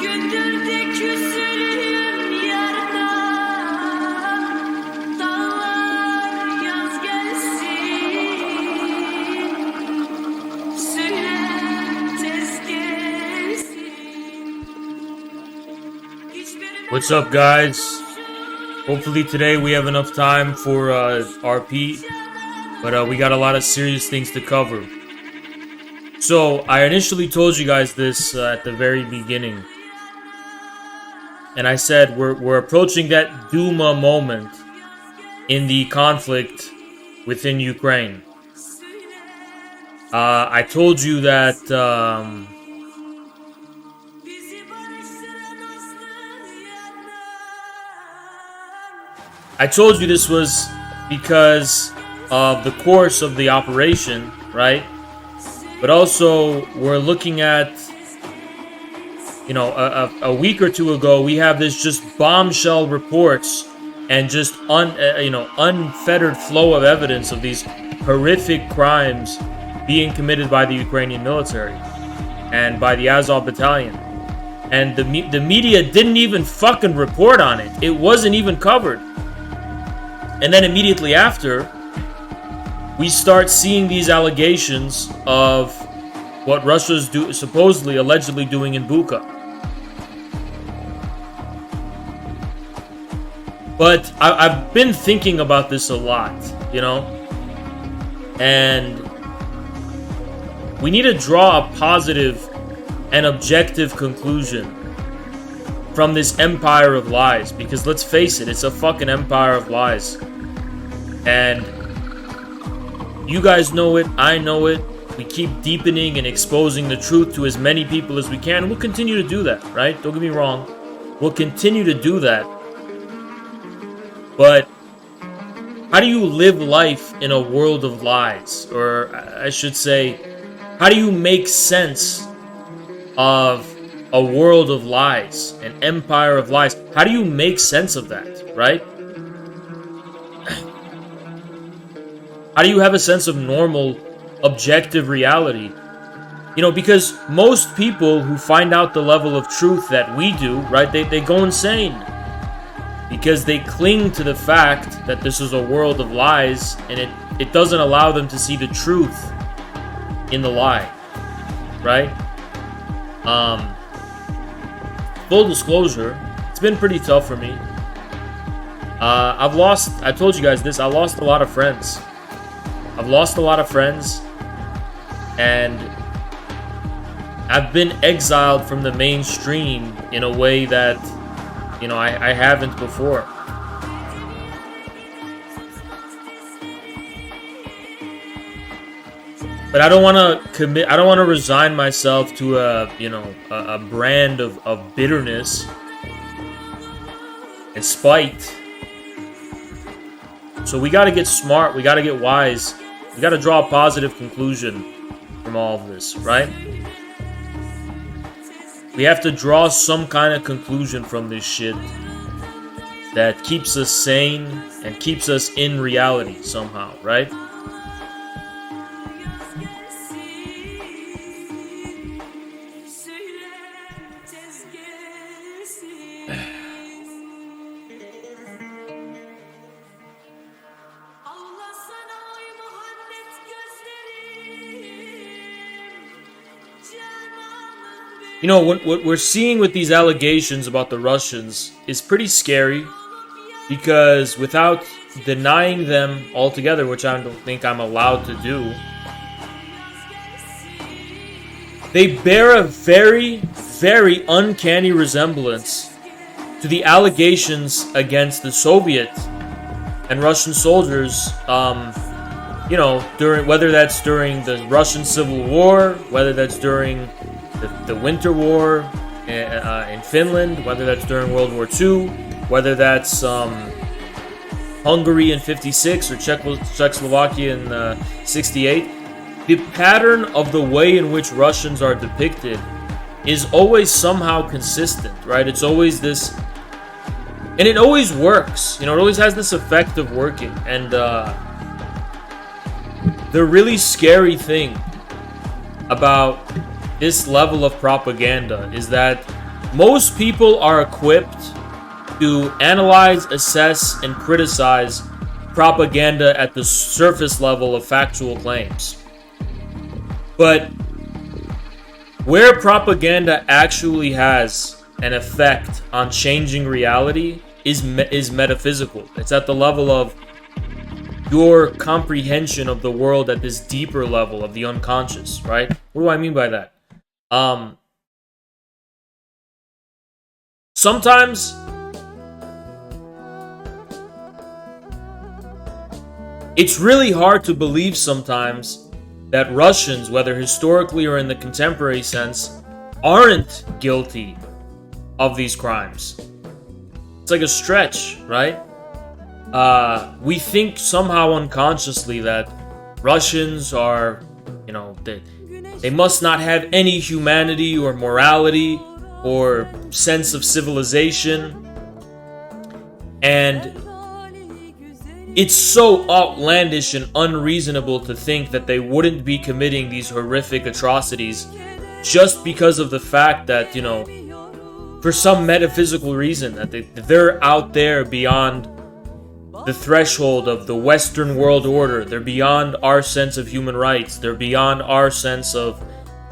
Gündür de küsülüm yardan, dağlar yaz gelsin, söyle tez gelsin. What's up, guys? Hopefully today we have enough time for RP, but we got a lot of serious things to cover. So, I initially told you guys this at the very beginning, and I said we're approaching that Duma moment in the conflict within Ukraine. I told you that this was because of the course of the operation, right? But also, we're looking at, you know, a week or two ago, we have this just bombshell reports and just unfettered flow of evidence of these horrific crimes being committed by the Ukrainian military and by the Azov battalion. And the media didn't even fucking report on it. It wasn't even covered. And then immediately after, we start seeing these allegations of what Russia's supposedly, allegedly doing in Bucha. But I've been thinking about this a lot, you know? And we need to draw a positive and objective conclusion from this empire of lies. Because let's face it, it's a fucking empire of lies. And you guys know it, I know it. We keep deepening and exposing the truth to as many people as we can. And we'll continue to do that, right? Don't get me wrong. We'll continue to do that. But how do you live life in a world of lies? Or I should say, how do you make sense of a world of lies, an empire of lies? How do you make sense of that, right? How do you have a sense of normal, objective reality? You know, because most people who find out the level of truth that we do, right, they go insane. Because they cling to the fact that this is a world of lies, and it doesn't allow them to see the truth in the lie, right? Full disclosure, it's been pretty tough for me. I told you guys this, I lost a lot of friends. I've lost a lot of friends, and I've been exiled from the mainstream in a way that, you know, I haven't before. But I don't want to commit. I don't want to resign myself to a brand of bitterness and spite. So we got to get smart. We got to get wise. We got to draw a positive conclusion from all of this, right? We have to draw some kind of conclusion from this shit that keeps us sane and keeps us in reality somehow, right? You know, what we're seeing with these allegations about the Russians is pretty scary, because without denying them altogether, which I don't think I'm allowed to do, they bear a very, very uncanny resemblance to the allegations against the Soviet and Russian soldiers, you know, whether that's during the Russian Civil War, whether that's during the Winter War in Finland, whether that's during World War II, whether that's Hungary in 56 or Czechoslovakia in 68, the pattern of the way in which Russians are depicted is always somehow consistent, right? It's always this, and it always works. You know, it always has this effect of working. And the really scary thing about this level of propaganda is that most people are equipped to analyze, assess, and criticize propaganda at the surface level of factual claims. But where propaganda actually has an effect on changing reality is metaphysical. It's at the level of your comprehension of the world at this deeper level of the unconscious, right? What do I mean by that? Sometimes it's really hard to believe sometimes that Russians, whether historically or in the contemporary sense, aren't guilty of these crimes. It's like a stretch, right? We think somehow unconsciously that Russians are, they must not have any humanity or morality or sense of civilization. And it's so outlandish and unreasonable to think that they wouldn't be committing these horrific atrocities just because of the fact that, for some metaphysical reason, that they're out there beyond the threshold of the Western world order. They're beyond our sense of human rights. They're beyond our sense of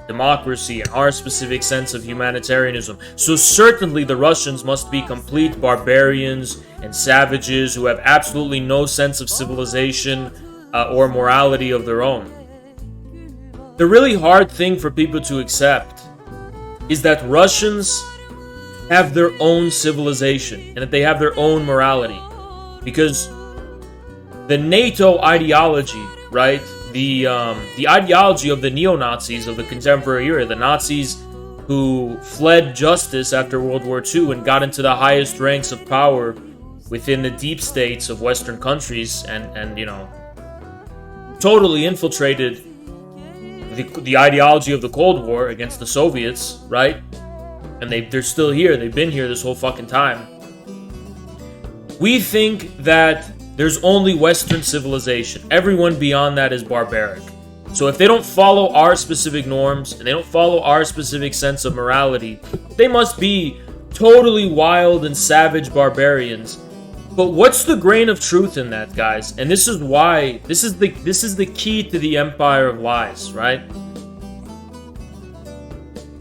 democracy and our specific sense of humanitarianism. So certainly the Russians must be complete barbarians and savages who have absolutely no sense of civilization or morality of their own. The really hard thing for people to accept is that Russians have their own civilization and that they have their own morality. Because the NATO ideology, right? The ideology of the neo-Nazis of the contemporary era, the Nazis who fled justice after World War II and got into the highest ranks of power within the deep states of Western countries and totally infiltrated the ideology of the Cold War against the Soviets, right? And they're still here. They've been here this whole fucking time. We think that there's only Western civilization. Everyone beyond that is barbaric. So if they don't follow our specific norms and they don't follow our specific sense of morality, they must be totally wild and savage barbarians. But what's the grain of truth in that, guys? And this is why this is the key to the empire of lies, right?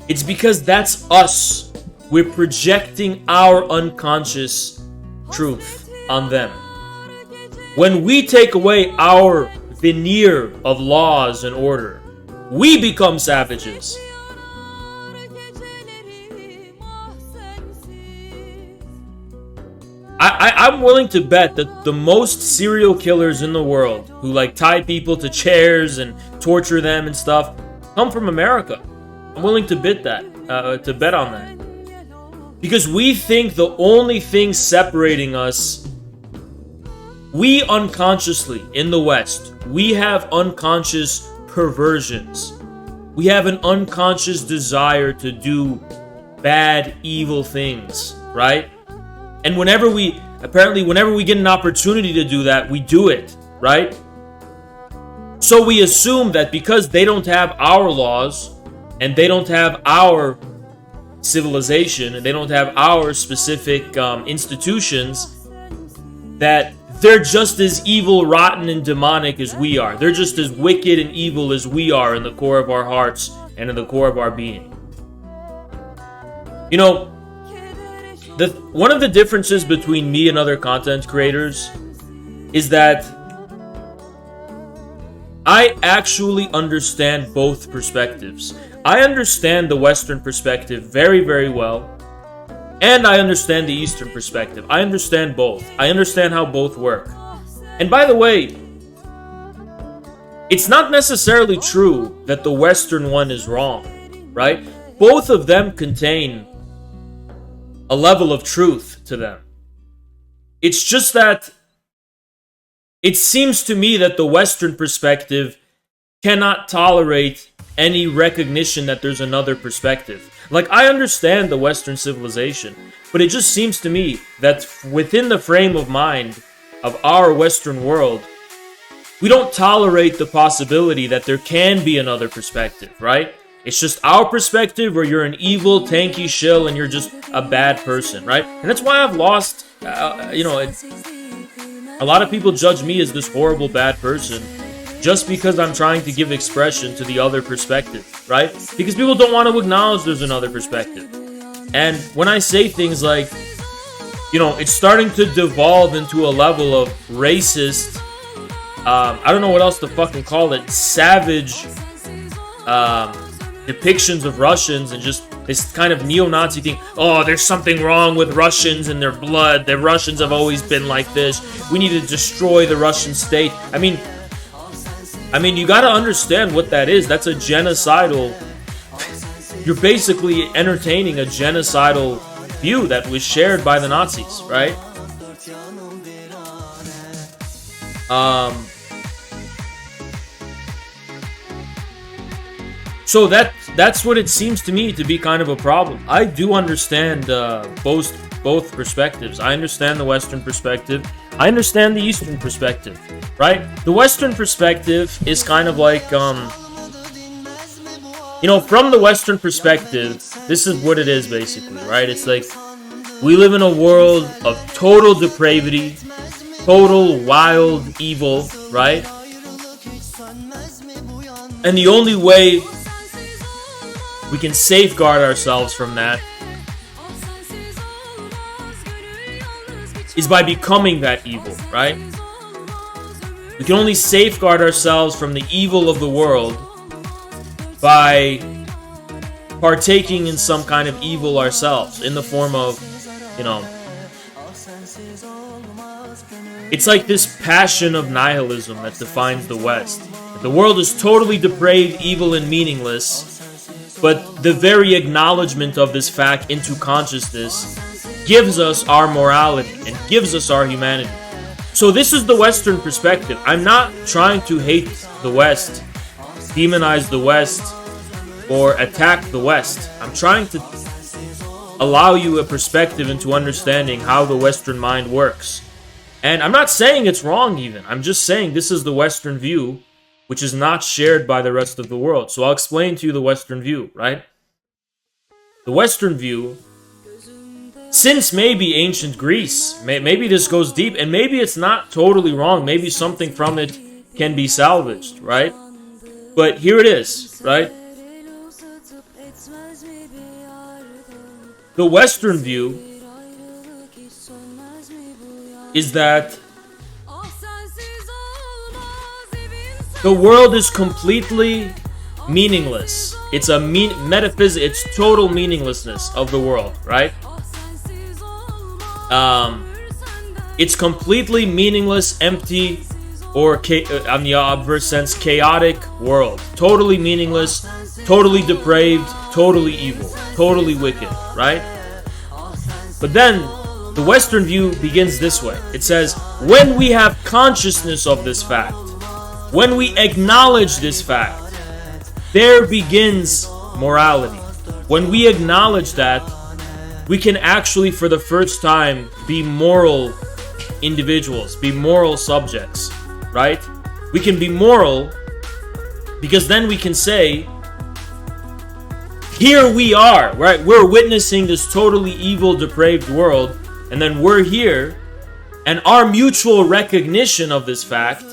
It's because that's us. We're projecting our unconscious truth on them. When we take away our veneer of laws and order, we become savages. I'm willing to bet that the most serial killers in the world who tie people to chairs and torture them and stuff come from America. I'm willing to bet on that. Because we think the only thing separating us, we unconsciously, in the West, we have unconscious perversions. We have an unconscious desire to do bad, evil things, right? And whenever we get an opportunity to do that, we do it, right? So we assume that because they don't have our laws, and they don't have our civilization, and they don't have our specific institutions, that they're just as evil, rotten, and demonic as we are. They're just as wicked and evil as we are in the core of our hearts and in the core of our being. One of the differences between me and other content creators is that I actually understand both perspectives. I understand the Western perspective very, very well. And I understand the Eastern perspective. I understand both. I understand how both work. And by the way, it's not necessarily true that the Western one is wrong, right? Both of them contain a level of truth to them. It's just that it seems to me that the Western perspective cannot tolerate any recognition that there's another perspective. I understand the Western civilization, but it just seems to me that within the frame of mind of our Western world, we don't tolerate the possibility that there can be another perspective, right? It's just our perspective, or you're an evil, tanky shill and you're just a bad person, right? And that's why I've lost, a lot of people judge me as this horrible, bad person just because I'm trying to give expression to the other perspective, right? Because people don't want to acknowledge there's another perspective. And when I say things like, it's starting to devolve into a level of racist, I don't know what else to fucking call it, savage, depictions of Russians, and just this kind of neo-Nazi thing. Oh, there's something wrong with Russians and their blood. The Russians have always been like this. We need to destroy the Russian state. I mean, you gotta understand what that is. That's a genocidal. You're basically entertaining a genocidal view that was shared by the Nazis, right? So that's what it seems to me to be kind of a problem. I do understand both perspectives. I understand the Western perspective. I understand the Eastern perspective, right? The Western perspective is kind of like, from the Western perspective, this is what it is basically, right? It's like, we live in a world of total depravity, total wild evil, right? And the only way we can safeguard ourselves from that is by becoming that evil, right? We can only safeguard ourselves from the evil of the world by partaking in some kind of evil ourselves, in the form of, it's like this passion of nihilism that defines the West. The world is totally depraved, evil, and meaningless. But the very acknowledgement of this fact into consciousness gives us our morality and gives us our humanity. So this is the Western perspective. I'm not trying to hate the West, demonize the West, or attack the West. I'm trying to allow you a perspective into understanding how the Western mind works. And I'm not saying it's wrong even. I'm just saying this is the Western view, which is not shared by the rest of the world. So I'll explain to you the Western view, right? The Western view, since maybe ancient Greece, maybe this goes deep, and maybe it's not totally wrong. Maybe something from it can be salvaged, right? But here it is, right? The Western view is that the world is completely meaningless. It's a it's total meaninglessness of the world, right? It's completely meaningless, empty, or on the obverse sense, chaotic world. Totally meaningless, totally depraved, totally evil, totally wicked, right? But then the Western view begins this way. It says, when we have consciousness of this fact, when we acknowledge this fact, there begins morality. When we acknowledge that, we can actually, for the first time, be moral individuals, be moral subjects, right? We can be moral because then we can say, here we are, right? We're witnessing this totally evil, depraved world, and then we're here, and our mutual recognition of this fact,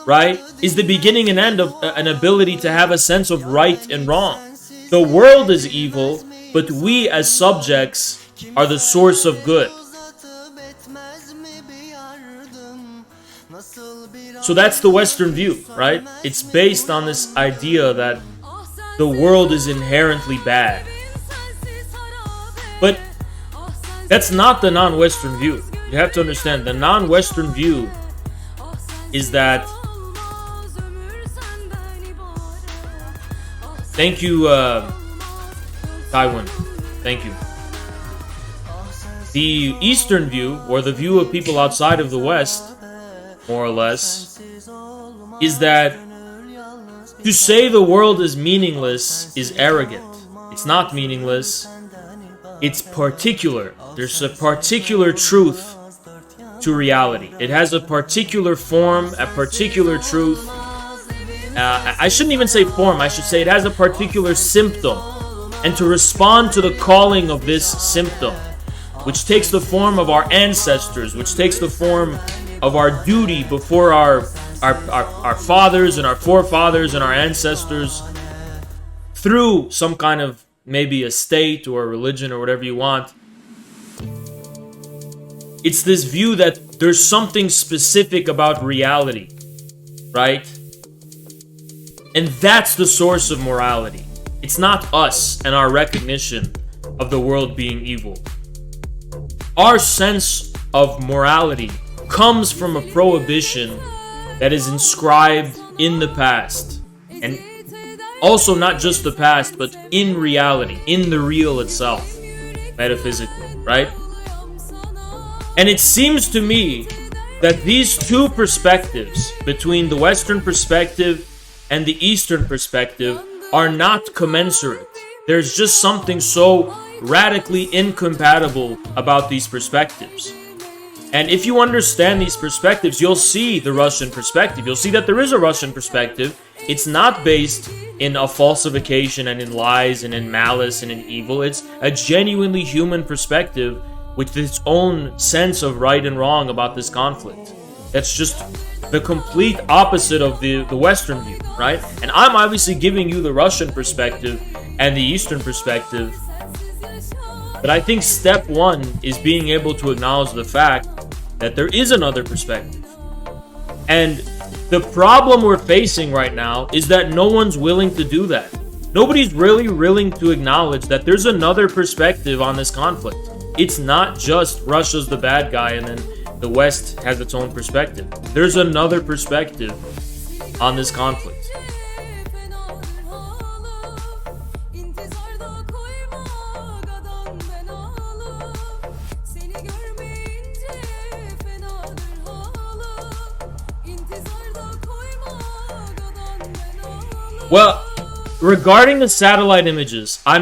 right, is the beginning and end of an ability to have a sense of right and wrong. The world is evil, but we as subjects are the source of good. So that's the Western view, right? It's based on this idea that the world is inherently bad. But that's not the non-Western view. You have to understand, the non-Western view is that... Thank you, Taiwan. Thank you. The Eastern view, or the view of people outside of the West, more or less, is that to say the world is meaningless is arrogant. It's not meaningless. It's particular. There's a particular truth to reality. It has a particular form, a particular truth, I shouldn't even say form, I should say it has a particular symptom. And to respond to the calling of this symptom, which takes the form of our ancestors, which takes the form of our duty before our fathers and our forefathers and our ancestors, through some kind of maybe a state or a religion or whatever you want. It's this view that there's something specific about reality, right? And that's the source of morality. It's not us and our recognition of the world being evil. Our sense of morality comes from a prohibition that is inscribed in the past. And also not just the past, but in reality, in the real itself, metaphysically, right? And it seems to me that these two perspectives, between the Western perspective and the Eastern perspective, are not commensurate. There's just something so radically incompatible about these perspectives. And if you understand these perspectives, you'll see the Russian perspective. You'll see that there is a Russian perspective. It's not based in a falsification and in lies and in malice and in evil. It's a genuinely human perspective with its own sense of right and wrong about this conflict. That's just the complete opposite of the Western view, right? And I'm obviously giving you the Russian perspective and the Eastern perspective. But I think step one is being able to acknowledge the fact that there is another perspective. And the problem we're facing right now is that no one's willing to do that. Nobody's really willing to acknowledge that there's another perspective on this conflict. It's not just Russia's the bad guy and then the West has its own perspective. There's another perspective on this conflict. Well, regarding the satellite images, I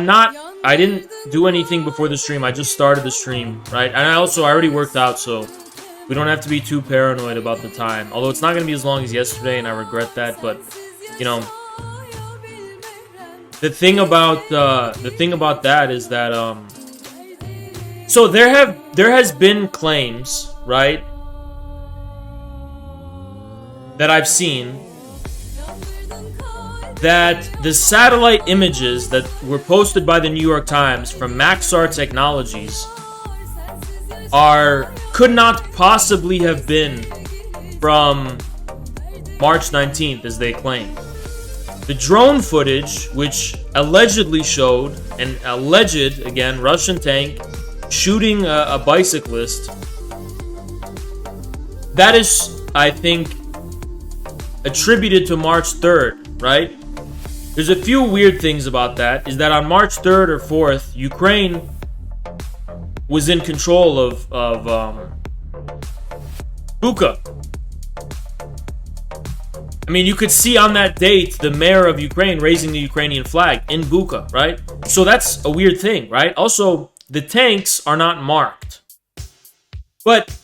didn't do anything before the stream. I just started the stream, right? And I already worked out, so we don't have to be too paranoid about the time. Although it's not going to be as long as yesterday, and I regret that. But, you know, the thing about that is that so there has been claims, right, that I've seen that the satellite images that were posted by the New York Times from Maxar Technologies could not possibly have been from March 19th, as they claim. The drone footage, which allegedly showed an alleged, again, Russian tank shooting a bicyclist, that is, I think, attributed to March 3rd, right? There's a few weird things about that, is that on March 3rd or 4th, Ukraine was in control of Bucha. I mean, you could see on that date the mayor of Ukraine raising the Ukrainian flag in Bucha, right? So that's a weird thing, right? Also, the tanks are not marked. But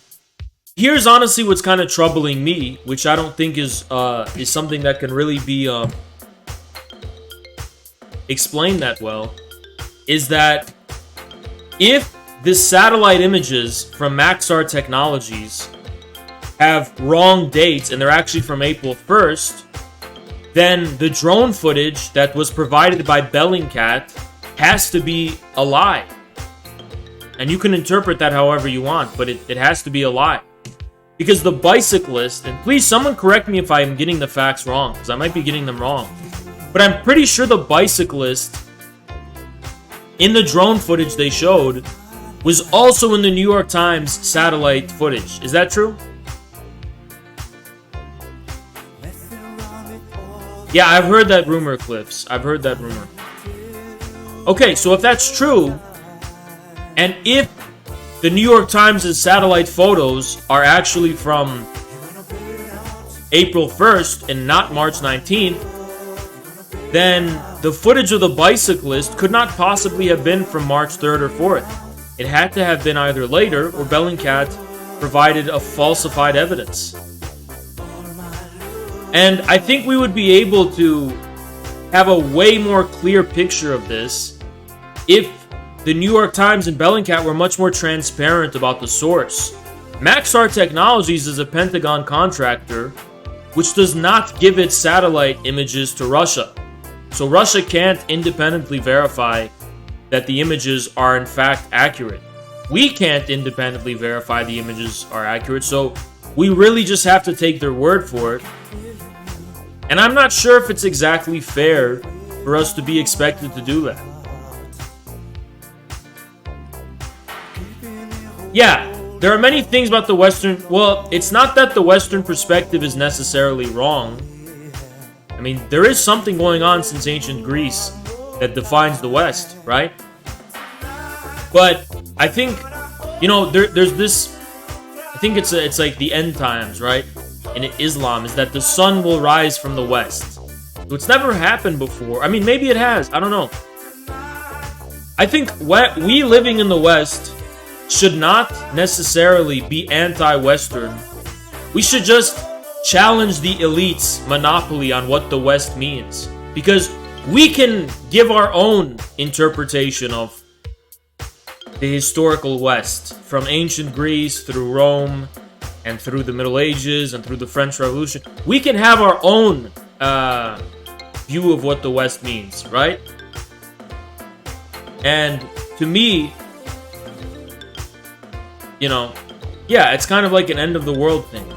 here's honestly what's kind of troubling me, which I don't think is something that can really be explained that well, is that if the satellite images from Maxar Technologies have wrong dates and they're actually from April 1st, then the drone footage that was provided by Bellingcat has to be a lie. And you can interpret that however you want, but it has to be a lie. Because the bicyclist, and please someone correct me if I'm getting the facts wrong, because I might be getting them wrong, but I'm pretty sure the bicyclist in the drone footage they showed was also in the New York Times satellite footage. Is that true? Yeah, I've heard that rumor, Cliffs. I've heard that rumor. Okay, so if that's true, and if the New York Times' satellite photos are actually from April 1st and not March 19th, then the footage of the bicyclist could not possibly have been from March 3rd or 4th. It had to have been either later or Bellingcat provided a falsified evidence. And I think we would be able to have a way more clear picture of this if the New York Times and Bellingcat were much more transparent about the source. Maxar Technologies is a Pentagon contractor which does not give its satellite images to Russia. So Russia can't independently verify that the images are in fact accurate. We can't independently verify the images are accurate, so we really just have to take their word for it. And I'm not sure if it's exactly fair for us to be expected to do that. Yeah, there are many things about the Western... Well, it's not that the Western perspective is necessarily wrong. I mean, there is something going on since ancient Greece that defines the West, right? But I think, you know, there's this... I think it's like the end times, right? In Islam, is that the sun will rise from the West. So it's never happened before. I mean, maybe it has. I don't know. I think we living in the West should not necessarily be anti-Western. We should just challenge the elite's monopoly on what the West means. Because we can give our own interpretation of the historical West, from ancient Greece through Rome and through the Middle Ages and through the French Revolution. We can have our own view of what the West means, right? And to me, you know, yeah, it's kind of like an end of the world thing.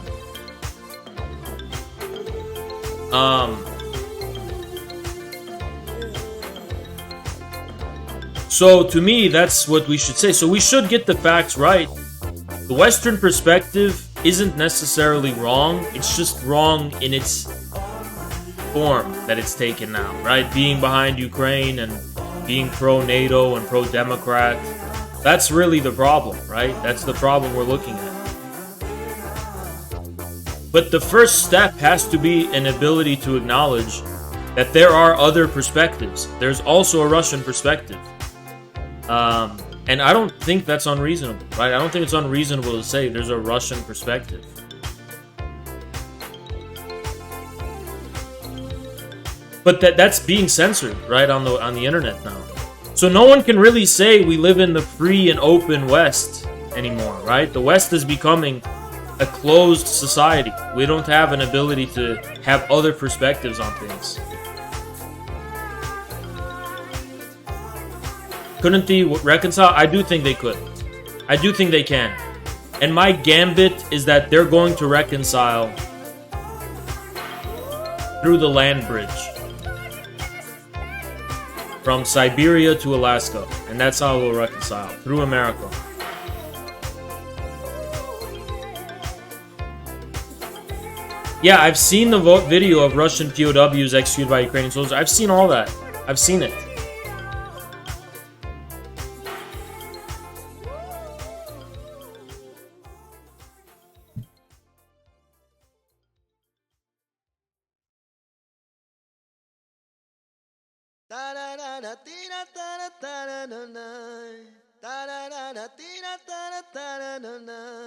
So to me, that's what we should say. So we should get the facts right. The Western perspective isn't necessarily wrong. It's just wrong in its form that it's taken now, right? Being behind Ukraine and being pro-NATO and pro-Democrat. That's really the problem, right? That's the problem we're looking at. But the first step has to be an ability to acknowledge that there are other perspectives. There's also a Russian perspective. And I don't think that's unreasonable, right? I don't think it's unreasonable to say there's a Russian perspective. But that's being censored, right, on the internet now. So no one can really say we live in the free and open West anymore, right? The West is becoming a closed society. We don't have an ability to have other perspectives on things. Couldn't they reconcile? I do think they could. I do think they can. And my gambit is that they're going to reconcile through the land bridge. From Siberia to Alaska. And that's how we'll reconcile. Through America. Yeah, I've seen the video of Russian POWs executed by Ukrainian soldiers. I've seen all that. I've seen it.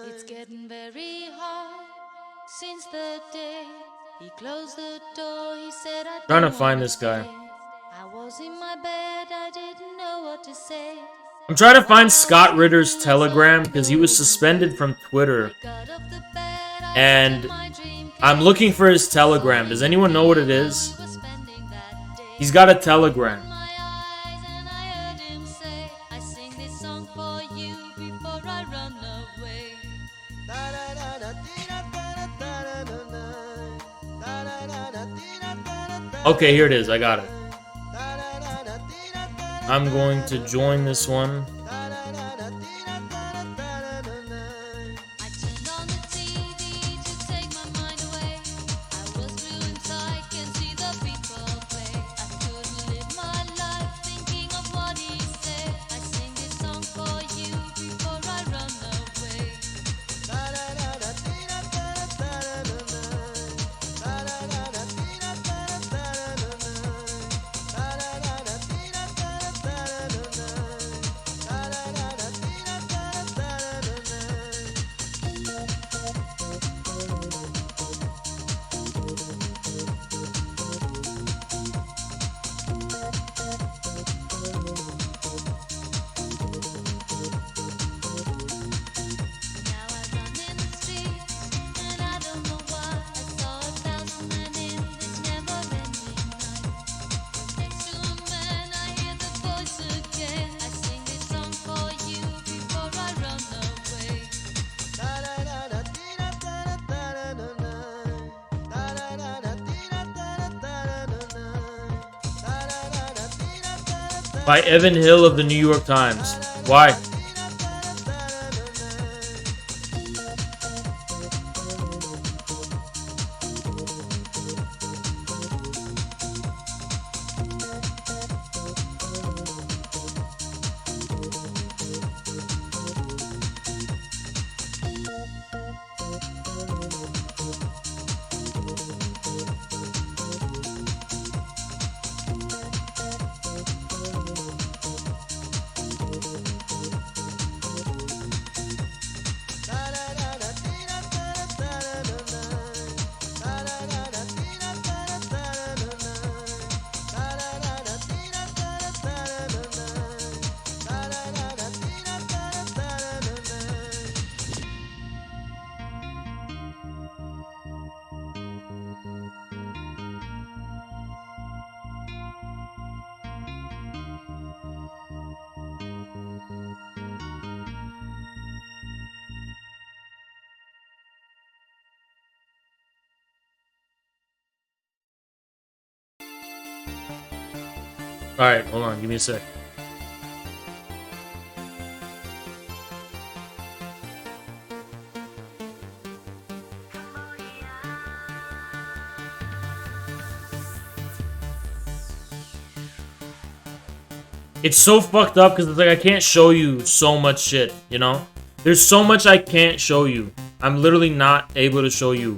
It's getting very hard since the day he closed the door. He said, I Trying to find this guy. I was in my bed, I didn't know what to say. I'm trying to find Scott Ritter's Telegram because he was suspended from Twitter. And I'm looking for his Telegram. Does anyone know what it is? He's got a Telegram. Okay, here it is. I got it. I'm going to join this one. By Evan Hill of the New York Times. Why? Alright, hold on, give me a sec. It's so fucked up because it's like I can't show you so much shit, you know? There's so much I can't show you. I'm literally not able to show you,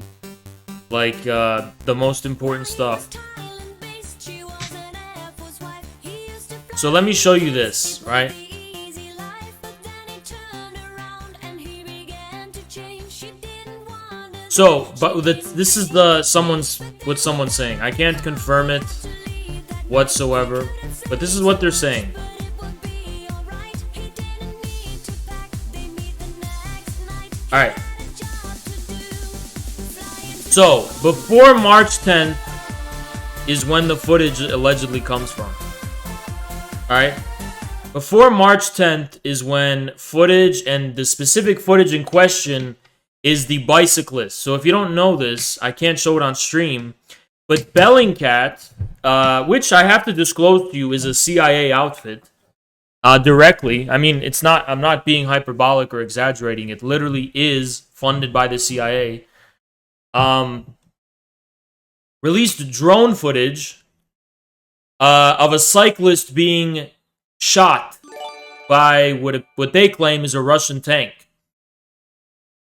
like, the most important stuff. So let me show you this, right? So, but this is what someone's saying. I can't confirm it whatsoever, but this is what they're saying. Alright. So, before March 10th is when the footage allegedly comes from. Alright? Before March 10th is when footage, and the specific footage in question is the bicyclist. So if you don't know this, I can't show it on stream, but Bellingcat, which I have to disclose to you is a CIA outfit, directly. I mean, I'm not being hyperbolic or exaggerating. It literally is funded by the CIA. Released drone footage of a cyclist being shot by what they claim is a Russian tank.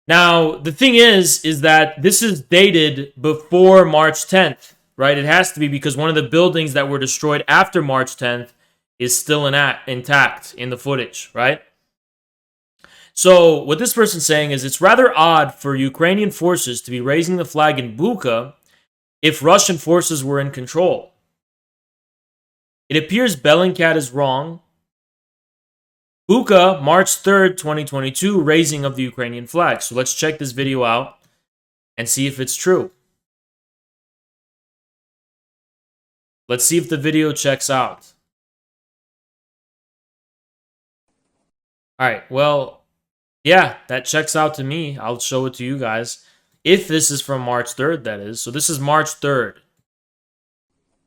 Now, the thing is that this is dated before March 10th, right? It has to be because one of the buildings that were destroyed after March 10th is still intact in the footage, right? So, what this person's saying is it's rather odd for Ukrainian forces to be raising the flag in Bucha if Russian forces were in control. It appears Bellingcat is wrong. Bucha, March 3rd, 2022, raising of the Ukrainian flag. So let's check this video out and see if it's true. Let's see if the video checks out. Alright, well, yeah, that checks out to me. I'll show it to you guys. If this is from March 3rd, that is. So this is March 3rd.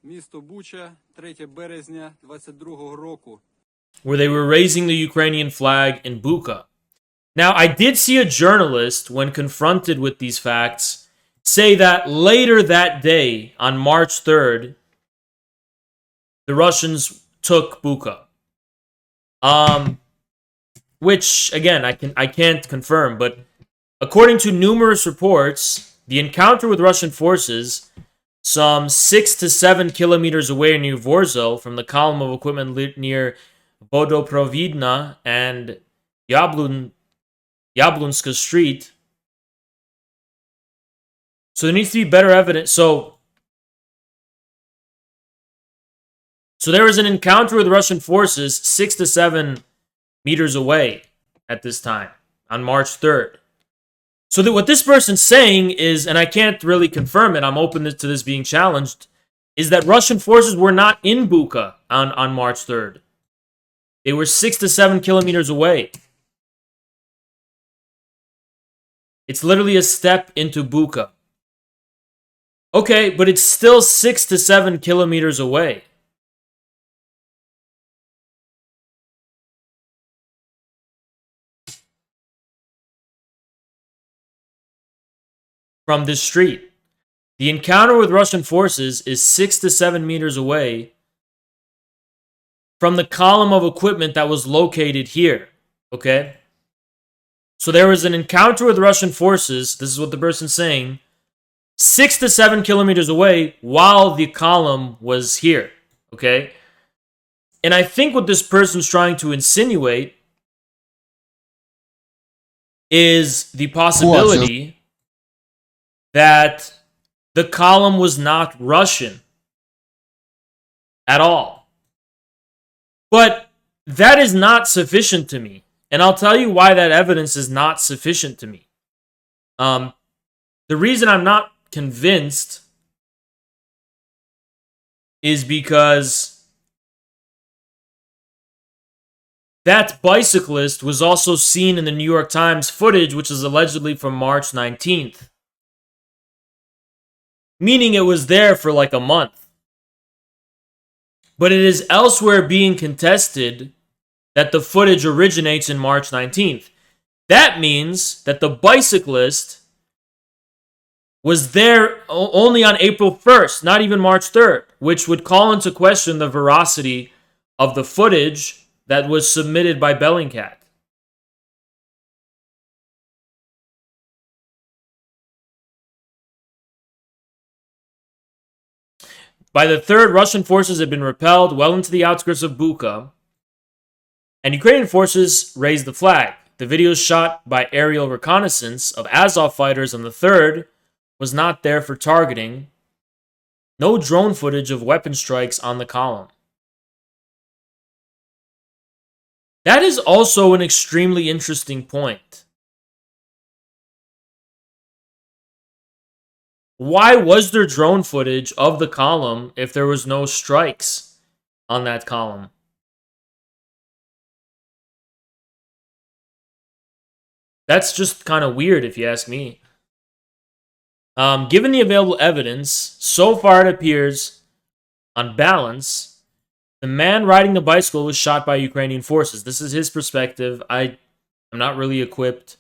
Місто Буча, 3 березня 22 року. Where they were raising the Ukrainian flag in Bucha. Now, I did see a journalist, when confronted with these facts, say that later that day, on March 3rd, the Russians took Bucha. Which, again, I can't confirm, but according to numerous reports, the encounter with Russian forces, some 6 to 7 kilometers away near Vorzel, from the column of equipment near Vodoprovidna and Yablunska Street. So there needs to be better evidence. So there was an encounter with Russian forces 6 to 7 meters away at this time, on March 3rd. So that what this person's saying is, and I can't really confirm it, I'm open to this being challenged, is that Russian forces were not in Bucha on March 3rd. They were 6 to 7 kilometers away. It's literally a step into Bucha. Okay, but it's still 6 to 7 kilometers away. from this street. The encounter with Russian forces is 6 to 7 meters away from the column of equipment that was located here. Okay? So there was an encounter with Russian forces, this is what the person's saying, 6 to 7 kilometers away while the column was here. Okay? And I think what this person's trying to insinuate is the possibility that the column was not Russian at all. But that is not sufficient to me. And I'll tell you why that evidence is not sufficient to me. The reason I'm not convinced is because that bicyclist was also seen in the New York Times footage, which is allegedly from March 19th. Meaning it was there for like a month. But it is elsewhere being contested that the footage originates in March 19th. That means that the bicyclist was there only on April 1st, not even March 3rd, which would call into question the veracity of the footage that was submitted by Bellingcat. By the 3rd, Russian forces had been repelled well into the outskirts of Bucha, and Ukrainian forces raised the flag. The video shot by aerial reconnaissance of Azov fighters on the 3rd was not there for targeting. No drone footage of weapon strikes on the column. That is also an extremely interesting point. Why was there drone footage of the column if there was no strikes on that column? That's just kind of weird if you ask me. Given the available evidence, so far it appears, on balance, the man riding the bicycle was shot by Ukrainian forces. This is his perspective. I am not really equipped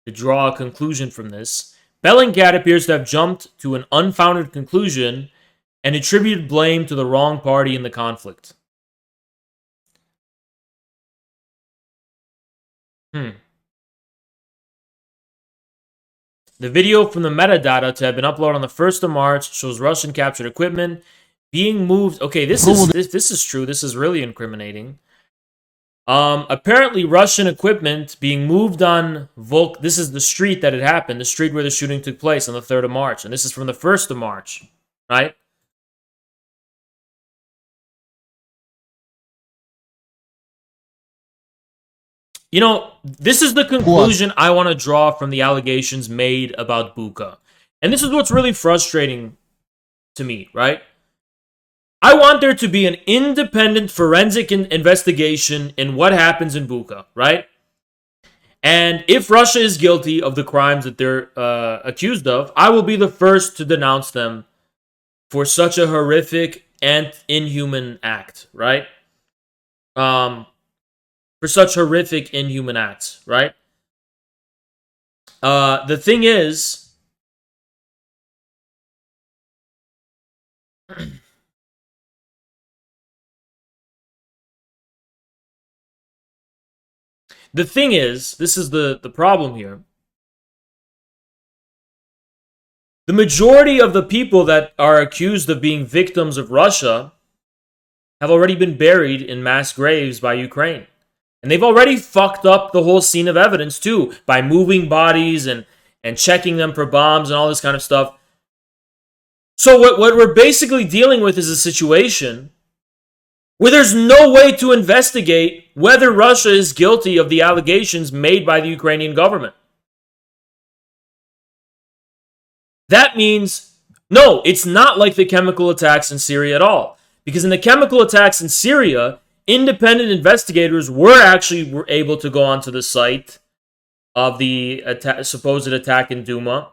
to draw a conclusion from this. Bellingcat appears to have jumped to an unfounded conclusion and attributed blame to the wrong party in the conflict. The video from the metadata to have been uploaded on the 1st of March shows Russian captured equipment being moved. Okay, this is true. This is really incriminating. Apparently Russian equipment being moved on Volk. This is the street that it happened, the street where the shooting took place on the 3rd of March. And this is from the 1st of March, right? You know, this is the conclusion I want to draw from the allegations made about Bucha. And this is what's really frustrating to me, right? I want there to be an independent forensic investigation in what happens in Bucha, right? And if Russia is guilty of the crimes that they're accused of, I will be the first to denounce them for such a horrific and inhuman act, right? For such horrific, inhuman acts, right? The thing is, this is the problem here. The majority of the people that are accused of being victims of Russia have already been buried in mass graves by Ukraine. And they've already fucked up the whole scene of evidence too, by moving bodies and checking them for bombs and all this kind of stuff. So what we're basically dealing with is a situation where there's no way to investigate whether Russia is guilty of the allegations made by the Ukrainian government. That means, no, it's not like the chemical attacks in Syria at all. Because in the chemical attacks in Syria, independent investigators were able to go onto the site of the supposed attack in Duma.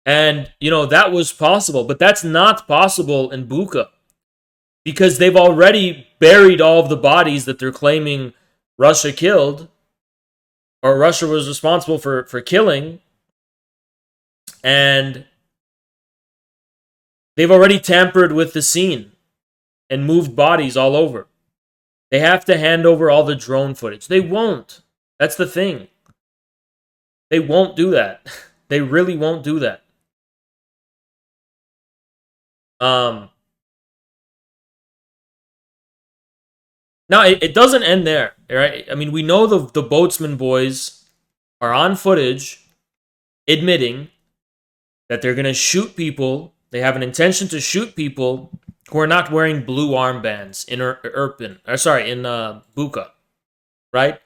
And, that was possible. But that's not possible in Bucha. Because they've already buried all of the bodies that they're claiming Russia killed, or Russia was responsible for killing. And they've already tampered with the scene and moved bodies all over. They have to hand over all the drone footage. They won't. That's the thing. They won't do that. They really won't do that. Now, it doesn't end there, right? I mean, we know the Boatsman boys are on footage admitting that they're going to shoot people. They have an intention to shoot people who are not wearing blue armbands in Bucha, right?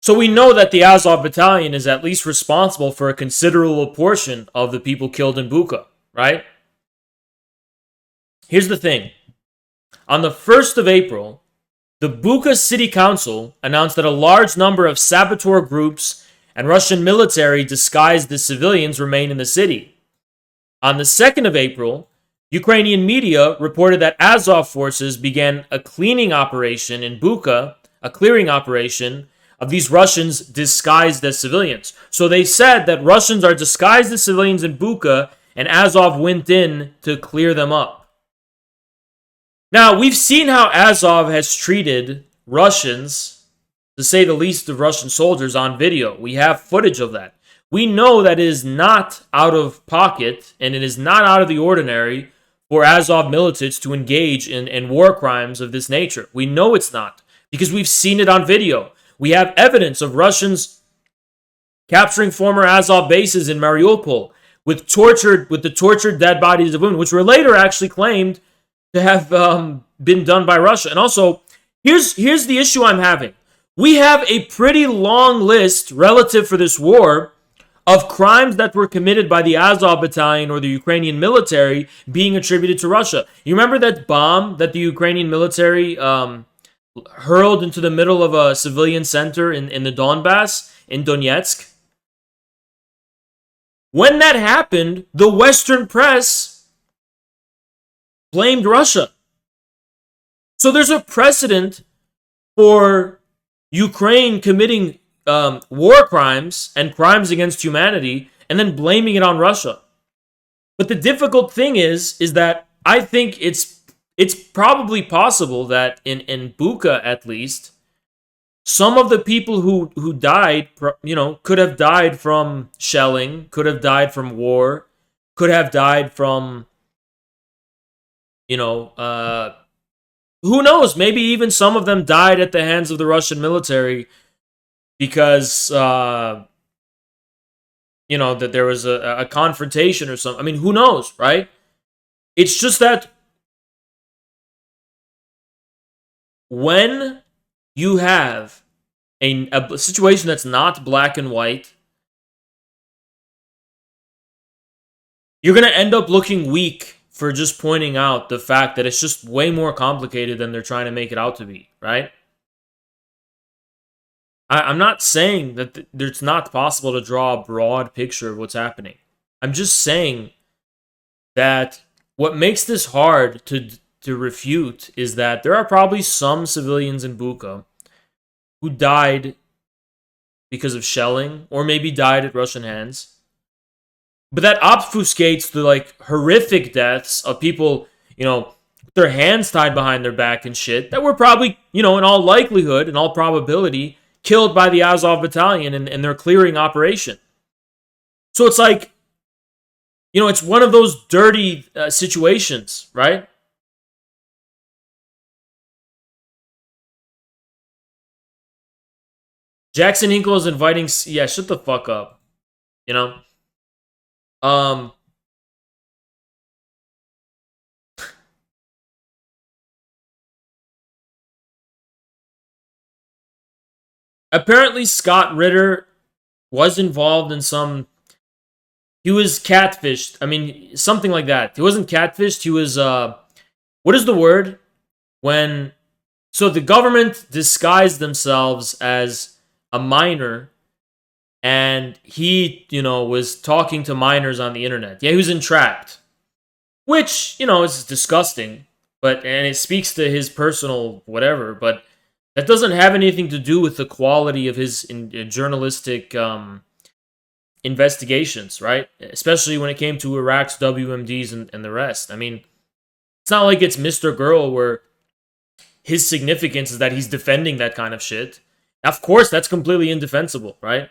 So we know that the Azov battalion is at least responsible for a considerable portion of the people killed in Bucha, right? Here's the thing. On the 1st of April, the Bucha City Council announced that a large number of saboteur groups and Russian military disguised as civilians remain in the city. On the 2nd of April, Ukrainian media reported that Azov forces began a cleaning operation in Bucha, a clearing operation of these Russians disguised as civilians. So they said that Russians are disguised as civilians in Bucha, and Azov went in to clear them up. Now, we've seen how Azov has treated Russians, to say the least of Russian soldiers, on video. We have footage of that. We know that it is not out of pocket, and it is not out of the ordinary for Azov militants to engage in war crimes of this nature. We know it's not, because we've seen it on video. We have evidence of Russians capturing former Azov bases in Mariupol with the tortured dead bodies of women, which were later actually claimed to have been done by Russia. And also, here's the issue I'm having. We have a pretty long list relative for this war of crimes that were committed by the Azov battalion or the Ukrainian military being attributed to Russia. You remember that bomb that the Ukrainian military hurled into the middle of a civilian center in the Donbass, in Donetsk? When that happened, the Western press blamed Russia. So there's a precedent for Ukraine committing war crimes and crimes against humanity and then blaming it on Russia. But the difficult thing is that I think it's probably possible that in Bucha, at least, some of the people who died, could have died from shelling, could have died from war, could have died from, who knows? Maybe even some of them died at the hands of the Russian military because, that there was a confrontation or something. I mean, who knows, right? It's just that when you have a situation that's not black and white, you're going to end up looking weak for just pointing out the fact that it's just way more complicated than they're trying to make it out to be, right? I'm not saying that it's not possible to draw a broad picture of what's happening. I'm just saying that what makes this hard to refute is that there are probably some civilians in Bucha who died because of shelling, or maybe died at Russian hands. But that obfuscates the horrific deaths of people, with their hands tied behind their back and shit, that were probably, in all likelihood, in all probability, killed by the Azov battalion in their clearing operation. So it's it's one of those dirty situations, right? Jackson Hinkle is inviting... Yeah, shut the fuck up. Apparently Scott Ritter was involved in some... He was catfished. I mean, something like that. He wasn't catfished. He was... What is the word? When... So the government disguised themselves as a minor, and he, was talking to minors on the internet. Yeah, he was entrapped. Which, is disgusting. And it speaks to his personal whatever, but that doesn't have anything to do with the quality of his journalistic investigations, right? Especially when it came to Iraq's WMDs and the rest. I mean, it's not like it's Mr. Girl where his significance is that he's defending that kind of shit. Of course, that's completely indefensible, right?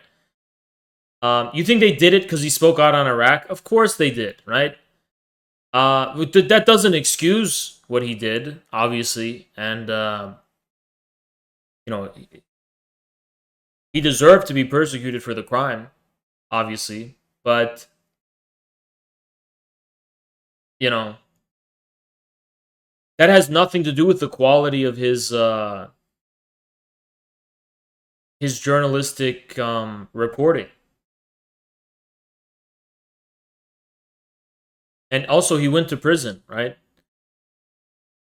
You think they did it because he spoke out on Iraq? Of course they did, right? That doesn't excuse what he did, obviously, and you know, he deserved to be persecuted for the crime, obviously, but you know, that has nothing to do with the quality of his journalistic reporting. And also, he went to prison, right?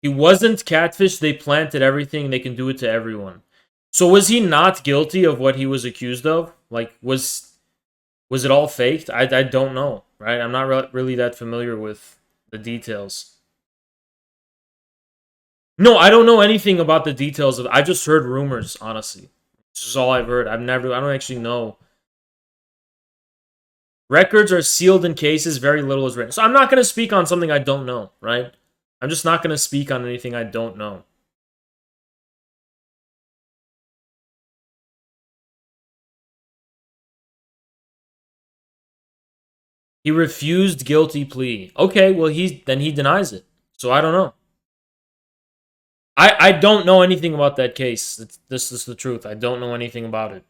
He wasn't catfish. They planted everything. They can do it to everyone. So was he not guilty of what he was accused of? Like, was it all faked? I don't know, right? I'm not really that familiar with the details. No, I don't know anything about the details of. I just heard rumors, honestly. This is all I've heard. I don't actually know. Records are sealed in cases, very little is written. So I'm not going to speak on something I don't know, right? I'm just not going to speak on anything I don't know. He refused guilty plea. Okay, well then he denies it. So I don't know. I don't know anything about that case. This is the truth. I don't know anything about it.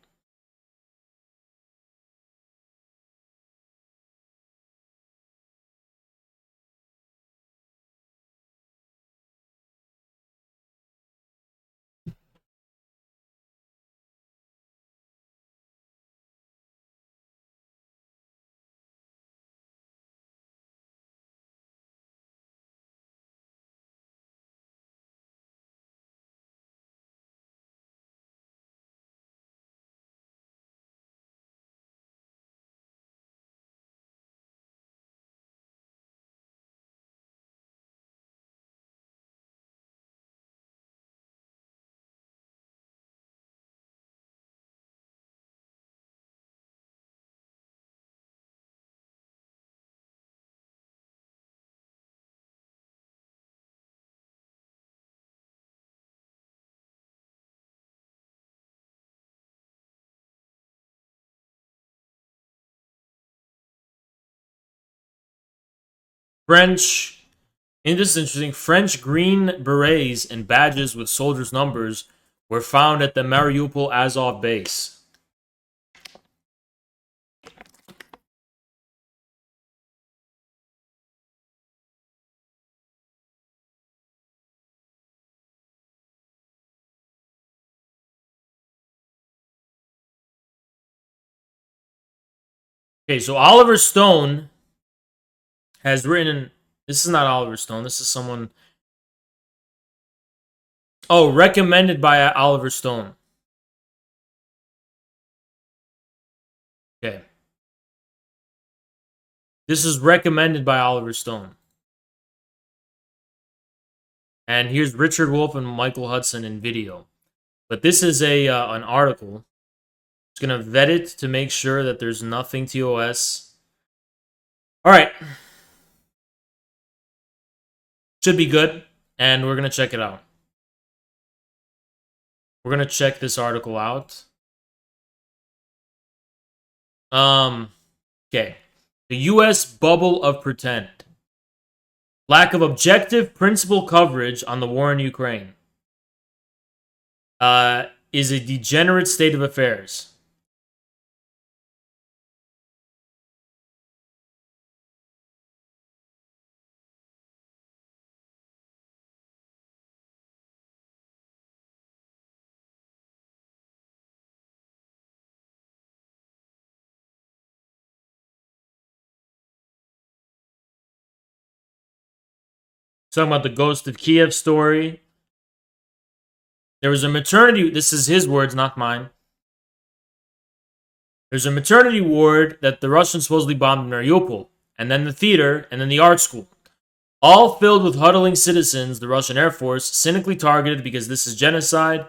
French, and this is interesting, French green berets and badges with soldiers' numbers were found at the Mariupol Azov base. Okay, so Oliver Stone has written. This is not Oliver Stone. This is someone. Oh, recommended by Oliver Stone. Okay. This is recommended by Oliver Stone. And here's Richard Wolff and Michael Hudson in video. But this is an article. Just going to vet it to make sure that there's nothing TOS. All right. Should be good. And we're going to check it out. We're going to check this article out. Okay. The U.S. bubble of pretend. Lack of objective principle coverage on the war in Ukraine. Is a degenerate state of affairs. Talking about the Ghost of Kiev story. There was a maternity. This is his words, not mine. There's a maternity ward that the Russians supposedly bombed in Mariupol, and then the theater, and then the art school. All filled with huddling citizens, the Russian Air Force, cynically targeted because this is genocide,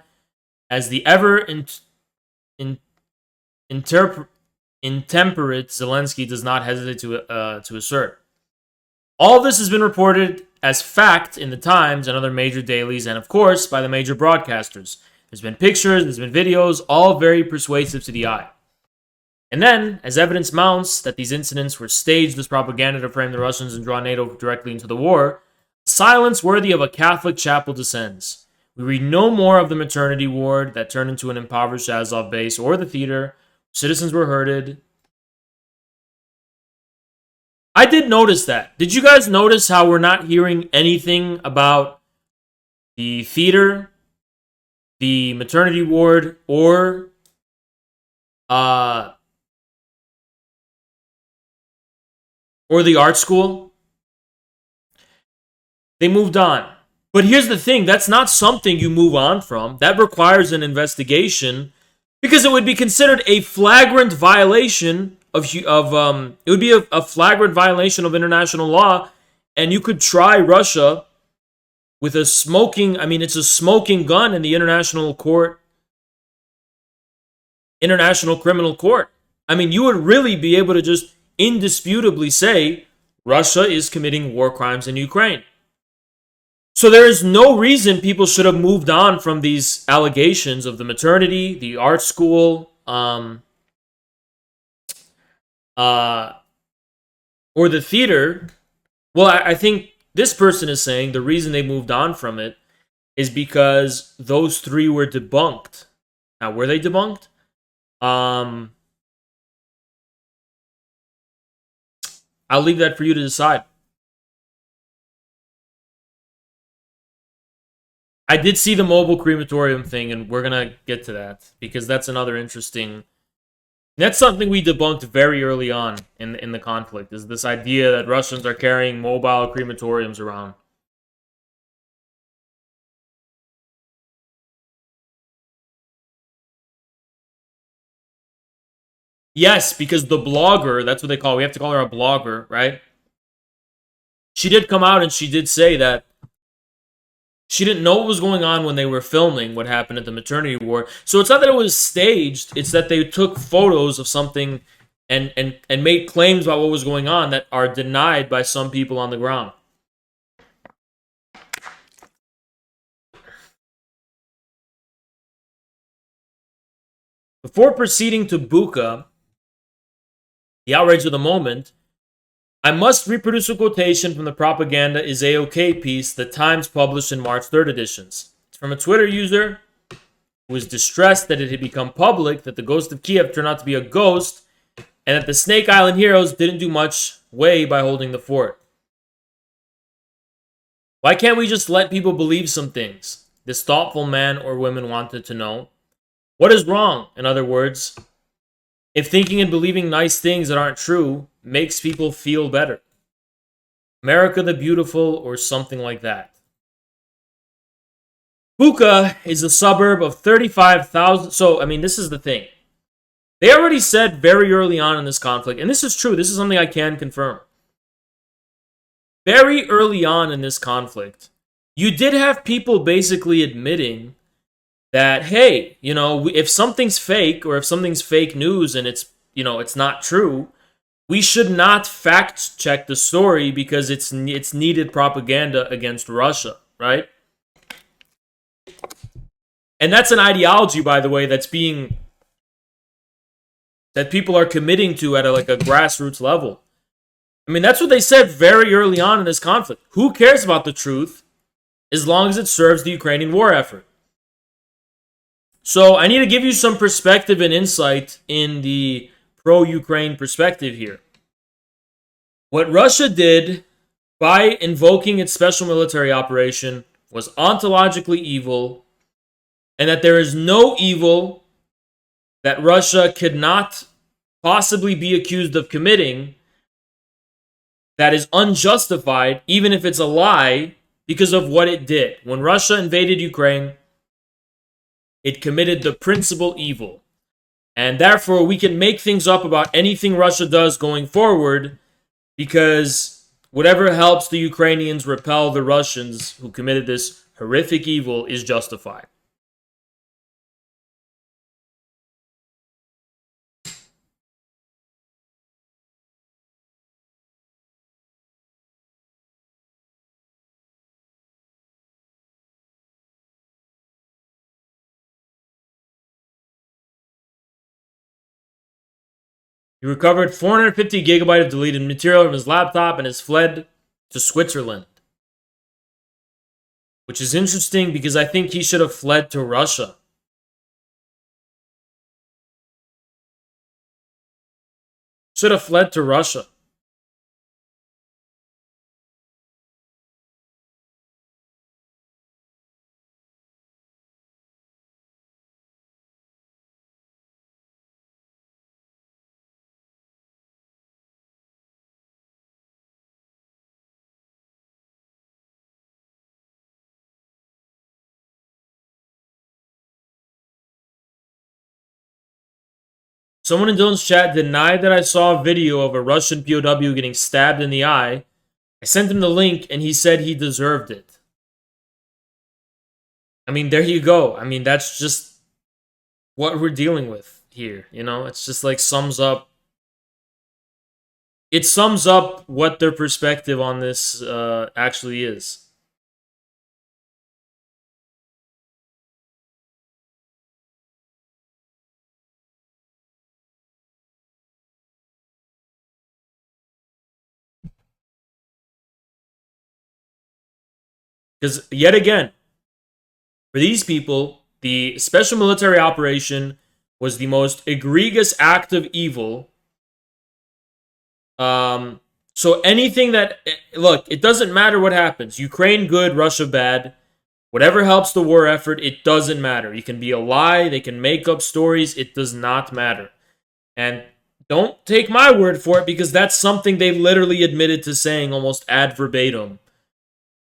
as the ever intemperate Zelensky does not hesitate to assert. All this has been reported as fact in the Times and other major dailies, and of course by the major broadcasters. There's been pictures, there's been videos, all very persuasive to the eye. And then, as evidence mounts that these incidents were staged as propaganda to frame the Russians and draw NATO directly into the war, silence worthy of a Catholic chapel descends. We read no more of the maternity ward that turned into an impoverished Azov base or the theater. Citizens were herded. I did notice that. Did you guys notice how we're not hearing anything about the theater, the maternity ward, or the art school? They moved on. But here's the thing, that's not something you move on from. That requires an investigation because it would be considered a flagrant violation it would be a flagrant violation of international law, and you could try Russia with it's a smoking gun in the international criminal court. I mean, you would really be able to just indisputably say Russia is committing war crimes in Ukraine. So there is no reason people should have moved on from these allegations of the maternity, the art school, or the theater. Well, I think this person is saying the reason they moved on from it is because those three were debunked. Now, were they debunked? I'll leave that for you to decide. I did see the mobile crematorium thing, and we're going to get to that because that's another interesting... That's something we debunked very early on in the conflict, is this idea that Russians are carrying mobile crematoriums around. Yes, because the blogger, that's what they call her. We have to call her a blogger, right? She did come out and she did say that she didn't know what was going on when they were filming what happened at the maternity ward. So it's not that it was staged, it's that they took photos of something and made claims about what was going on that are denied by some people on the ground. Before proceeding to Bucha, the outrage of the moment, I must reproduce a quotation from the Propaganda is A-OK piece the Times published in March 3rd editions. It's from a Twitter user who was distressed that it had become public that the ghost of Kiev turned out to be a ghost and that the Snake Island heroes didn't do much way by holding the fort. Why can't we just let people believe some things? This thoughtful man or woman wanted to know. What is wrong, in other words, if thinking and believing nice things that aren't true makes people feel better? America the Beautiful or something like that. Bucha is a suburb of 35,000... So, this is the thing. They already said very early on in this conflict, and this is true, this is something I can confirm. Very early on in this conflict, you did have people basically admitting that, hey, if something's fake or if something's fake news and it's not true, we should not fact check the story because it's needed propaganda against Russia, right? And that's an ideology, by the way, that people are committing to at a grassroots level. That's what they said very early on in this conflict. Who cares about the truth as long as it serves the Ukrainian war effort? So I need to give you some perspective and insight in the pro-Ukraine perspective here. What Russia did by invoking its special military operation was ontologically evil, and that there is no evil that Russia could not possibly be accused of committing that is unjustified, even if it's a lie, because of what it did. When Russia invaded Ukraine, it committed the principal evil. And therefore, we can make things up about anything Russia does going forward because whatever helps the Ukrainians repel the Russians who committed this horrific evil is justified. He recovered 450 gigabytes of deleted material from his laptop and has fled to Switzerland. Which is interesting because I think he should have fled to Russia. Should have fled to Russia. Someone in Dylan's chat denied that I saw a video of a Russian POW getting stabbed in the eye. I sent him the link and he said he deserved it. I mean, there you go. I mean, that's just what we're dealing with here. You know, it's just like sums up. It sums up what their perspective on this actually is. Because, yet again, for these people, the special military operation was the most egregious act of evil. So anything that... Look, it doesn't matter what happens. Ukraine good, Russia bad. Whatever helps the war effort, it doesn't matter. It can be a lie. They can make up stories. It does not matter. And don't take my word for it, because that's something they literally admitted to saying almost ad verbatim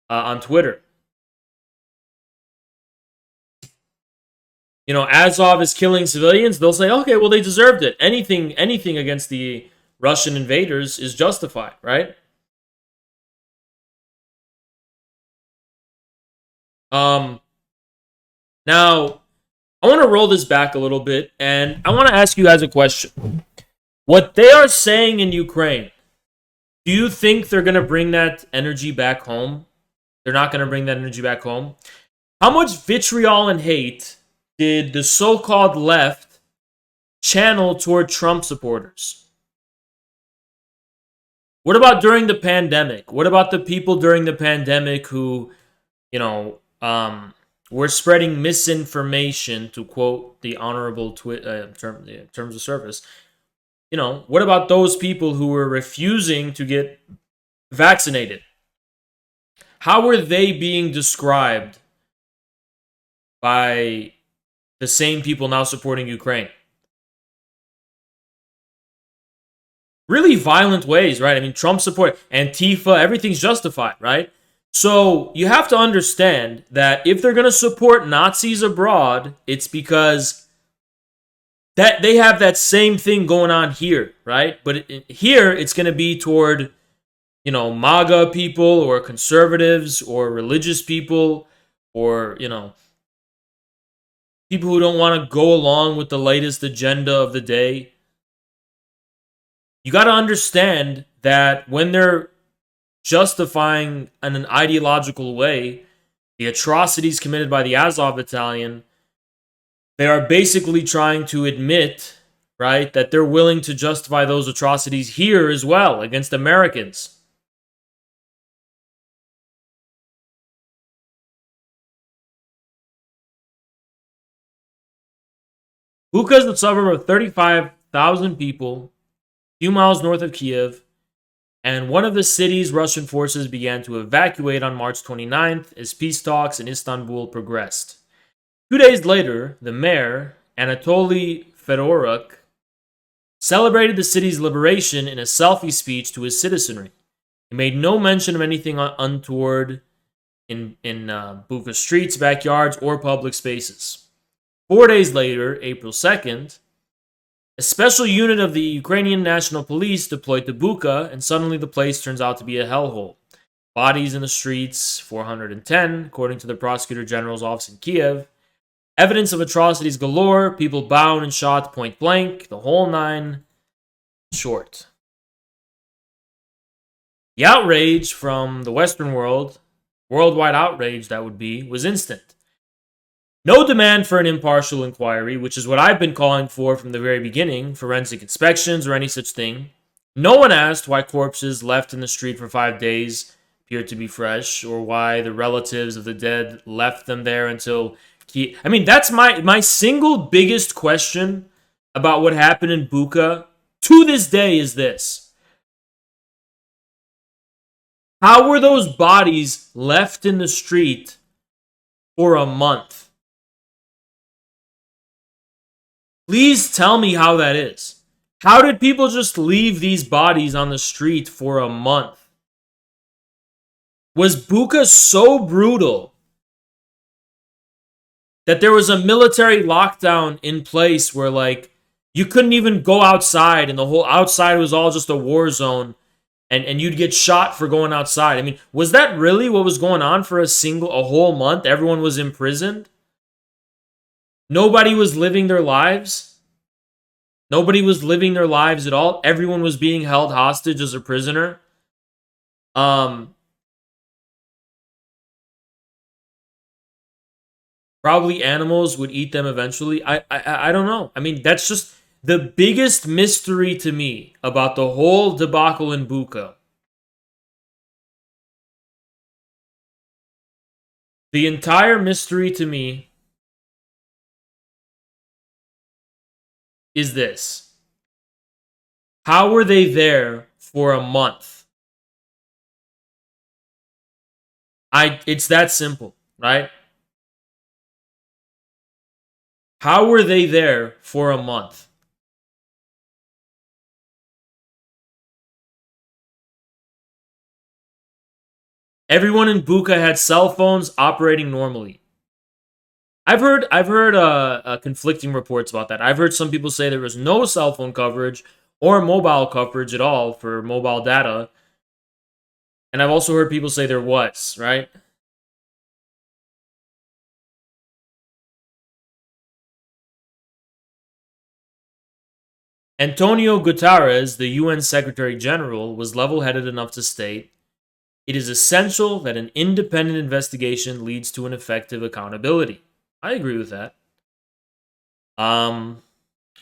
on Twitter. You know, Azov is killing civilians. They'll say, okay, well, they deserved it. Anything against the Russian invaders is justified, right? Now, I want to roll this back a little bit, and I want to ask you guys a question. What they are saying in Ukraine, do you think they're going to bring that energy back home? They're not going to bring that energy back home? How much vitriol and hate did the so-called left channel toward Trump supporters? What about during the pandemic? What about the people during the pandemic who, you know, were spreading misinformation, to quote the honorable terms of service? You know, what about those people who were refusing to get vaccinated? How were they being described by the same people now supporting Ukraine? Really violent ways, right? I mean, Trump support, Antifa, everything's justified, right? So you have to understand that if they're going to support Nazis abroad, it's because that they have that same thing going on here, right? But here, it's going to be toward, you know, MAGA people or conservatives or religious people or, you know, people who don't want to go along with the latest agenda of the day. You got to understand that when they're justifying in an ideological way the atrocities committed by the Azov battalion, they are basically trying to admit, right, that they're willing to justify those atrocities here as well against Americans. Bucha is a suburb of 35,000 people, a few miles north of Kiev, and one of the cities Russian forces began to evacuate on March 29th as peace talks in Istanbul progressed. 2 days later, the mayor, Anatoly Fedoruk, celebrated the city's liberation in a selfie speech to his citizenry. He made no mention of anything untoward in Bucha streets, backyards, or public spaces. 4 days later, April 2nd, a special unit of the Ukrainian National Police deployed to Bucha, and suddenly the place turns out to be a hellhole. Bodies in the streets, 410, according to the Prosecutor General's office in Kiev. Evidence of atrocities galore, people bound and shot point blank, the whole nine short. The outrage from the Western world, worldwide outrage that would be, was instant. No demand for an impartial inquiry, which is what I've been calling for from the very beginning, forensic inspections or any such thing. No one asked why corpses left in the street for 5 days appeared to be fresh, or why the relatives of the dead left them there until... I mean, that's my single biggest question about what happened in Bucha to this day is this. How were those bodies left in the street for a month? Please tell me how that is. How did people just leave these bodies on the street for a month? Was Bucha so brutal that there was a military lockdown in place where, like, you couldn't even go outside and the whole outside was all just a war zone and you'd get shot for going outside? I mean, was that really what was going on for a whole month? Everyone was imprisoned? Nobody was living their lives? Nobody was living their lives at all? Everyone was being held hostage as a prisoner? Probably animals would eat them eventually. I don't know. I mean, that's just the biggest mystery to me about the whole debacle in Bucha. The entire mystery to me is this. How were they there for a month? It's that simple, right? How were they there for a month? Everyone in Bucha had cell phones operating normally. I've heard conflicting reports about that. I've heard some people say there was no cell phone coverage or mobile coverage at all for mobile data. And I've also heard people say there was, right? Antonio Guterres, the UN Secretary General, was level-headed enough to state, "It is essential that an independent investigation leads to an effective accountability." I agree with that.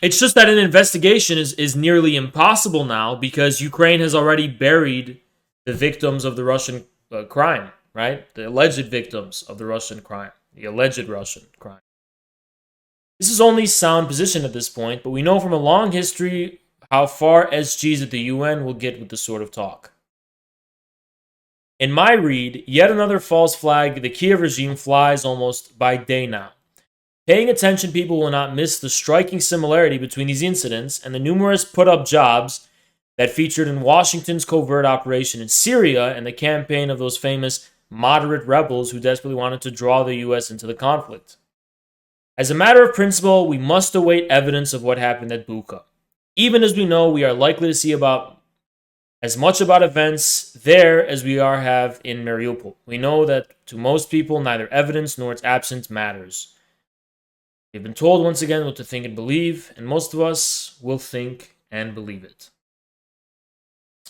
It's just that an investigation is nearly impossible now because Ukraine has already buried the victims of the Russian crime, right? The alleged victims of the Russian crime, the alleged Russian crime. This is only sound position at this point, but we know from a long history how far SGs at the UN will get with this sort of talk. In my read, yet another false flag the Kiev regime flies almost by day now. Paying attention people will not miss the striking similarity between these incidents and the numerous put-up jobs that featured in Washington's covert operation in Syria and the campaign of those famous moderate rebels who desperately wanted to draw the US into the conflict. As a matter of principle, we must await evidence of what happened at Bucha, even as we know we are likely to see about as much about events there as we have in Mariupol. We know that to most people, neither evidence nor its absence matters. We've been told once again what to think and believe, and most of us will think and believe it.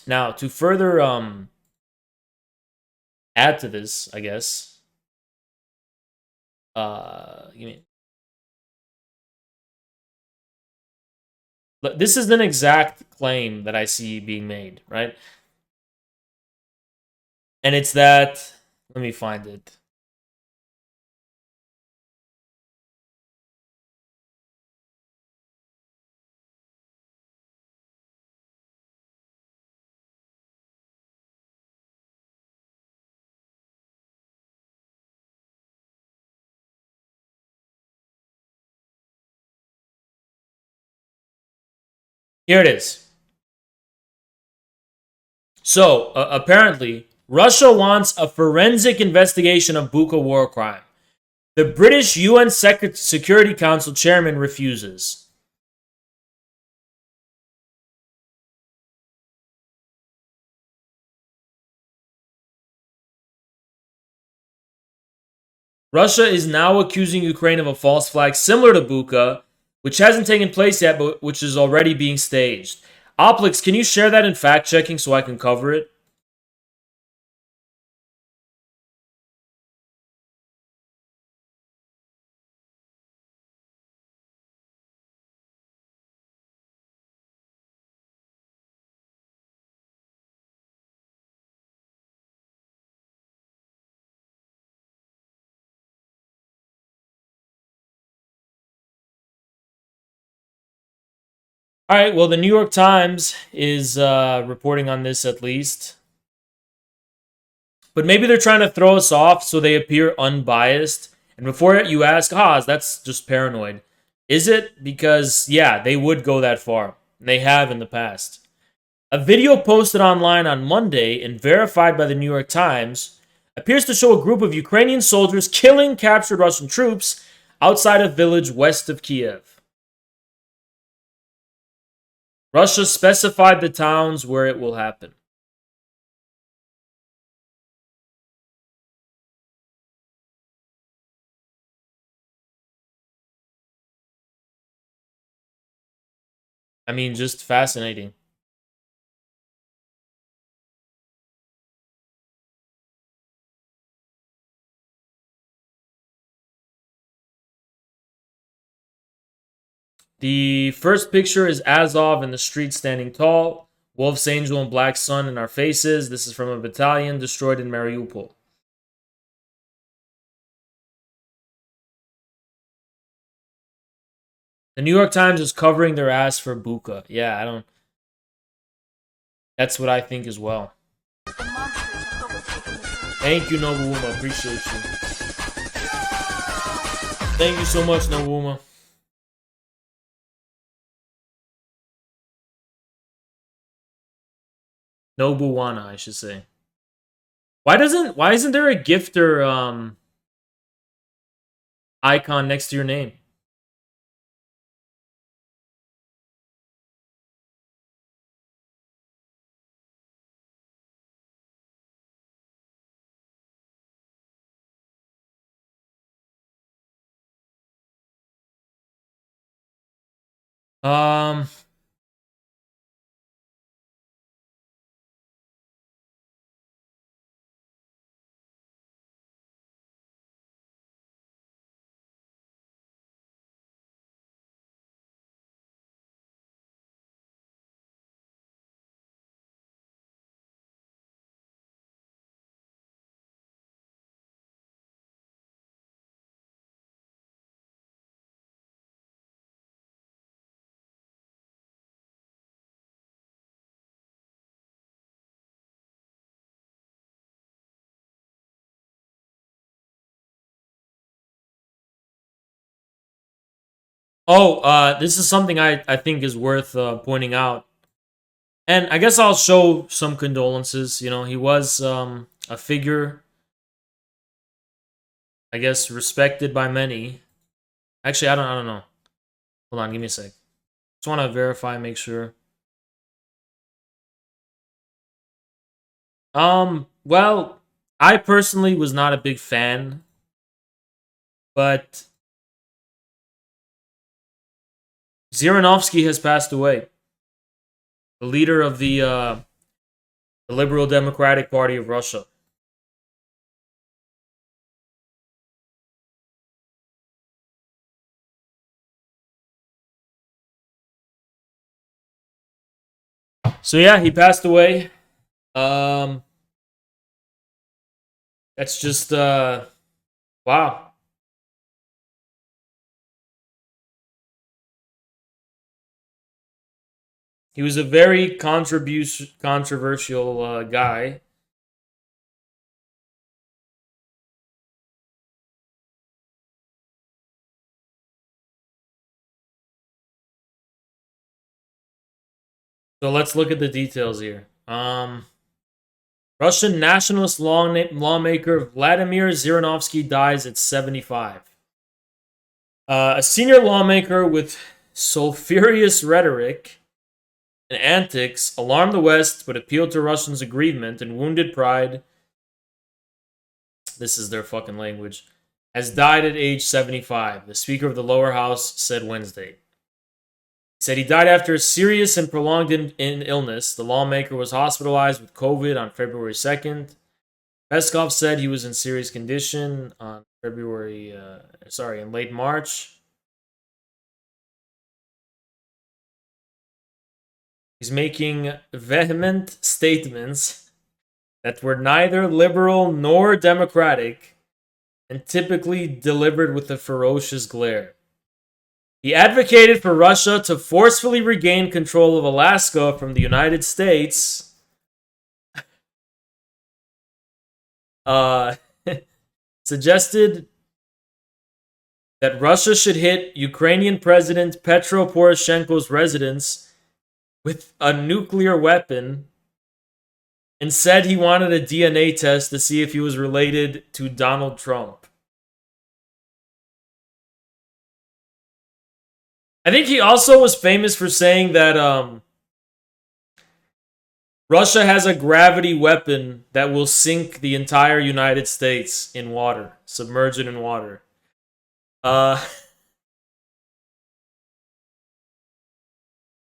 Now, to further add to this, I guess, this is an exact claim that I see being made, right? And it's that, let me find it. Here it is. So, apparently, Russia wants a forensic investigation of Bucha war crime. The British UN Security Council chairman refuses. Russia is now accusing Ukraine of a false flag similar to Bucha, which hasn't taken place yet, but which is already being staged. Oplix, can you share that in fact-checking so I can cover it? All right, well, the New York Times is reporting on this at least. But maybe they're trying to throw us off so they appear unbiased. And before you ask, that's just paranoid. Is it? Because, yeah, they would go that far. They have in the past. A video posted online on Monday and verified by the New York Times appears to show a group of Ukrainian soldiers killing captured Russian troops outside a village west of Kiev. Russia specified the towns where it will happen. I mean, just fascinating. The first picture is Azov in the street standing tall. Wolf's angel and black sun in our faces. This is from a battalion destroyed in Mariupol. The New York Times is covering their ass for Buka. Yeah, I don't. That's what I think as well. Thank you, Nobuuma. Appreciate you. Thank you so much, Nobuuma. Nobuwana, I should say. Why isn't there a gifter icon next to your name? Um this is something I think is worth pointing out. And I guess I'll show some condolences. You know, he was a figure, I guess, respected by many. Actually, I don't know. Hold on, give me a sec. Just want to verify, make sure. Well, I personally was not a big fan, but Zhirinovsky has passed away. The leader of the Liberal Democratic Party of Russia. So yeah, he passed away. Um, that's just wow. He was a very controversial guy. So let's look at the details here. Russian nationalist lawmaker Vladimir Zhirinovsky dies at 75. A senior lawmaker with sulfurous rhetoric and antics alarmed the West but appealed to Russians' aggrievement and wounded pride. This is their fucking language. Has died at age 75, the Speaker of the lower house said Wednesday. He said he died after a serious and prolonged illness. The lawmaker was hospitalized with COVID on February 2nd. Peskov said he was in serious condition on in late March. He's making vehement statements that were neither liberal nor democratic and typically delivered with a ferocious glare. He advocated for Russia to forcefully regain control of Alaska from the United States. Suggested that Russia should hit Ukrainian President Petro Poroshenko's residence with a nuclear weapon, and said he wanted a DNA test to see if he was related to Donald Trump. I think he also was famous for saying that Russia has a gravity weapon that will sink the entire United States in water, submerge it in water.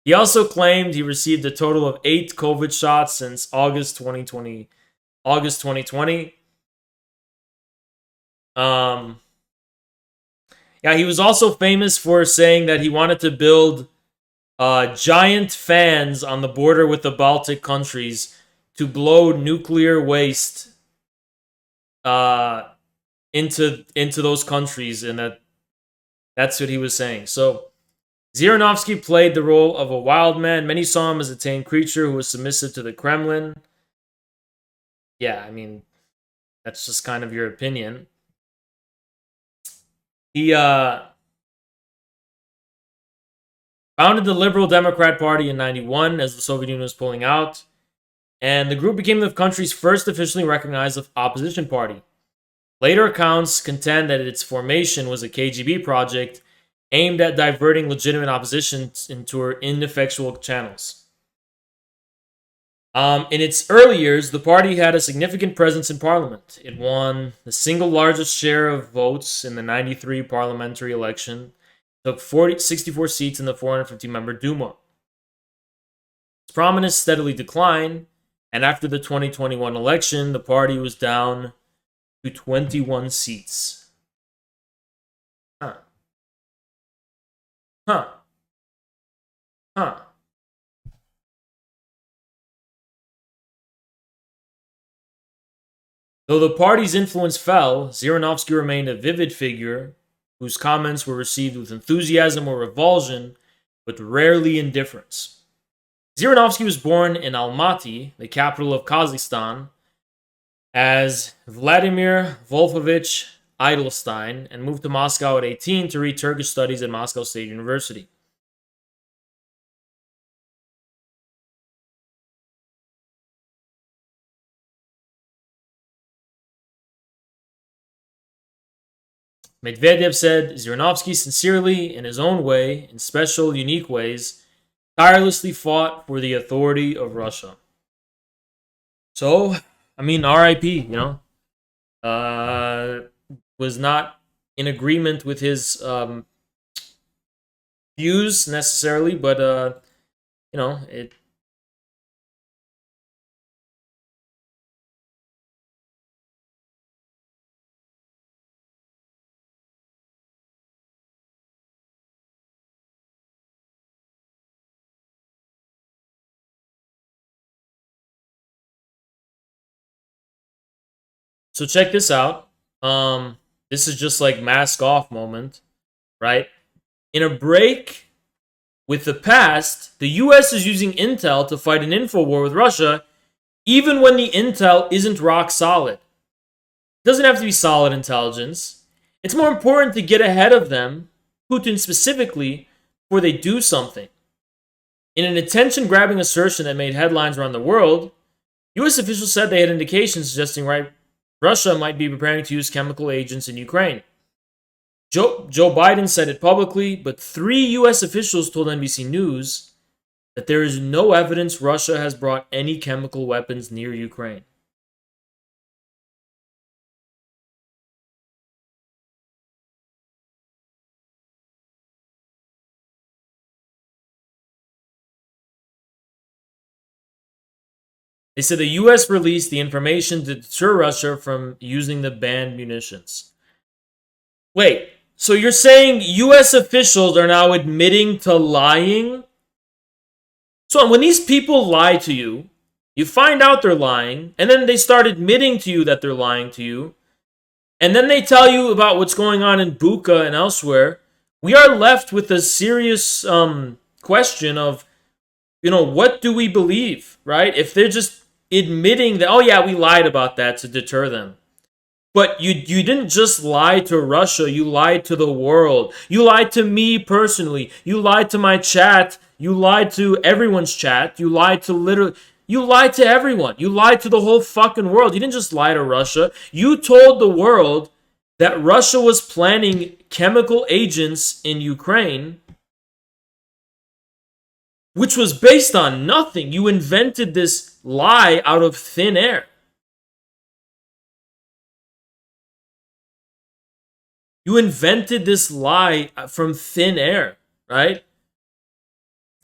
He also claimed he received a total of 8 COVID shots since August 2020. Yeah, he was also famous for saying that he wanted to build giant fans on the border with the Baltic countries to blow nuclear waste into those countries, and that's what he was saying. So Zhirinovsky played the role of a wild man. Many saw him as a tame creature who was submissive to the Kremlin. Yeah, I mean, that's just kind of your opinion. He founded the Liberal Democrat Party in 1991 as the Soviet Union was pulling out, and the group became the country's first officially recognized opposition party. Later accounts contend that its formation was a KGB project aimed at diverting legitimate opposition into ineffectual channels. In its early years, the party had a significant presence in parliament. It won the single largest share of votes in the 1993 parliamentary election, took 64 seats in the 450-member Duma. Its prominence steadily declined, and after the 2021 election, the party was down to 21 seats. Though the party's influence fell, Zhirinovsky remained a vivid figure whose comments were received with enthusiasm or revulsion, but rarely indifference. Zhirinovsky was born in Almaty, the capital of Kazakhstan, as Vladimir Wolfovich Edelstein, and moved to Moscow at 18 to read Turkish studies at Moscow State University. Medvedev said Zhirinovsky sincerely, in his own way, in special, unique ways, tirelessly fought for the authority of Russia. So, I mean, R.I.P., was not in agreement with his views necessarily, but, it. So check this out. This is just like mask off moment, right? In a break with the past, the US is using intel to fight an info war with Russia, even when the intel isn't rock solid. It doesn't have to be solid intelligence. It's more important to get ahead of them, Putin specifically, before they do something. In an attention-grabbing assertion that made headlines around the world, US officials said they had indications suggesting Russia might be preparing to use chemical agents in Ukraine. Joe Biden said it publicly, but 3 US officials told NBC News that there is no evidence Russia has brought any chemical weapons near Ukraine. They said the US released the information to deter Russia from using the banned munitions. Wait, so you're saying US officials are now admitting to lying? So when these people lie to you, you find out they're lying, and then they start admitting to you that they're lying to you, and then they tell you about what's going on in Bucha and elsewhere, we are left with a serious question of, what do we believe, right? If they're just admitting that, oh yeah, we lied about that to deter them. But you didn't just lie to Russia, you lied to the world. You lied to me personally. You lied to my chat. You lied to everyone's chat. You lied to everyone. You lied to the whole fucking world. You didn't just lie to Russia. You told the world that Russia was planning chemical agents in Ukraine, which was based on nothing. You invented this lie out of thin air. You invented this lie from thin air, right?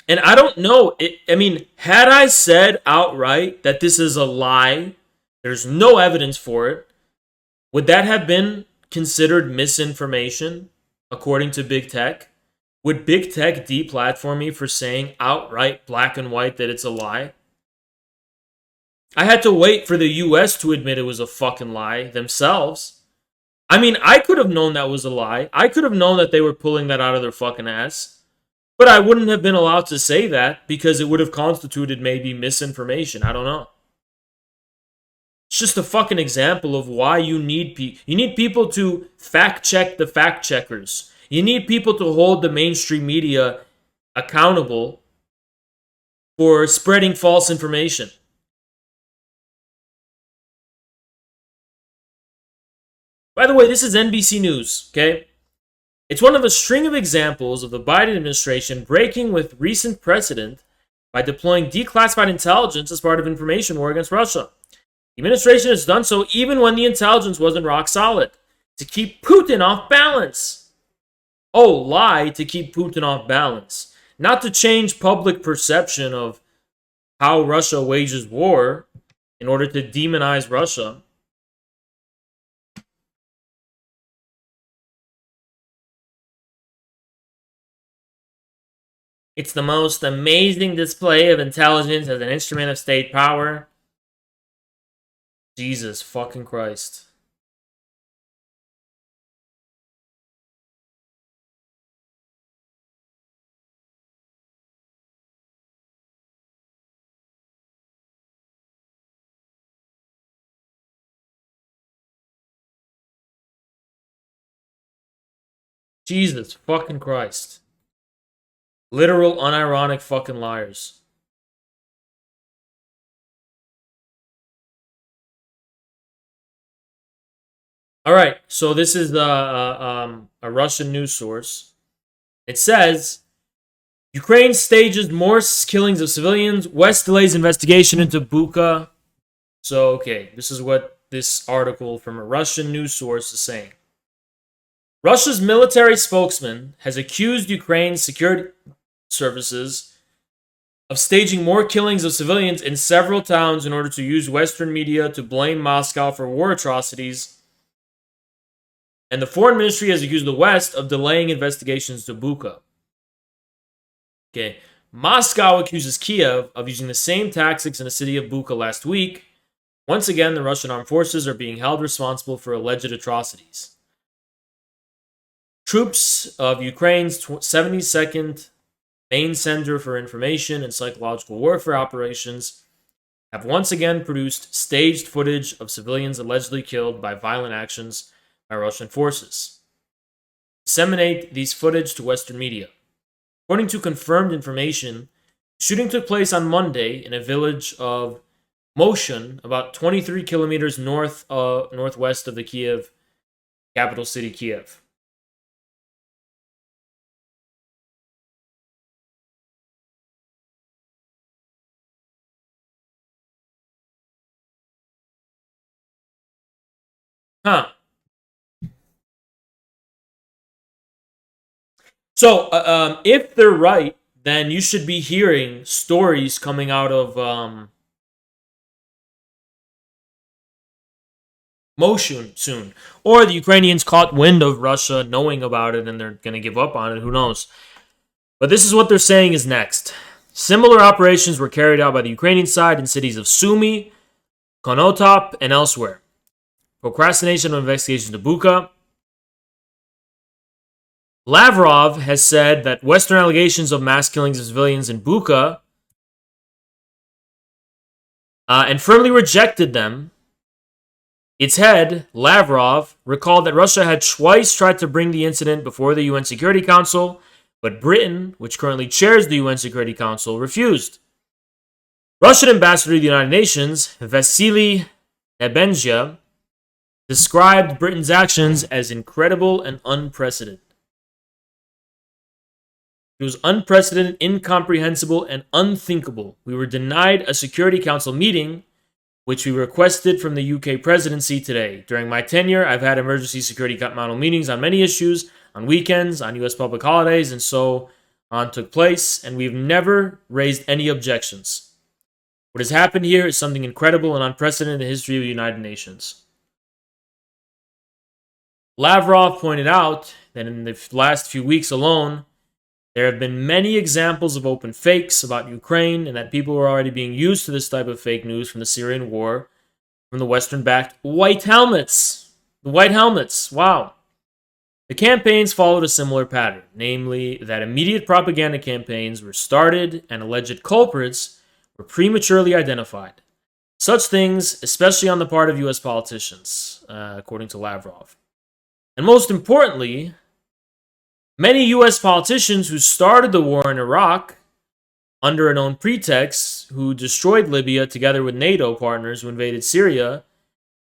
And I don't know. Had I said outright that this is a lie, there's no evidence for it, would that have been considered misinformation according to big tech? Would big tech deplatform me for saying outright black and white that it's a lie? I had to wait for the US to admit it was a fucking lie themselves. I could have known that was a lie. I could have known that they were pulling that out of their fucking ass. But I wouldn't have been allowed to say that because it would have constituted maybe misinformation. I don't know. It's just a fucking example of why you need people to fact check the fact checkers. You need people to hold the mainstream media accountable for spreading false information. By the way, this is NBC News, okay? It's one of a string of examples of the Biden administration breaking with recent precedent by deploying declassified intelligence as part of information war against Russia. The administration has done so even when the intelligence wasn't rock solid, to keep Putin off balance. Oh, lie to keep Putin off balance. Not to change public perception of how Russia wages war in order to demonize Russia. It's the most amazing display of intelligence as an instrument of state power. Jesus fucking Christ. Jesus fucking Christ. Literal, unironic fucking liars. All right, so this is a Russian news source. It says, Ukraine stages more killings of civilians. West delays investigation into Bucha. So, okay, this is what this article from a Russian news source is saying. Russia's military spokesman has accused Ukraine's security services of staging more killings of civilians in several towns in order to use Western media to blame Moscow for war atrocities. And the foreign ministry has accused the West of delaying investigations to Bucha. Okay, Moscow accuses Kiev of using the same tactics in the city of Bucha last week. Once again, the Russian armed forces are being held responsible for alleged atrocities. Troops of Ukraine's 72nd Main Center for Information and Psychological Warfare Operations have once again produced staged footage of civilians allegedly killed by violent actions by Russian forces. Disseminate these footage to Western media. According to confirmed information, shooting took place on Monday in a village of Moshun, about 23 kilometers northwest of the Kiev capital city, Kiev. Huh. So, if they're right, then you should be hearing stories coming out of Moshun soon. Or the Ukrainians caught wind of Russia knowing about it and they're going to give up on it. Who knows? But this is what they're saying is next. Similar operations were carried out by the Ukrainian side in cities of Sumy, Konotop, and elsewhere. Procrastination of investigations to Bucha. Lavrov has said that Western allegations of mass killings of civilians in Bucha and firmly rejected them. Its head, Lavrov, recalled that Russia had twice tried to bring the incident before the UN Security Council, but Britain, which currently chairs the UN Security Council, refused. Russian ambassador to the United Nations, Vasily Nebenzia, described Britain's actions as incredible and unprecedented. It was unprecedented, incomprehensible, and unthinkable. We were denied a Security Council meeting, which we requested from the UK presidency today. During my tenure, I've had emergency Security Council meetings on many issues, on weekends, on US public holidays, and so on took place, and we've never raised any objections. What has happened here is something incredible and unprecedented in the history of the United Nations. Lavrov pointed out that in the last few weeks alone, there have been many examples of open fakes about Ukraine, and that people were already being used to this type of fake news from the Syrian war from the Western-backed White Helmets. The White Helmets, wow. The campaigns followed a similar pattern, namely that immediate propaganda campaigns were started and alleged culprits were prematurely identified. Such things, especially on the part of US politicians, according to Lavrov. And most importantly, many US politicians who started the war in Iraq under a known pretext, who destroyed Libya together with NATO partners who invaded Syria,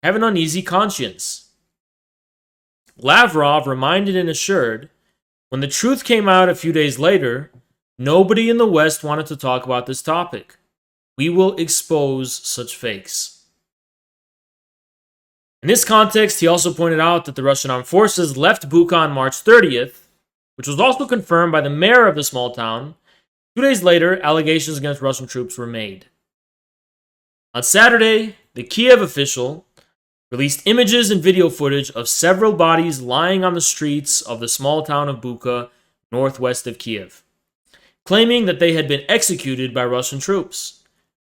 have an uneasy conscience. Lavrov reminded and assured, when the truth came out a few days later, nobody in the West wanted to talk about this topic. We will expose such fakes. In this context, he also pointed out that the Russian armed forces left Bucha on March 30th, which was also confirmed by the mayor of the small town. 2 days later, allegations against Russian troops were made. On Saturday, the Kiev official released images and video footage of several bodies lying on the streets of the small town of Bucha, northwest of Kiev, claiming that they had been executed by Russian troops.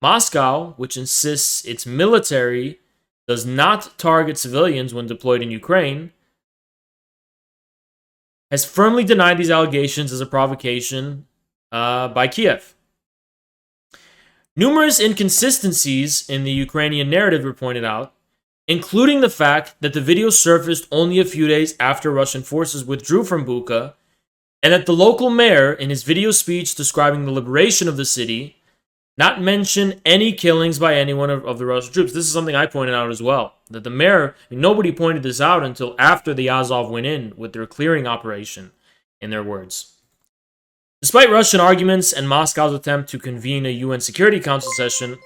Moscow, which insists its military does not target civilians when deployed in Ukraine, has firmly denied these allegations as a provocation by Kiev. Numerous inconsistencies in the Ukrainian narrative were pointed out, including the fact that the video surfaced only a few days after Russian forces withdrew from Bucha, and that the local mayor, in his video speech describing the liberation of the city, not mention any killings by anyone of the Russian troops. This is something I pointed out as well. That the mayor, nobody pointed this out until after the Azov went in with their clearing operation, in their words. Despite Russian arguments and Moscow's attempt to convene a UN Security Council session...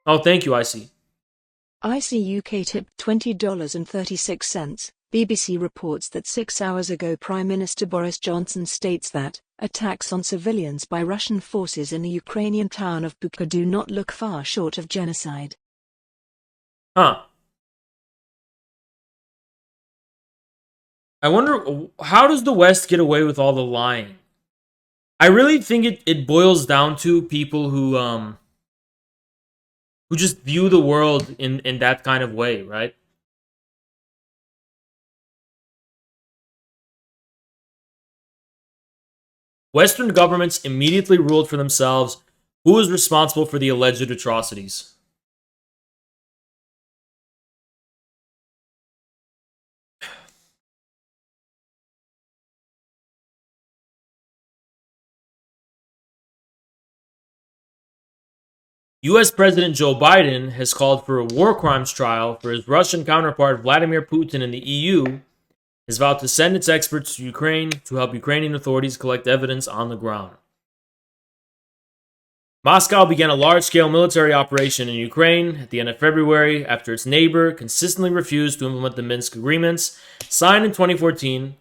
Oh, thank you, IC. IC UK tipped $20.36. BBC reports that 6 hours ago Prime Minister Boris Johnson states that attacks on civilians by Russian forces in the Ukrainian town of Bucha do not look far short of genocide. Huh. I wonder, how does the West get away with all the lying? I really think it boils down to people who just view the world in that kind of way, right? Western governments immediately ruled for themselves who was responsible for the alleged atrocities. US President Joe Biden has called for a war crimes trial for his Russian counterpart Vladimir Putin, and the EU has vowed to send its experts to Ukraine to help Ukrainian authorities collect evidence on the ground. Moscow began a large-scale military operation in Ukraine at the end of February after its neighbor consistently refused to implement the Minsk agreements signed in 2014.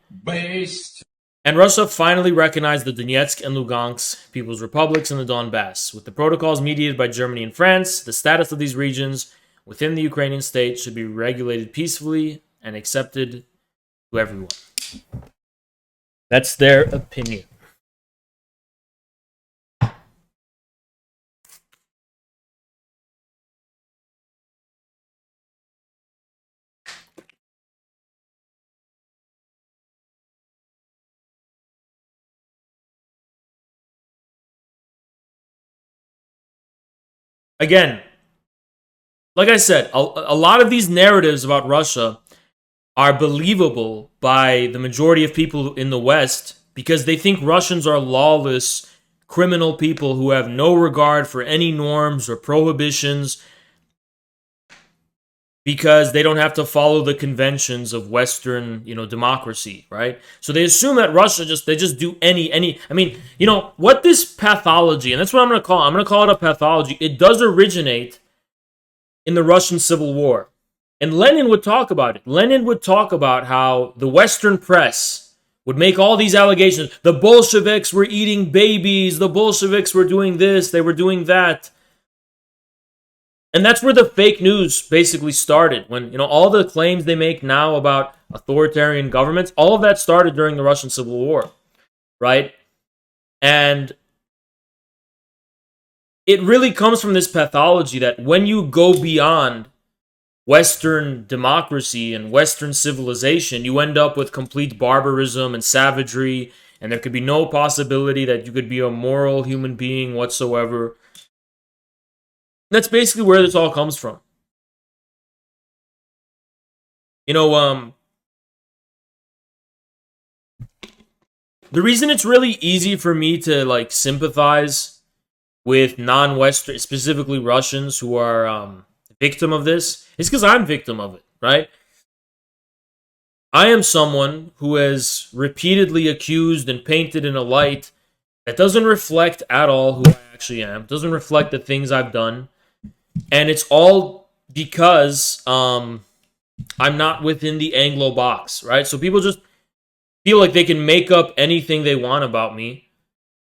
And Russia finally recognized the Donetsk and Lugansk People's Republics in the Donbass. With the protocols mediated by Germany and France, the status of these regions within the Ukrainian state should be regulated peacefully and accepted to everyone. That's their opinion. again, like I said, a lot of these narratives about Russia are believable by the majority of people in the West because they think Russians are lawless, criminal people who have no regard for any norms or prohibitions because they don't have to follow the conventions of Western, democracy, right? So they assume that Russia they just do any. I mean, what this pathology, and that's what I'm going to call it. I'm going to call it a pathology. It does originate in the Russian Civil War. And Lenin would talk about it. Lenin would talk about how the Western press would make all these allegations. The Bolsheviks were eating babies. The Bolsheviks were doing this. They were doing that. And that's where the fake news basically started. When, all the claims they make now about authoritarian governments, all of that started during the Russian Civil War, right? And it really comes from this pathology that when you go beyond Western democracy and Western civilization, you end up with complete barbarism and savagery, and there could be no possibility that you could be a moral human being whatsoever. That's basically where this all comes from. The reason it's really easy for me to sympathize with non-Western, specifically Russians who are victim of this, is because I'm victim of it, right? I am someone who has repeatedly accused and painted in a light that doesn't reflect at all who I actually am, doesn't reflect the things I've done, and it's all because I'm not within the Anglo box, right? So people just feel like they can make up anything they want about me.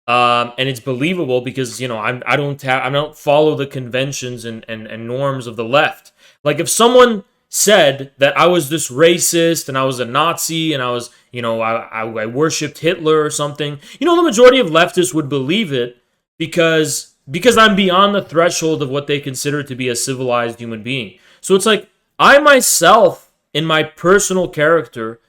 And it's believable because I don't follow the conventions and norms of the left. Like if someone said that I was this racist and I was a Nazi and I was I worshipped Hitler or something, the majority of leftists would believe it because I'm beyond the threshold of what they consider to be a civilized human being. So it's like I myself in my personal character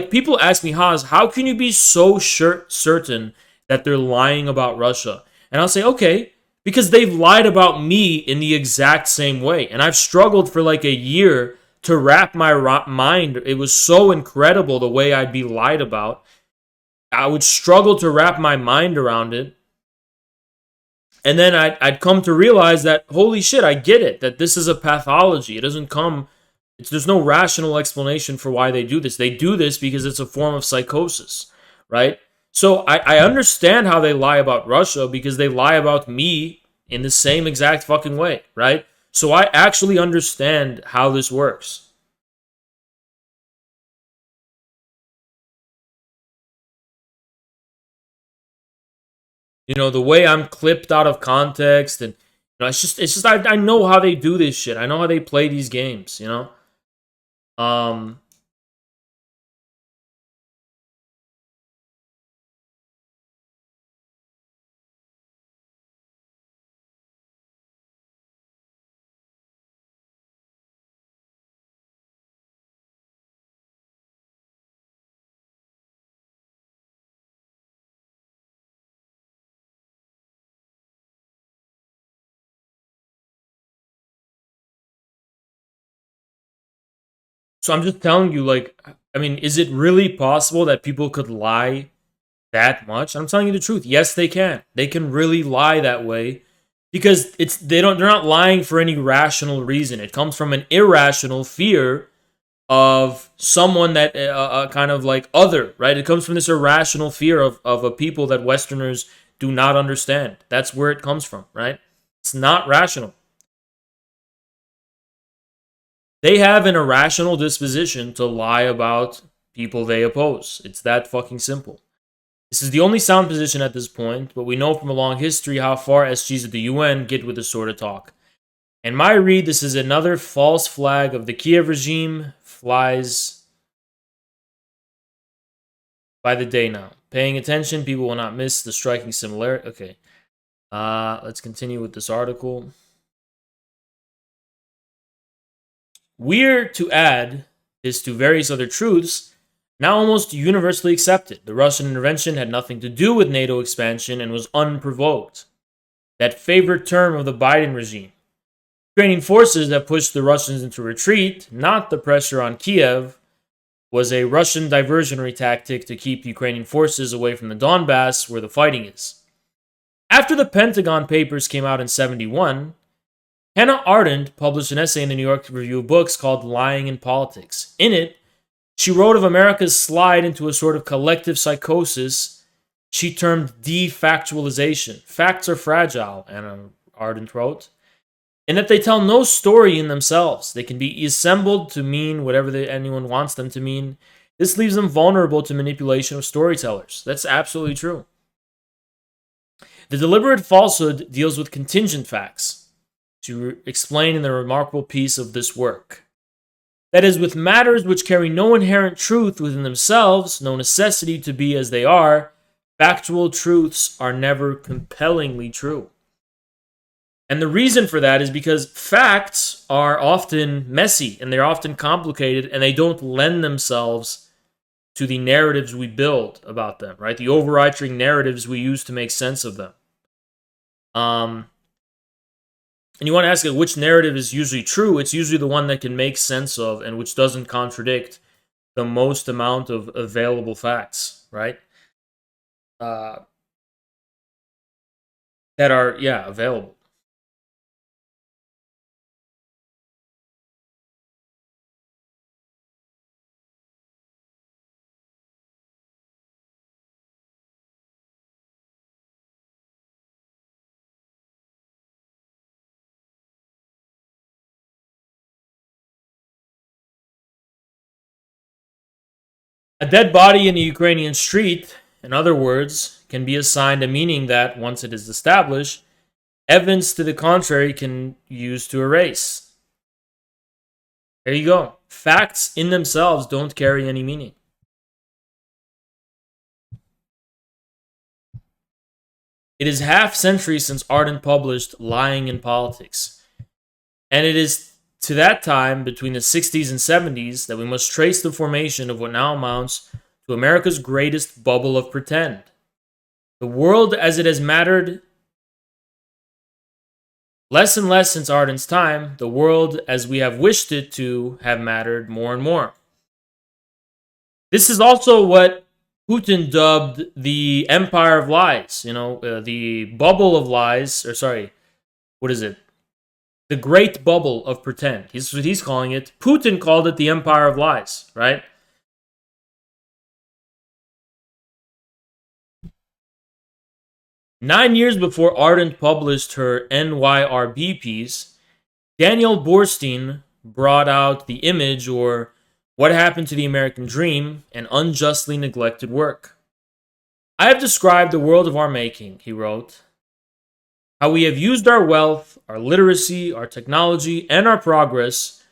people ask me, Haas, how can you be so certain that they're lying about Russia? And I'll say, okay, because they've lied about me in the exact same way. And I've struggled for a year to wrap my mind. It was so incredible the way I'd be lied about. I would struggle to wrap my mind around it. And then I'd come to realize that, holy shit, I get it, that this is a pathology. It doesn't come... There's no rational explanation for why they do this. They do this because it's a form of psychosis, right? So I understand how they lie about Russia because they lie about me in the same exact fucking way, right? So I actually understand how this works. The way I'm clipped out of context and it's just I know how they do this shit. I know how they play these games, So I'm just telling you, is it really possible that people could lie that much? I'm telling you the truth. Yes, they can. They can really lie that way because they're not lying for any rational reason. It comes from an irrational fear of someone that kind of like other, right? It comes from this irrational fear of a people that Westerners do not understand. That's where it comes from, right? It's not rational. They have an irrational disposition to lie about people they oppose. It's that fucking simple. This is the only sound position at this point, but we know from a long history how far SGs at the UN get with this sort of talk. In my read, this is another false flag of the Kiev regime flies by the day now. Paying attention, people will not miss the striking similarity. Okay. Let's continue with this article. Weird to add this to various other truths, now almost universally accepted. The Russian intervention had nothing to do with NATO expansion and was unprovoked. that favorite term of the Biden regime. Ukrainian forces that pushed the Russians into retreat, not the pressure on Kiev, was a Russian diversionary tactic to keep Ukrainian forces away from the Donbass where the fighting is. After the Pentagon Papers came out in 1971, Hannah Arendt published an essay in the New York Review of Books called Lying in Politics. In it, she wrote of America's slide into a sort of collective psychosis she termed defactualization. Facts are fragile, Hannah Arendt wrote, in that they tell no story in themselves. They can be assembled to mean whatever anyone wants them to mean. This leaves them vulnerable to manipulation of storytellers. That's absolutely true. The deliberate falsehood deals with contingent facts, to explain in the remarkable piece of this work. That is, with matters which carry no inherent truth within themselves, no necessity to be as they are, factual truths are never compellingly true. And the reason for that is because facts are often messy and they're often complicated and they don't lend themselves to the narratives we build about them, right? The overarching narratives we use to make sense of them. And you want to ask which narrative is usually true. It's usually the one that can make sense of and which doesn't contradict the most amount of available facts, right? That are, available. A dead body in a Ukrainian street, in other words, can be assigned a meaning that, once it is established, evidence to the contrary can use to erase. There you go. Facts in themselves don't carry any meaning. It is half century since Arendt published Lying in Politics, and it is to that time, between the 60s and 70s, that we must trace the formation of what now amounts to America's greatest bubble of pretend. The world as it has mattered less and less since Arden's time, the world as we have wished it to have mattered more and more. This is also what Putin dubbed the empire of lies, the bubble of lies, the great bubble of pretend. This is what he's calling it. Putin called it the empire of lies, right? Nine years before Arendt published her NYRB piece, Daniel Borstein brought out The Image, or What Happened to the American Dream, an unjustly neglected work. I have described the world of our making, he wrote, how we have used our wealth, our literacy, our technology, and our progress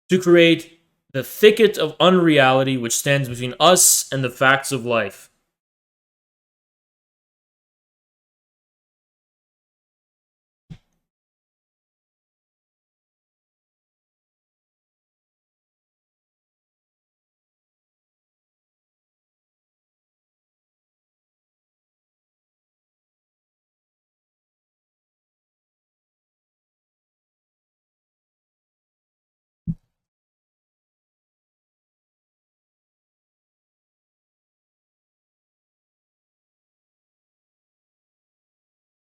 to create the thicket of unreality which stands between us and the facts of life.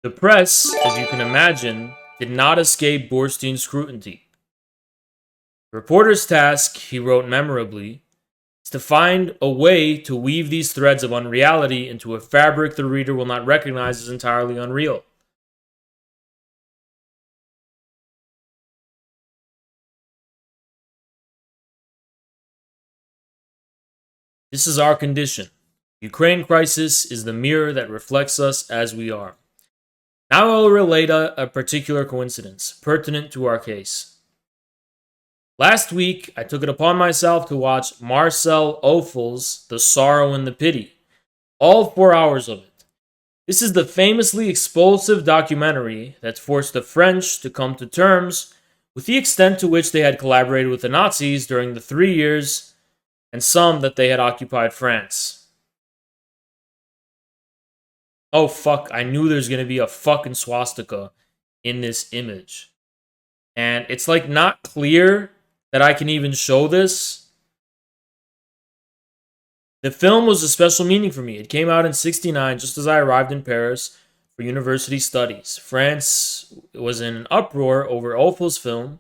The press, as you can imagine, did not escape Borstein's scrutiny. The reporter's task, he wrote memorably, is to find a way to weave these threads of unreality into a fabric the reader will not recognize as entirely unreal. This is our condition. Ukraine crisis is the mirror that reflects us as we are. Now I will relate a particular coincidence, pertinent to our case. Last week, I took it upon myself to watch Marcel Ophel's The Sorrow and the Pity, all 4 hours of it. This is the famously explosive documentary that forced the French to come to terms with the extent to which they had collaborated with the Nazis during the 3 years and some that they had occupied France. Oh, fuck. I knew there's going to be a fucking swastika in this image. And it's like not clear that I can even show this. The film was a special meaning for me. It came out in '69, just as I arrived in Paris for university studies. France was in an uproar over Ophel's film.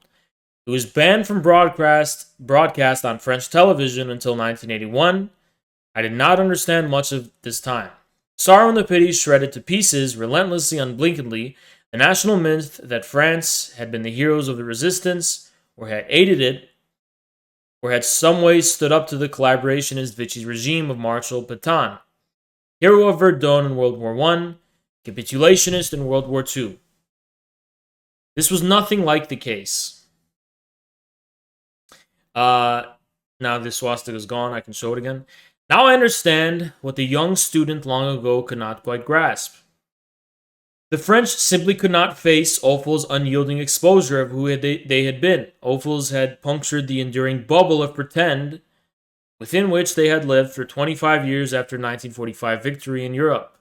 It was banned from broadcast on French television until 1981. I did not understand much of this time. Sorrow and the Pity shredded to pieces, relentlessly, unblinkingly, the national myth that France had been the heroes of the resistance, or had aided it, or had some way stood up to the collaborationist Vichy regime of Marshal Pétain, hero of Verdun in World War I, capitulationist in World War II. This was nothing like the case. Now this swastika is gone, I can show it again. Now I understand what the young student long ago could not quite grasp. The French simply could not face Ophel's unyielding exposure of who they had been. Ophel's had punctured the enduring bubble of pretend within which they had lived for 25 years after 1945 victory in Europe.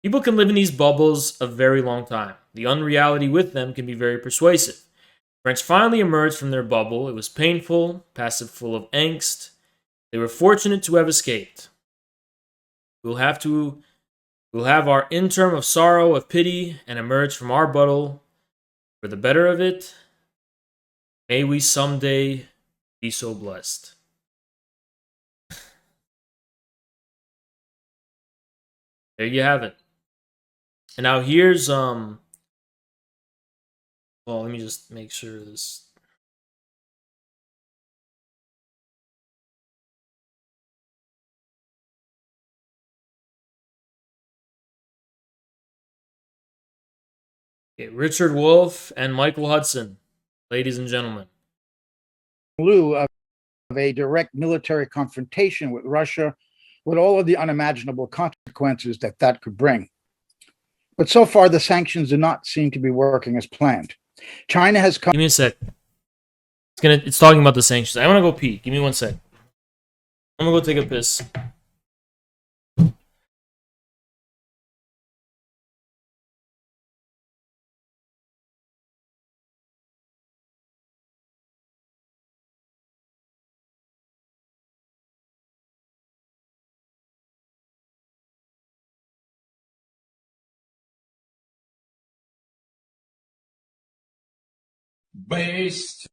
People can live in these bubbles a very long time. The unreality with them can be very persuasive. French finally emerged from their bubble. It was painful, passive, full of angst. They were fortunate to have escaped. We'll have our interim of sorrow, of pity, and emerge from our bubble for the better of it. May we someday be so blessed. There you have it. And now here's well, let me just make sure this. Okay, Richard Wolff and Michael Hudson, ladies and gentlemen. In lieu of a direct military confrontation with Russia, with all of the unimaginable consequences that could bring. But so far, the sanctions do not seem to be working as planned. China has come. Give me a sec. It's talking about the sanctions. I want to go pee. Give me 1 sec. I'm gonna go take a piss. Based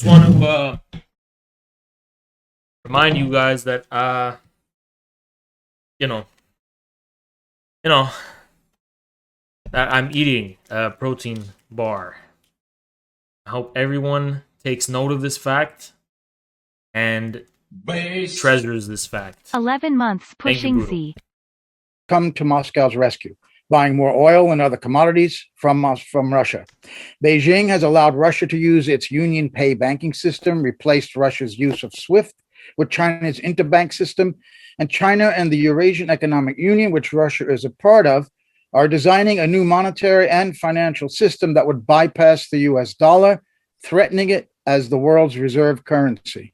just want to remind you guys that you know that I'm eating a protein bar. I hope everyone takes note of this fact and treasures this fact. 11 months pushing Brutal. Z. Come to Moscow's rescue, buying more oil and other commodities from Russia. Beijing has allowed Russia to use its Union Pay banking system, replaced Russia's use of SWIFT with China's interbank system, and China and the Eurasian Economic Union, which Russia is a part of, are designing a new monetary and financial system that would bypass the US dollar, threatening it as the world's reserve currency.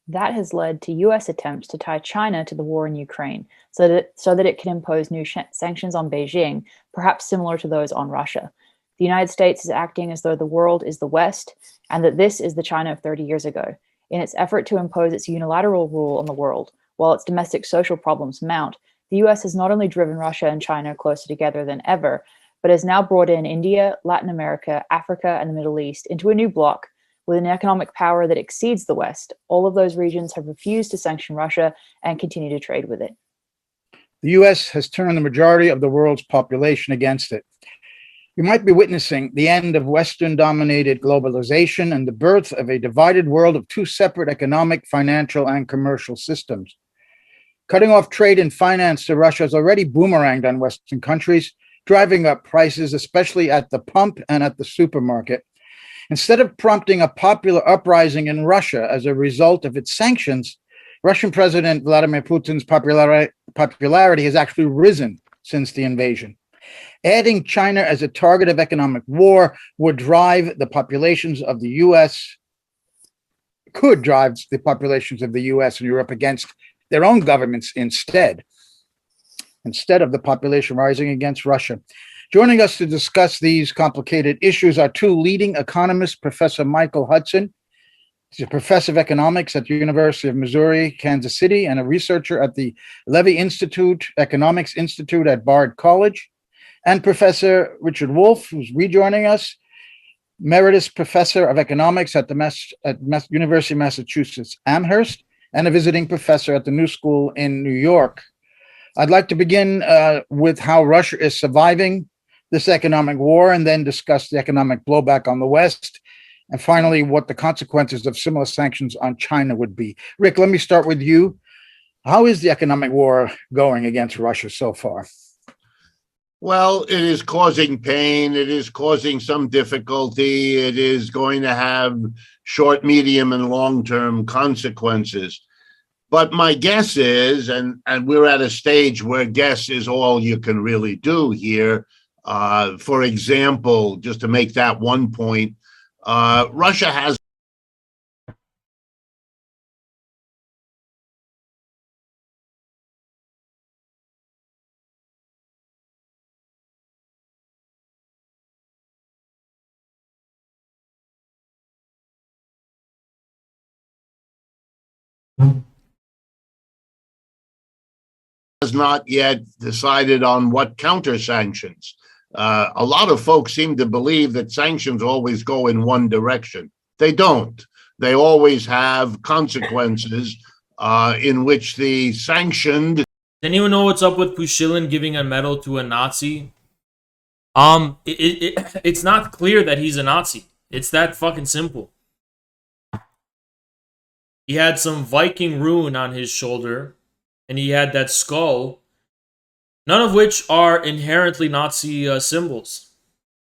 That has led to US attempts to tie China to the war in Ukraine so that it can impose new sanctions on Beijing, perhaps similar to those on Russia. The United States is acting as though the world is the West and that this is the China of 30 years ago. In its effort to impose its unilateral rule on the world, while its domestic social problems mount, the US has not only driven Russia and China closer together than ever, but has now brought in India, Latin America, Africa, and the Middle East into a new bloc with an economic power that exceeds the West. All of those regions have refused to sanction Russia and continue to trade with it. The US has turned the majority of the world's population against it. We might be witnessing the end of Western-dominated globalization and the birth of a divided world of two separate economic, financial, and commercial systems. Cutting off trade and finance to Russia has already boomeranged on Western countries, driving up prices, especially at the pump and at the supermarket. Instead of prompting a popular uprising in Russia as a result of its sanctions, Russian President Vladimir Putin's popularity has actually risen since the invasion. Adding China as a target of economic war would drive the populations of the US, could drive the populations of the US and Europe against their own governments instead of the population rising against Russia. Joining us to discuss these complicated issues are two leading economists, Professor Michael Hudson. He's a professor of economics at the University of Missouri, Kansas City, and a researcher at the Levy Institute, Economics Institute at Bard College. And Professor Richard Wolff, who's rejoining us, Emeritus Professor of Economics at the University of Massachusetts Amherst, and a visiting professor at the New School in New York. I'd like to begin with how Russia is surviving this economic war, and then discuss the economic blowback on the West, and finally, what the consequences of similar sanctions on China would be. Rick, let me start with you. How is the economic war going against Russia so far? Well, it is causing pain. It is causing some difficulty. It is going to have short, medium, and long-term consequences. But my guess is, and we're at a stage where guess is all you can really do here. For example, just to make that one point, Russia has not yet decided on what counter sanctions. A lot of folks seem to believe that sanctions always go in one direction. They don't. They always have consequences in which the sanctioned. Does anyone know what's up with Pushilin giving a medal to a Nazi? It's not clear that he's a Nazi. It's that fucking simple. He had some Viking rune on his shoulder, and he had that skull, none of which are inherently Nazi symbols,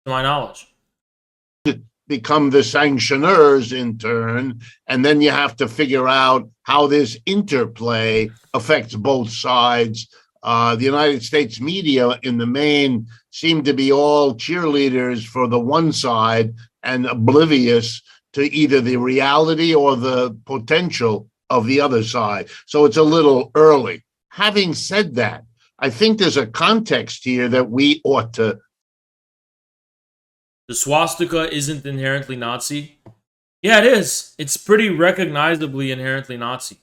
to my knowledge. Become the sanctioners in turn, and then you have to figure out how this interplay affects both sides. The United States media, in the main, seem to be all cheerleaders for the one side and oblivious to either the reality or the potential of the other side. So it's a little early. Having said that, I think there's a context here that we ought to. The swastika isn't inherently Nazi? Yeah, it is. It's pretty recognizably inherently Nazi.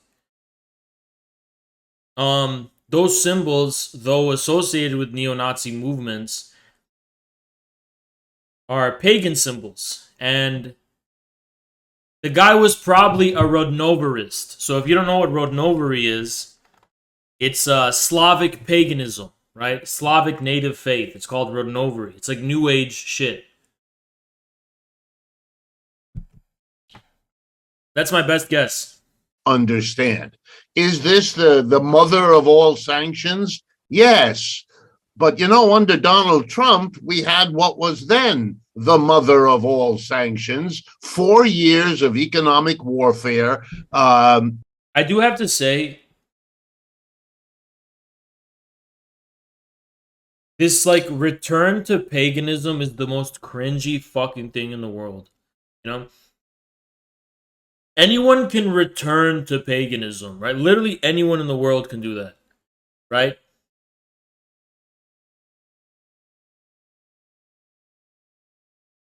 Those symbols, though associated with neo-Nazi movements, are pagan symbols, and The guy was probably a Rodnoverist. So if you don't know what Rodnovery is, it's Slavic paganism, right? Slavic native faith. It's called Rodnovery. It's like New Age shit. That's my best guess. Understand. Is this the mother of all sanctions? Yes. But, under Donald Trump, we had what was then the mother of all sanctions, 4 years of economic warfare. I do have to say, this, return to paganism is the most cringy fucking thing in the world. Anyone can return to paganism, right? Literally anyone in the world can do that, right?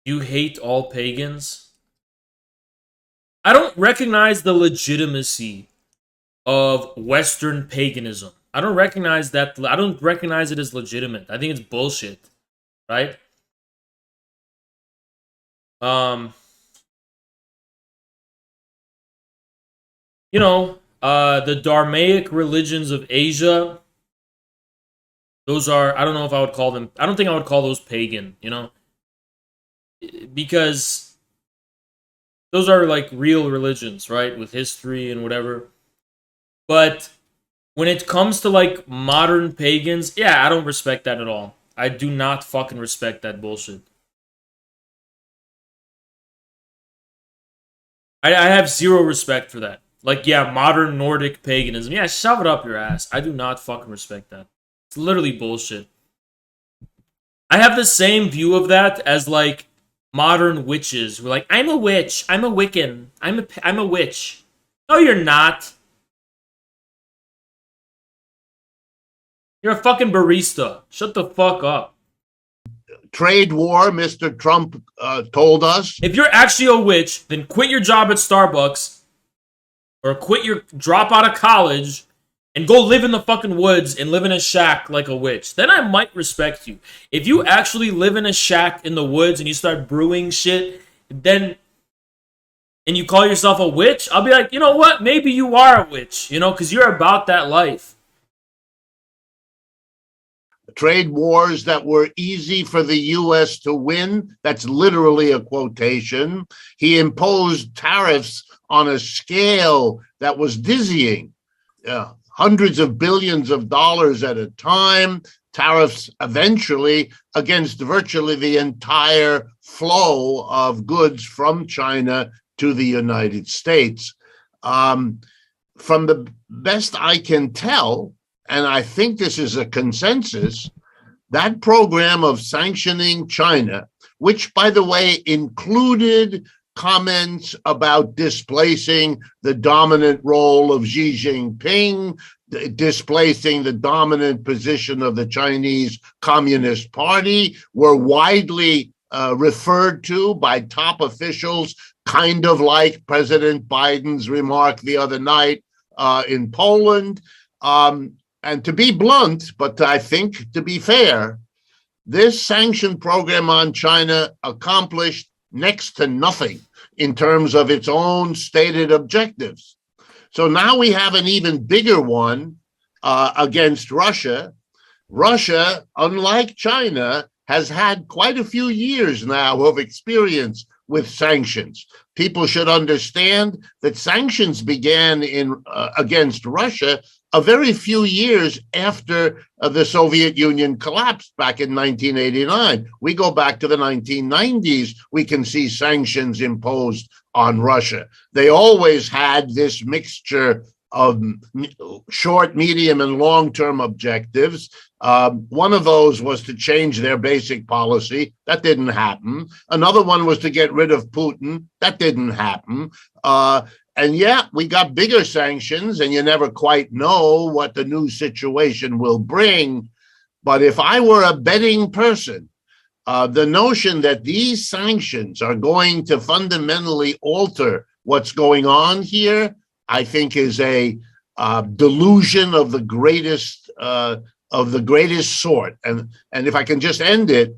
You hate all pagans? I don't recognize the legitimacy of Western paganism. I don't recognize that. I don't recognize it as legitimate. I think it's bullshit, right? The Dharmaic religions of Asia, those are, I don't know if I would call them, I don't think I would call those pagan, because those are real religions, right? With history and whatever. But when it comes to modern pagans, yeah, I don't respect that at all. I do not fucking respect that bullshit. I have zero respect for that. Modern Nordic paganism. Yeah, shove it up your ass. I do not fucking respect that. It's literally bullshit. I have the same view of that as modern witches. We're I'm a witch. I'm a Wiccan. I'm a witch. No, you're not. You're a fucking barista. Shut the fuck up. Trade war, Mr. Trump told us. If you're actually a witch, then quit your job at Starbucks. Or drop out of college and go live in the fucking woods and live in a shack like a witch. Then I might respect you. If you actually live in a shack in the woods and you start brewing shit, and you call yourself a witch, I'll be like, you know what? Maybe you are a witch, because you're about that life. Trade wars that were easy for the U.S. to win. That's literally a quotation. He imposed tariffs on a scale that was dizzying, hundreds of billions of dollars at a time, tariffs eventually against virtually the entire flow of goods from China to the United States. From the best I can tell, and I think this is a consensus, that program of sanctioning China, which, by the way, included comments about displacing the dominant role of Xi Jinping, displacing the dominant position of the Chinese Communist Party, were widely referred to by top officials, kind of like President Biden's remark the other night in Poland. And to be blunt, but I think to be fair, this sanction program on China accomplished next to nothing in terms of its own stated objectives. So now we have an even bigger one against Russia. Russia, unlike China, has had quite a few years now of experience with sanctions. People should understand that sanctions began against Russia a very few years after the Soviet Union collapsed back in 1989. We go back to the 1990s, we can see sanctions imposed on Russia. They always had this mixture of short, medium, and long-term objectives. One of those was to change their basic policy. That didn't happen. Another one was to get rid of Putin. That didn't happen. And yeah, we got bigger sanctions, and you never quite know what the new situation will bring. But if I were a betting person, the notion that these sanctions are going to fundamentally alter what's going on here, I think is a delusion of the greatest sort. And if I can just end it,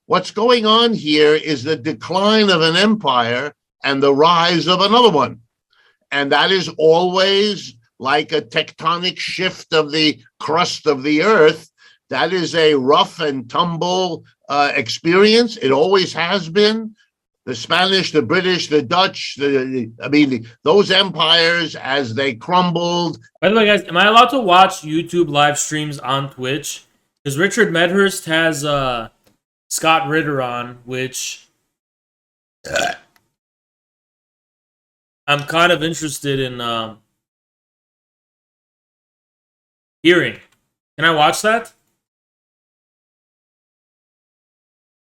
what's going on here is the decline of an empire and the rise of another one. And that is always like a tectonic shift of the crust of the earth. That is a rough and tumble experience. It always has been. The Spanish, the British, the Dutch, those empires, as they crumbled. By the way, guys, am I allowed to watch YouTube live streams on Twitch? Because Richard Medhurst has Scott Ritter on, which I'm kind of interested in hearing. Can I watch that?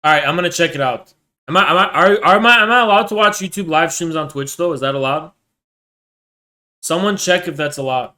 All right, I'm gonna check it out. Am I allowed to watch YouTube live streams on Twitch though? Is that allowed? Someone check if that's allowed.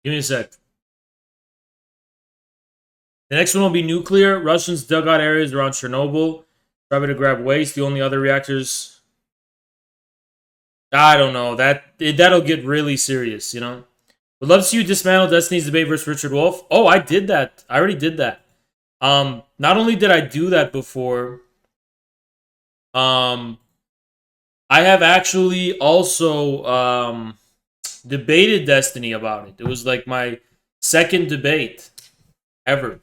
Give me a sec. The next one will be nuclear. Russians dug out areas around Chernobyl, trying to grab waste. The only other reactors, I don't know. That'll get really serious, you know. Would love to see you dismantle Destiny's debate versus Richard Wolff. Oh, I did that. I already did that. Not only did I do that before, I have actually also debated Destiny about it. It was like my second debate ever.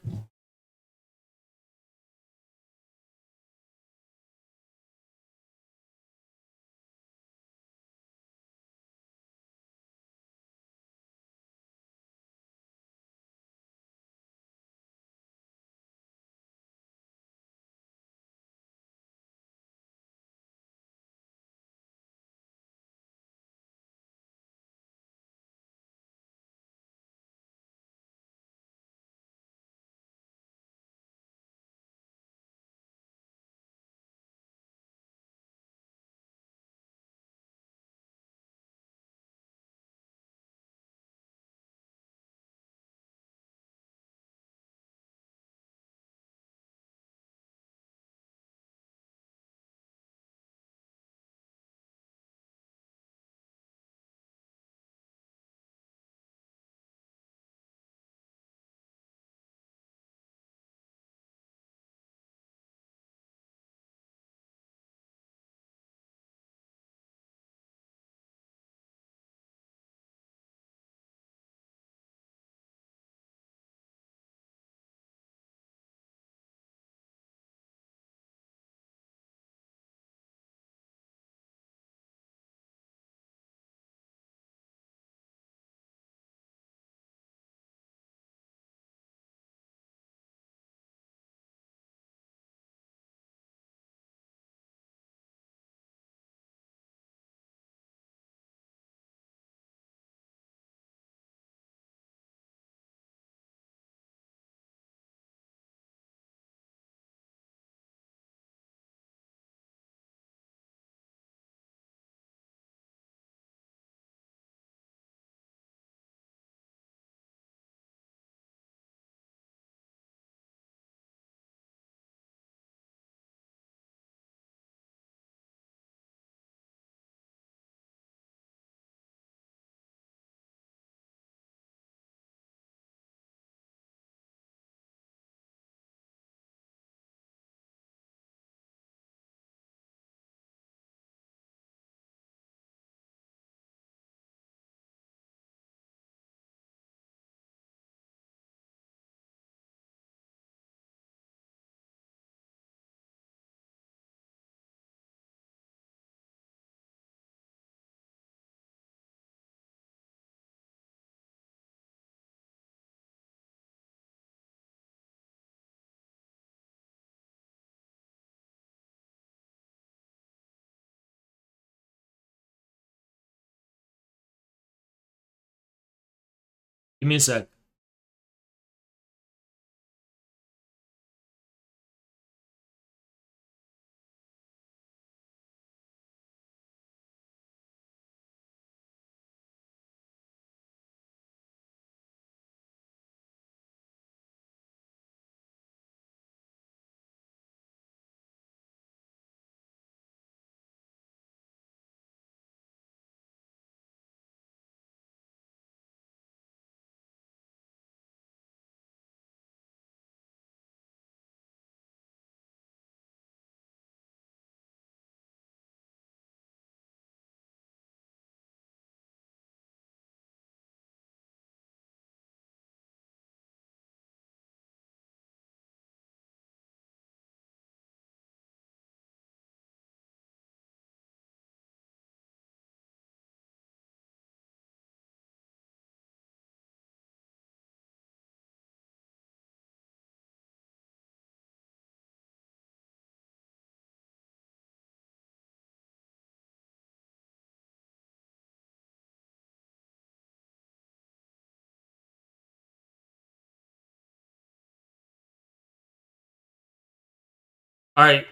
Give me a sec. All right.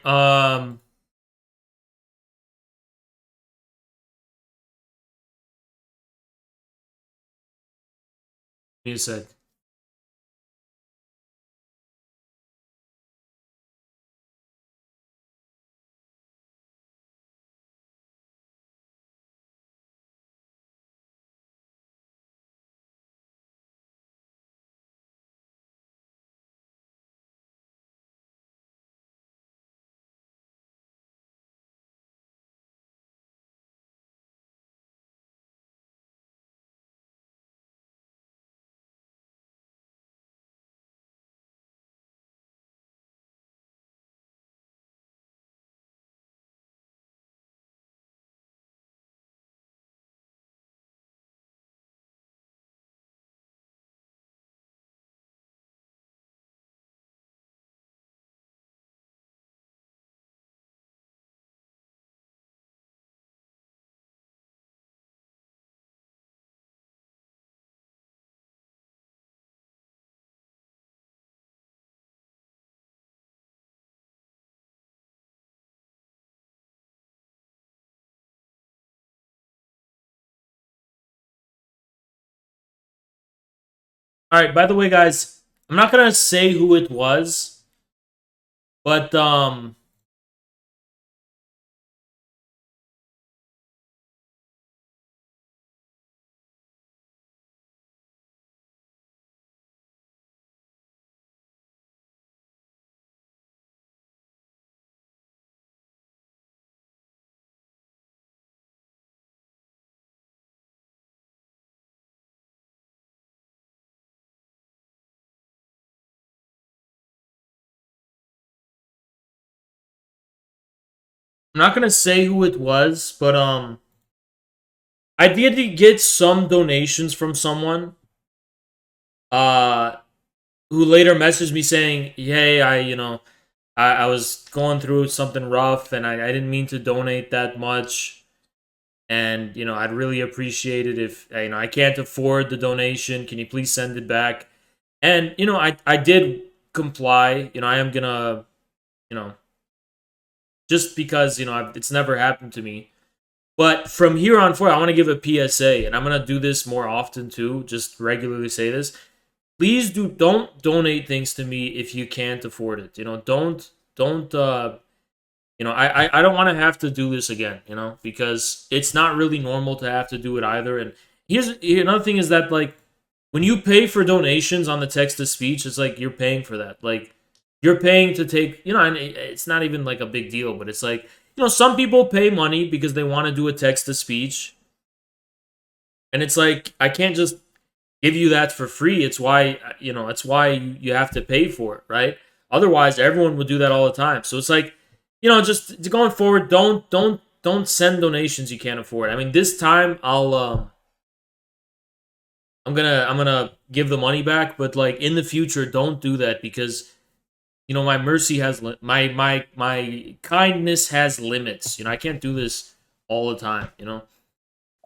Give me a sec. All right. By the way, guys, I'm not gonna say who it was, but I'm not gonna say who it was, but I did get some donations from someone uh who later messaged me saying, "Hey, I was going through something rough, and I didn't mean to donate that much, and I'd really appreciate it if I can't afford the donation. Can you please send it back?" And I did comply. I am gonna you know just because it's never happened to me. But from here on forward, I want to give a PSA, and I'm gonna do this more often too. Just regularly say this. Please don't donate things to me if you can't afford it. Don't I don't want to have to do this again. Because it's not really normal to have to do it either. And here's another thing is that, like, when you pay for donations on the text to speech, it's like you're paying for that. Like, you're paying to take, and it's not even like a big deal, but it's like, some people pay money because they want to do a text to speech. And it's like, I can't just give you that for free. It's why, it's why you have to pay for it, right? Otherwise, everyone would do that all the time. So it's like, just going forward, don't send donations you can't afford. I mean, this time I'm gonna give the money back, but like in the future, don't do that because my mercy has my kindness has limits. I can't do this all the time.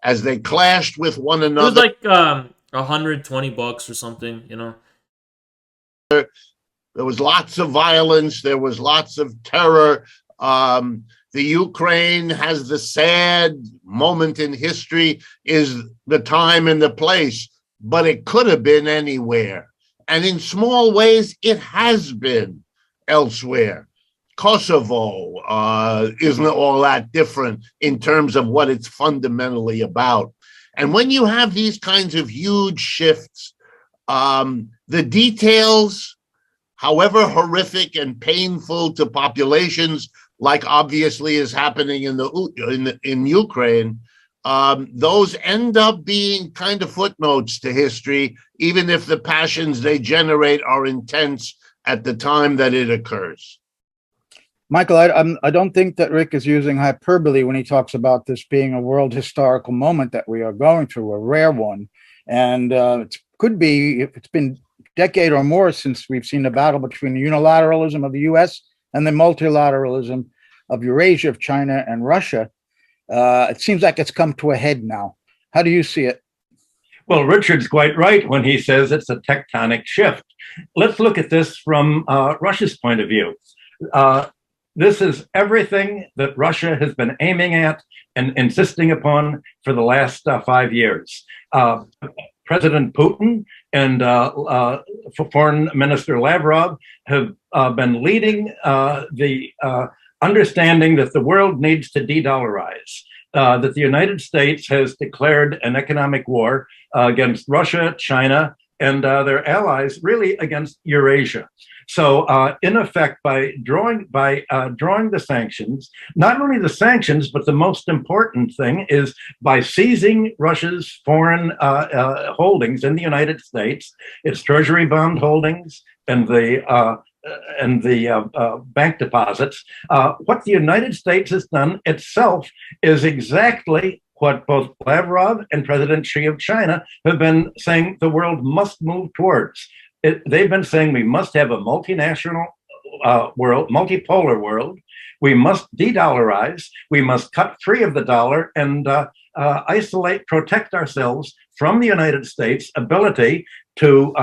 As they clashed with one It was another. like $120 or something, you know. There was lots of violence. There was lots of terror. The Ukraine has the sad moment in history is the time and the place, but it could have been anywhere. And in small ways, it has been elsewhere. Kosovo isn't all that different in terms of what it's fundamentally about. And when you have these kinds of huge shifts, the details, however horrific and painful to populations, like obviously is happening in Ukraine, those end up being kind of footnotes to history, even if the passions they generate are intense at the time that it occurs. Michael, I don't think that Rick is using hyperbole when he talks about this being a world historical moment that we are going through, a rare one. And it could be, if it's been a decade or more since we've seen the battle between the unilateralism of the US and the multilateralism of Eurasia, of China and Russia. It seems like it's come to a head now. How do you see it? Well, Richard's quite right when he says it's a tectonic shift. Let's look at this from Russia's point of view. This is everything that Russia has been aiming at and insisting upon for the last 5 years. President Putin and Foreign Minister Lavrov have been leading the understanding that the world needs to de-dollarize, that the United States has declared an economic war against Russia, China, and their allies, really against Eurasia. So, in effect, by drawing the sanctions, not only the sanctions, but the most important thing is by seizing Russia's foreign holdings in the United States, its treasury bond holdings, and the bank deposits. What the United States has done itself is exactly what both Lavrov and President Xi of China have been saying the world must move towards. They've been saying we must have a multinational world, multipolar world. We must de-dollarize. We must cut free of the dollar and isolate, protect ourselves from the United States' ability to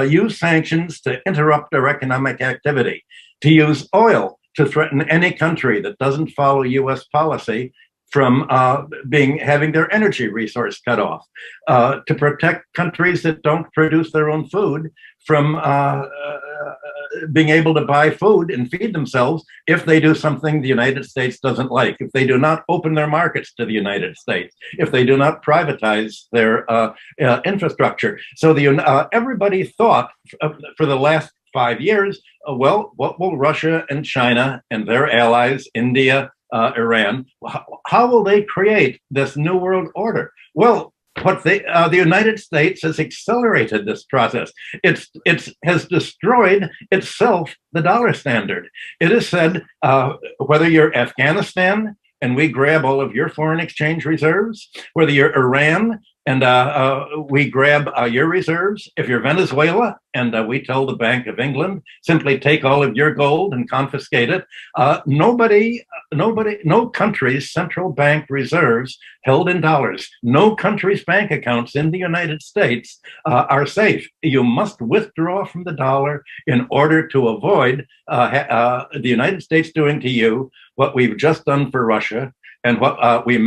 use sanctions to interrupt our economic activity, to use oil to threaten any country that doesn't follow U.S. policy from having their energy resource cut off, to protect countries that don't produce their own food from being able to buy food and feed themselves if they do something the United States doesn't like, if they do not open their markets to the United States, if they do not privatize their infrastructure. So everybody thought for the last 5 years, well, what will Russia and China and their allies, India, Iran, how will they create this new world order? Well, the United States has accelerated this process. It has destroyed itself the dollar standard. It has said, whether you're Afghanistan and we grab all of your foreign exchange reserves, whether you're Iran and we grab your reserves, if you're Venezuela and we tell the Bank of England, simply take all of your gold and confiscate it, no country's central bank reserves held in dollars, no country's bank accounts in the United States are safe. You must withdraw from the dollar in order to avoid the United States doing to you what we've just done for Russia and what we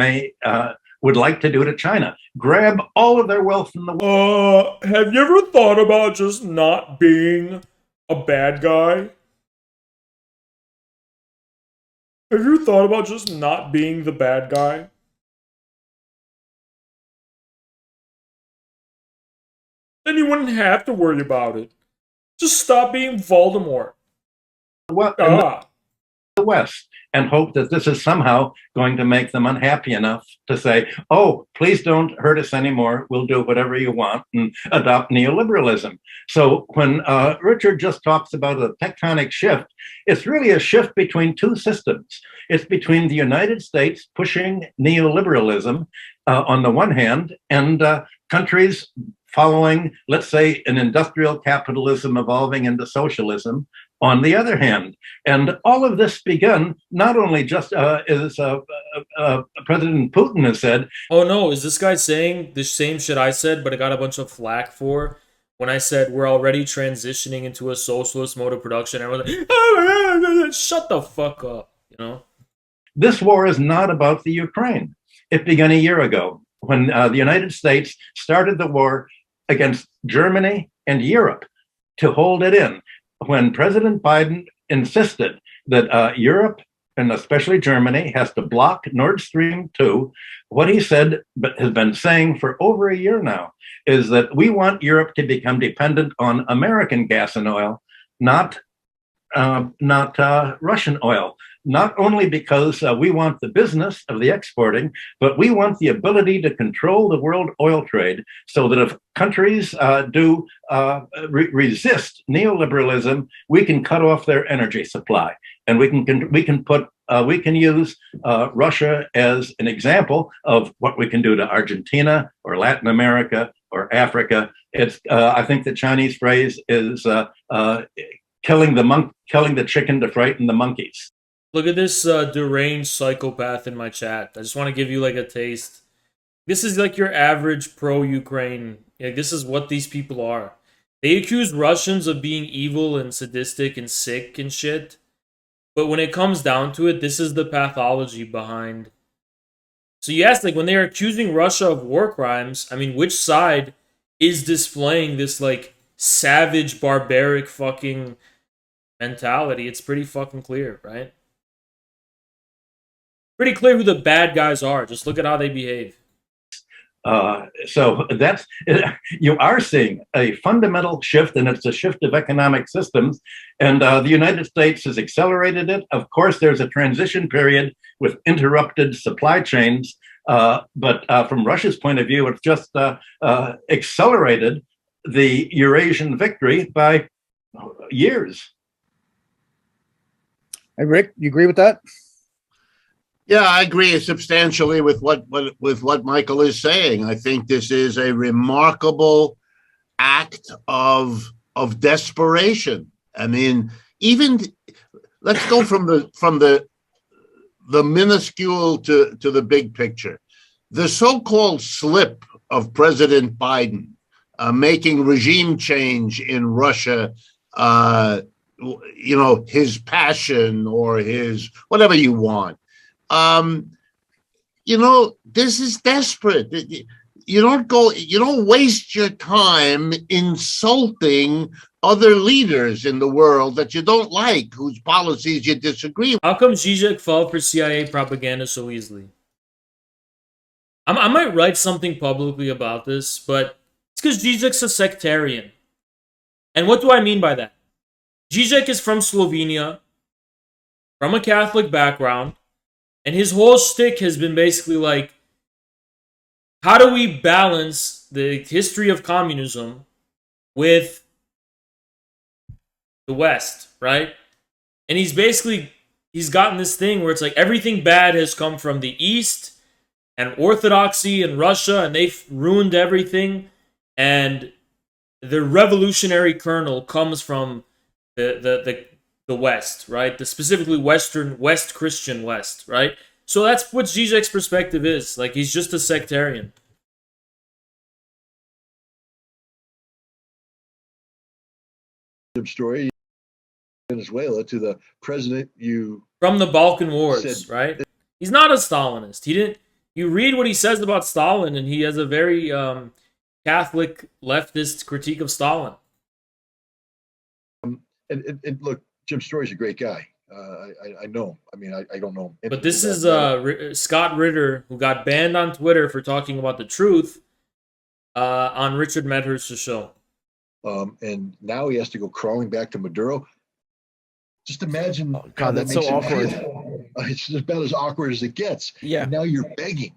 would like to do to China. Grab all of their wealth in the world. Have you ever thought about just not being a bad guy? Have you thought about just not being the bad guy? Then you wouldn't have to worry about it. Just stop being Voldemort. The West, and hope that this is somehow going to make them unhappy enough to say, oh, please don't hurt us anymore. We'll do whatever you want and adopt neoliberalism. So when Richard just talks about a tectonic shift, it's really a shift between two systems. It's between the United States pushing neoliberalism on the one hand and countries following, let's say, an industrial capitalism evolving into socialism on the other hand. And all of this began not only just as President Putin has said. Oh no, is this guy saying the same shit I said, but I got a bunch of flack for when I said we're already transitioning into a socialist mode of production? I was like, oh, shut the fuck up, you know? This war is not about the Ukraine. It began a year ago when the United States started the war against Germany and Europe to hold it in. When President Biden insisted that Europe, and especially Germany, has to block Nord Stream 2, what he said, but has been saying for over a year now, is that we want Europe to become dependent on American gas and oil, not Russian oil. Not only because we want the business of the exporting, but we want the ability to control the world oil trade so that if countries resist neoliberalism, we can cut off their energy supply. And we can use Russia as an example of what we can do to Argentina or Latin America or Africa. It's I think the Chinese phrase is killing the chicken to frighten the monkeys. Look at this deranged psychopath in my chat. I just want to give you like a taste. This is like your average pro-Ukraine. This is what these people are. They accuse Russians of being evil and sadistic and sick and shit. But when it comes down to it, this is the pathology behind. So you ask, like, when they're accusing Russia of war crimes, I mean, which side is displaying this, like, savage, barbaric fucking mentality? It's pretty fucking clear, right? Pretty clear who the bad guys are. Just look at how they behave. So that's, you are seeing a fundamental shift, and it's a shift of economic systems. And the United States has accelerated it. Of course, there's a transition period with interrupted supply chains. But from Russia's point of view, it's just accelerated the Eurasian victory by years. Hey, Rick, you agree with that? Yeah, I agree substantially with what Michael is saying. I think this is a remarkable act of desperation. I mean, even let's go from the minuscule to the big picture. The so-called slip of President Biden making regime change in Russia, his passion or his whatever you want. This is desperate. You don't waste your time insulting other leaders in the world that you don't like, whose policies you disagree with. How come Zizek fell for CIA propaganda so easily? I might write something publicly about this, but it's because Zizek's a sectarian. And what do I mean by that? Zizek is from Slovenia, from a Catholic background, and his whole shtick has been basically like, how do we balance the history of communism with the West, right? And he's gotten this thing where it's like everything bad has come from the East and Orthodoxy and Russia, and they've ruined everything. And the revolutionary kernel comes from the West, right? The specifically West Christian West, right? So that's what Zizek's perspective is. Like, he's just a sectarian. Story, Venezuela, to the president from the Balkan Wars, right? He's not a Stalinist. You read what he says about Stalin, and he has a very Catholic leftist critique of Stalin. And look, Jim Story's a great guy. I know. I mean, I don't know. But this is Scott Ritter, who got banned on Twitter for talking about the truth on Richard Medhurst's show. And now he has to go crawling back to Maduro. Just imagine. Oh, God, that's so awkward. It's about as awkward as it gets. Yeah. And now you're begging.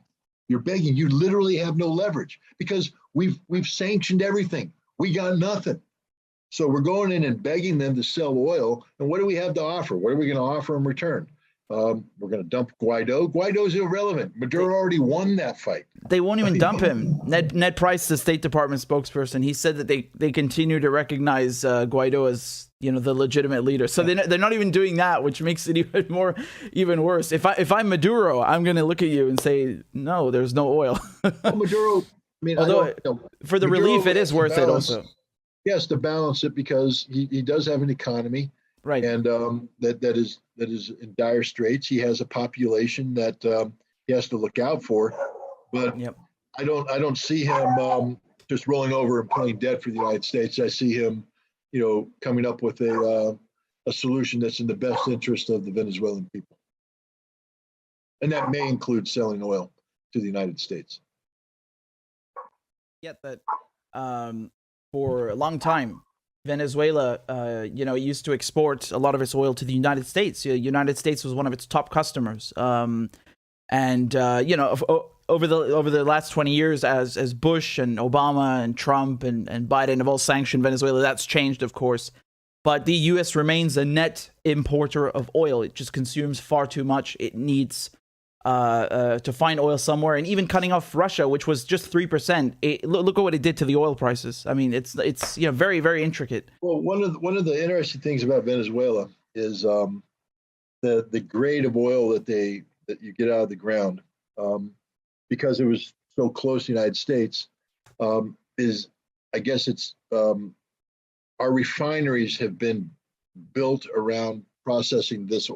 You're begging. You literally have no leverage because we've sanctioned everything. We got nothing. So we're going in and begging them to sell oil. And what do we have to offer? What are we going to offer in return? We're going to dump Guaido. Guaido's irrelevant. Maduro already won that fight. They won't even dump him. Ned Price, the State Department spokesperson, he said that they continue to recognize Guaido as the legitimate leader. So they're not even doing that, which makes it even worse. If I'm Maduro, I'm going to look at you and say, no, there's no oil. Well, Maduro. I mean, although for the Maduro relief, it is worth it. Also, he has to balance it because he does have an economy. Right. And that is in dire straits. He has a population that he has to look out for. But yep. I don't see him just rolling over and playing dead for the United States. I see him, coming up with a solution that's in the best interest of the Venezuelan people. And that may include selling oil to the United States. Yet that for a long time, Venezuela, used to export a lot of its oil to the United States. The United States was one of its top customers. Over the last 20 years, as Bush and Obama and Trump and Biden have all sanctioned Venezuela, that's changed, of course. But the U.S. remains a net importer of oil. It just consumes far too much. It needs to find oil somewhere, and even cutting off Russia, which was just 3%. Look at what it did to the oil prices. I mean, it's very, very intricate. Well, one of the interesting things about Venezuela is the grade of oil that you get out of the ground, because it was so close to the United States, is, I guess it's our refineries have been built around processing this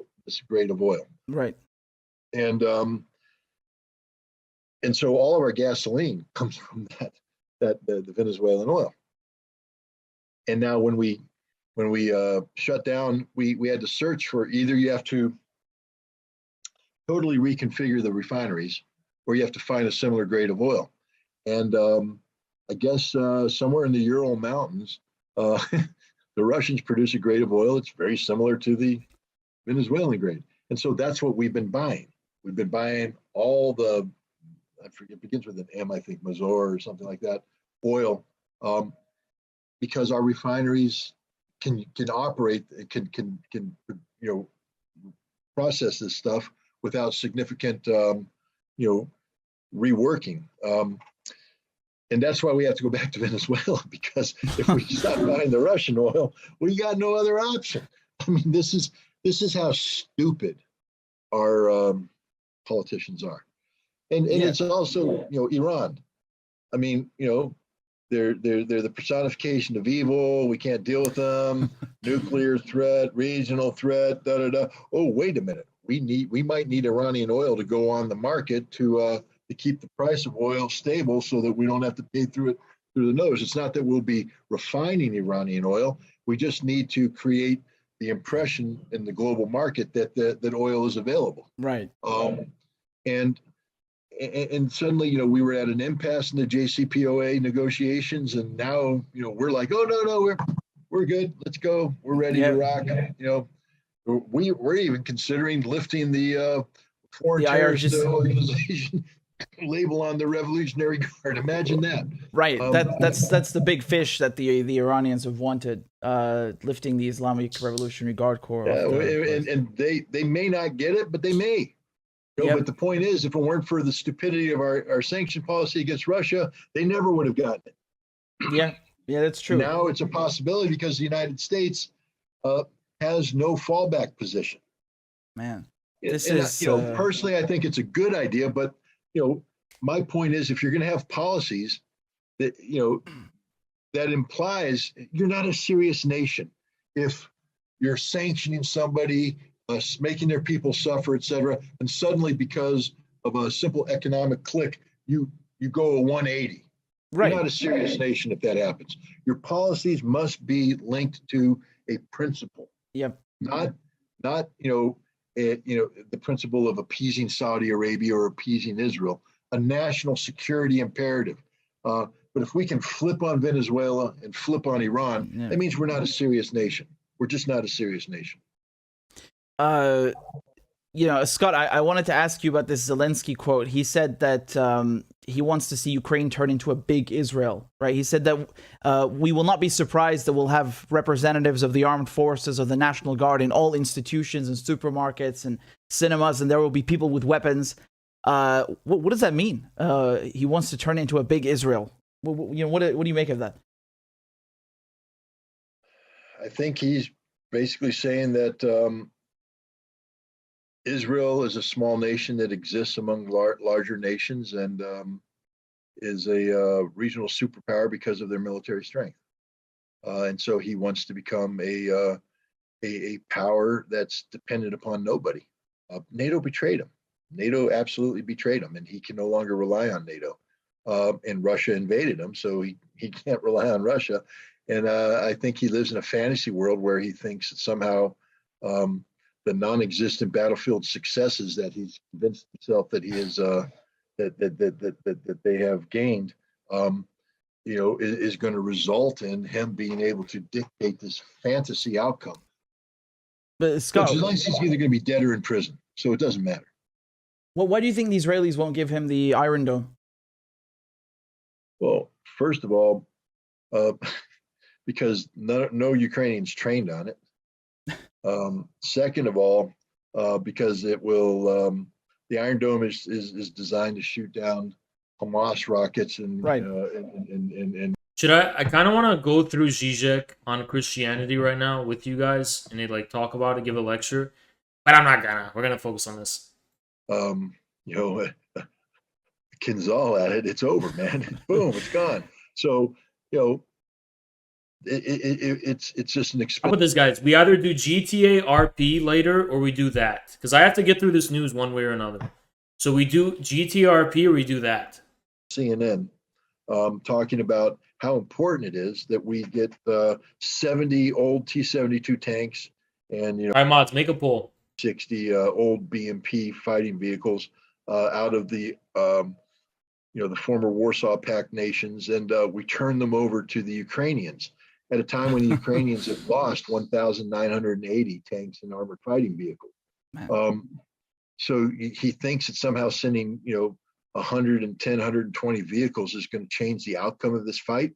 grade of oil. Right. And so all of our gasoline comes from the Venezuelan oil. And now when we shut down, we had to search for either you have to totally reconfigure the refineries, or you have to find a similar grade of oil. And I guess somewhere in the Ural Mountains, the Russians produce a grade of oil that's very similar to the Venezuelan grade. And so that's what we've been buying. We've been buying all the, I forget, it begins with an M, I think, Mazor or something like that, oil, because our refineries can operate, can process this stuff without significant, reworking. And that's why we have to go back to Venezuela, because if we stop buying the Russian oil, we got no other option. I mean, this is how stupid our politicians are, and it's also Iran. I mean, they're the personification of evil. We can't deal with them. Nuclear threat, regional threat, da da da. Oh, wait a minute. We might need Iranian oil to go on the market to keep the price of oil stable, so that we don't have to pay through the nose. It's not that we'll be refining Iranian oil. We just need to create the impression in the global market that oil is available. Right. And suddenly, we were at an impasse in the JCPOA negotiations, and now, we're like, oh no, we're good. Let's go. We're ready to rock. We're even considering lifting the foreign terrorist organization label on the Revolutionary Guard. Imagine that. Right. That's the big fish that the Iranians have wanted, lifting the Islamic Revolutionary Guard Corps. And they may not get it, but they may. But the point is, if it weren't for the stupidity of our sanction policy against Russia, they never would have gotten it. Yeah, that's true. Now it's a possibility because the United States has no fallback position. Man, personally, I think it's a good idea, but my point is, if you're going to have policies that that implies you're not a serious nation. If you're sanctioning somebody, making their people suffer, etc., and suddenly because of a simple economic click, you go a 180. Right. You're not a serious nation if that happens. Your policies must be linked to a principle. Yep. Not the principle of appeasing Saudi Arabia or appeasing Israel, a national security imperative. But if we can flip on Venezuela and flip on Iran, that means we're not a serious nation. We're just not a serious nation. Scott, I wanted to ask you about this Zelensky quote. He said that he wants to see Ukraine turn into a big Israel, right? He said that we will not be surprised that we'll have representatives of the armed forces or the National Guard in all institutions and supermarkets and cinemas, and there will be people with weapons. What does that mean? He wants to turn it into a big Israel. What do you make of that? I think he's basically saying that Israel is a small nation that exists among larger nations and is a regional superpower because of their military strength. And so he wants to become a power that's dependent upon nobody. NATO betrayed him. NATO absolutely betrayed him, and he can no longer rely on NATO. And Russia invaded him, so he can't rely on Russia. And I think he lives in a fantasy world where he thinks that somehow the non-existent battlefield successes that he's convinced himself that he is that they have gained, is going to result in him being able to dictate this fantasy outcome. But Scott, Zelensky's either going to be dead or in prison, so it doesn't matter. Well, why do you think the Israelis won't give him the Iron Dome? Well, first of all, because no Ukrainians trained on it. Second of all, because it will, the Iron Dome is designed to shoot down Hamas rockets and right. Should I kind of want to go through Zizek on Christianity right now with you guys and they talk about it, give a lecture, but I'm not gonna. We're gonna focus on this. Kinzal at it, it's over, man. Boom, it's gone. So, it's just an How expense. about this, guys? We either do GTA RP later or we do that. Because I have to get through this news one way or another. So we do GTA RP or we do that. CNN talking about how important it is that we get 70 old T-72 tanks and, All right, mods, make a poll. 60 old BMP fighting vehicles out of the the former Warsaw Pact nations, and we turn them over to the Ukrainians at a time when the Ukrainians have lost 1,980 tanks and armored fighting vehicles. So he thinks that somehow sending 110, 120 vehicles is going to change the outcome of this fight.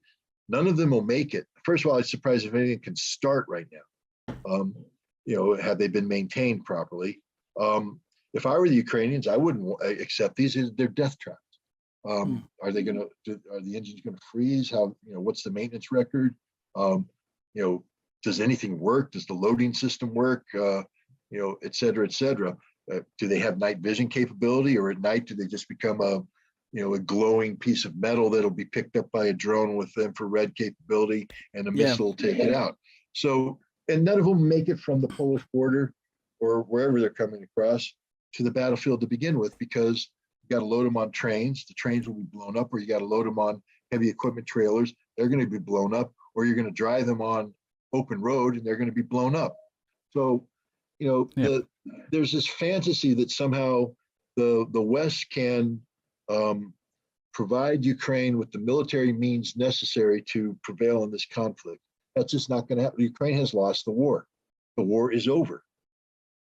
None of them will make it. First of all, I'm surprised if anything can start right now. Have they been maintained properly? If I were the Ukrainians, I wouldn't accept these. They're death traps. Are the engines going to freeze? What's the maintenance record? Does anything work? Does the loading system work? Et cetera, et cetera. Do they have night vision capability, or at night do they just become a glowing piece of metal that'll be picked up by a drone with infrared capability and a missile will take it out? So, and none of them make it from the Polish border or wherever they're coming across to the battlefield to begin with, because you got to load them on trains. The trains will be blown up, or you got to load them on heavy equipment trailers. They're going to be blown up, or you're going to drive them on open road and they're going to be blown up. So, there's this fantasy that somehow the West can provide Ukraine with the military means necessary to prevail in this conflict. That's just not going to happen. Ukraine has lost the war. The war is over.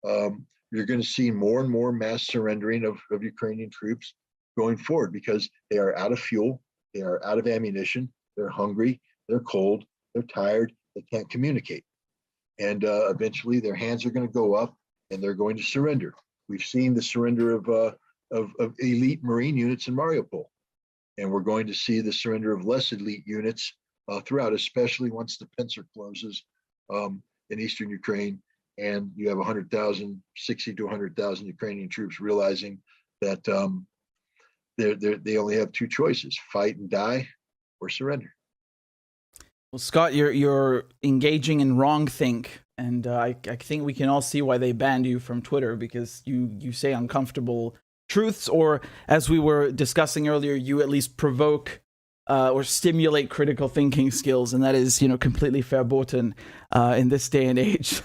You're going to see more and more mass surrendering of Ukrainian troops going forward because they are out of fuel, they are out of ammunition, they're hungry, they're cold, they're tired, they can't communicate. And eventually their hands are going to go up and they're going to surrender. We've seen the surrender of elite Marine units in Mariupol. And we're going to see the surrender of less elite units throughout, especially once the pincer closes in eastern Ukraine. And you have 60 to 100,000 Ukrainian troops realizing that they only have two choices: fight and die, or surrender. Well, Scott, you're engaging in wrongthink, and I think we can all see why they banned you from Twitter, because you say uncomfortable truths, or as we were discussing earlier, you at least provoke or stimulate critical thinking skills, and that is, completely verboten in this day and age.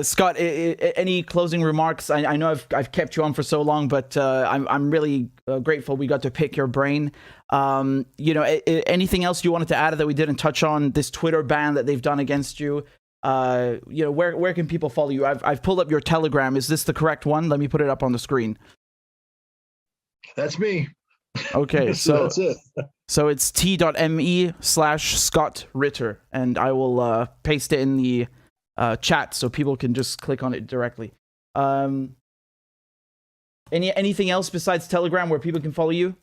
Scott, any closing remarks? I know I've kept you on for so long, but I'm really grateful we got to pick your brain. Anything else you wanted to add that we didn't touch on? This Twitter ban that they've done against you. Where can people follow you? I've pulled up your Telegram. Is this the correct one? Let me put it up on the screen. That's me. Okay, so that's it. So it's t.me/Scott Ritter, and I will paste it in the chat so people can just click on it directly. Anything else besides Telegram where people can follow you?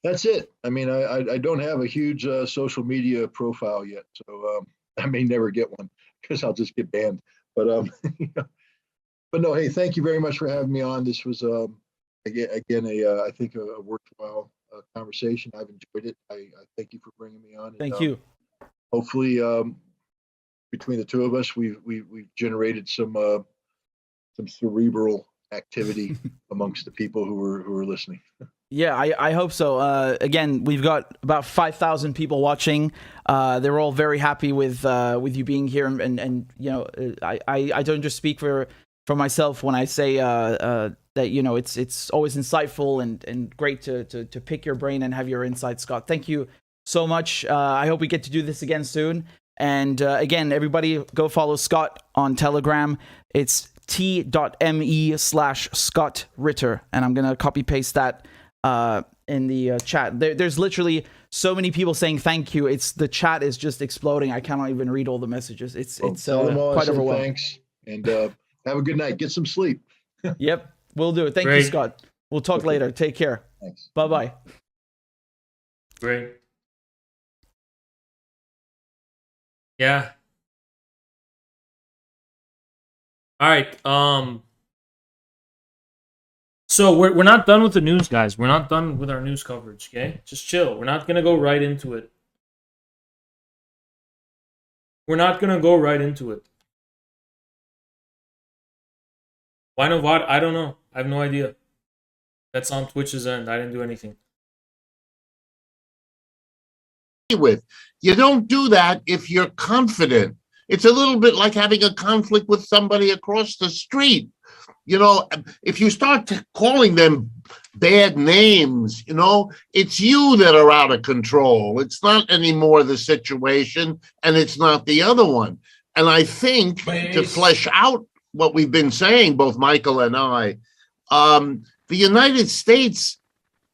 That's it. I mean, I don't have a huge social media profile yet, so I may never get one because I'll just get banned. But but no, hey, thank you very much for having me on. This was again I think a worthwhile conversation. I've enjoyed it. I thank you for bringing me on. Thank you. Hopefully, between the two of us, we've generated some cerebral activity amongst the people who are listening. Yeah, I hope so. Again, we've got about 5,000 people watching. They're all very happy with you being here, and you know, I don't just speak for myself when I say that, you know, it's always insightful and great to pick your brain and have your insights, Scott. Thank you so much. I hope we get to do this again soon. And again, everybody go follow Scott on Telegram. It's t.me/Scott Ritter, and I'm gonna copy paste that in the chat. There's literally so many people saying thank you. The chat is just exploding. I cannot even read all the messages. It's quite overwhelming. Thanks, and have a good night. Get some sleep. Yep, we'll do it. Thank you, Scott. We'll talk later. Take care. Thanks. Bye-bye. Great. Yeah. All right. So we're not done with the news, guys. We're not done with our news coverage, okay? Just chill. We're not gonna go right into it. Why not? What? I don't know. I have no idea. That's on Twitch's end. I didn't do anything. With you don't do that if you're confident. It's a little bit like having a conflict with somebody across the street. You know, if you start calling them bad names, you know, it's you that are out of control. It's not anymore the situation, and it's not the other one. And I think to flesh out what we've been saying, both Michael and I, the United States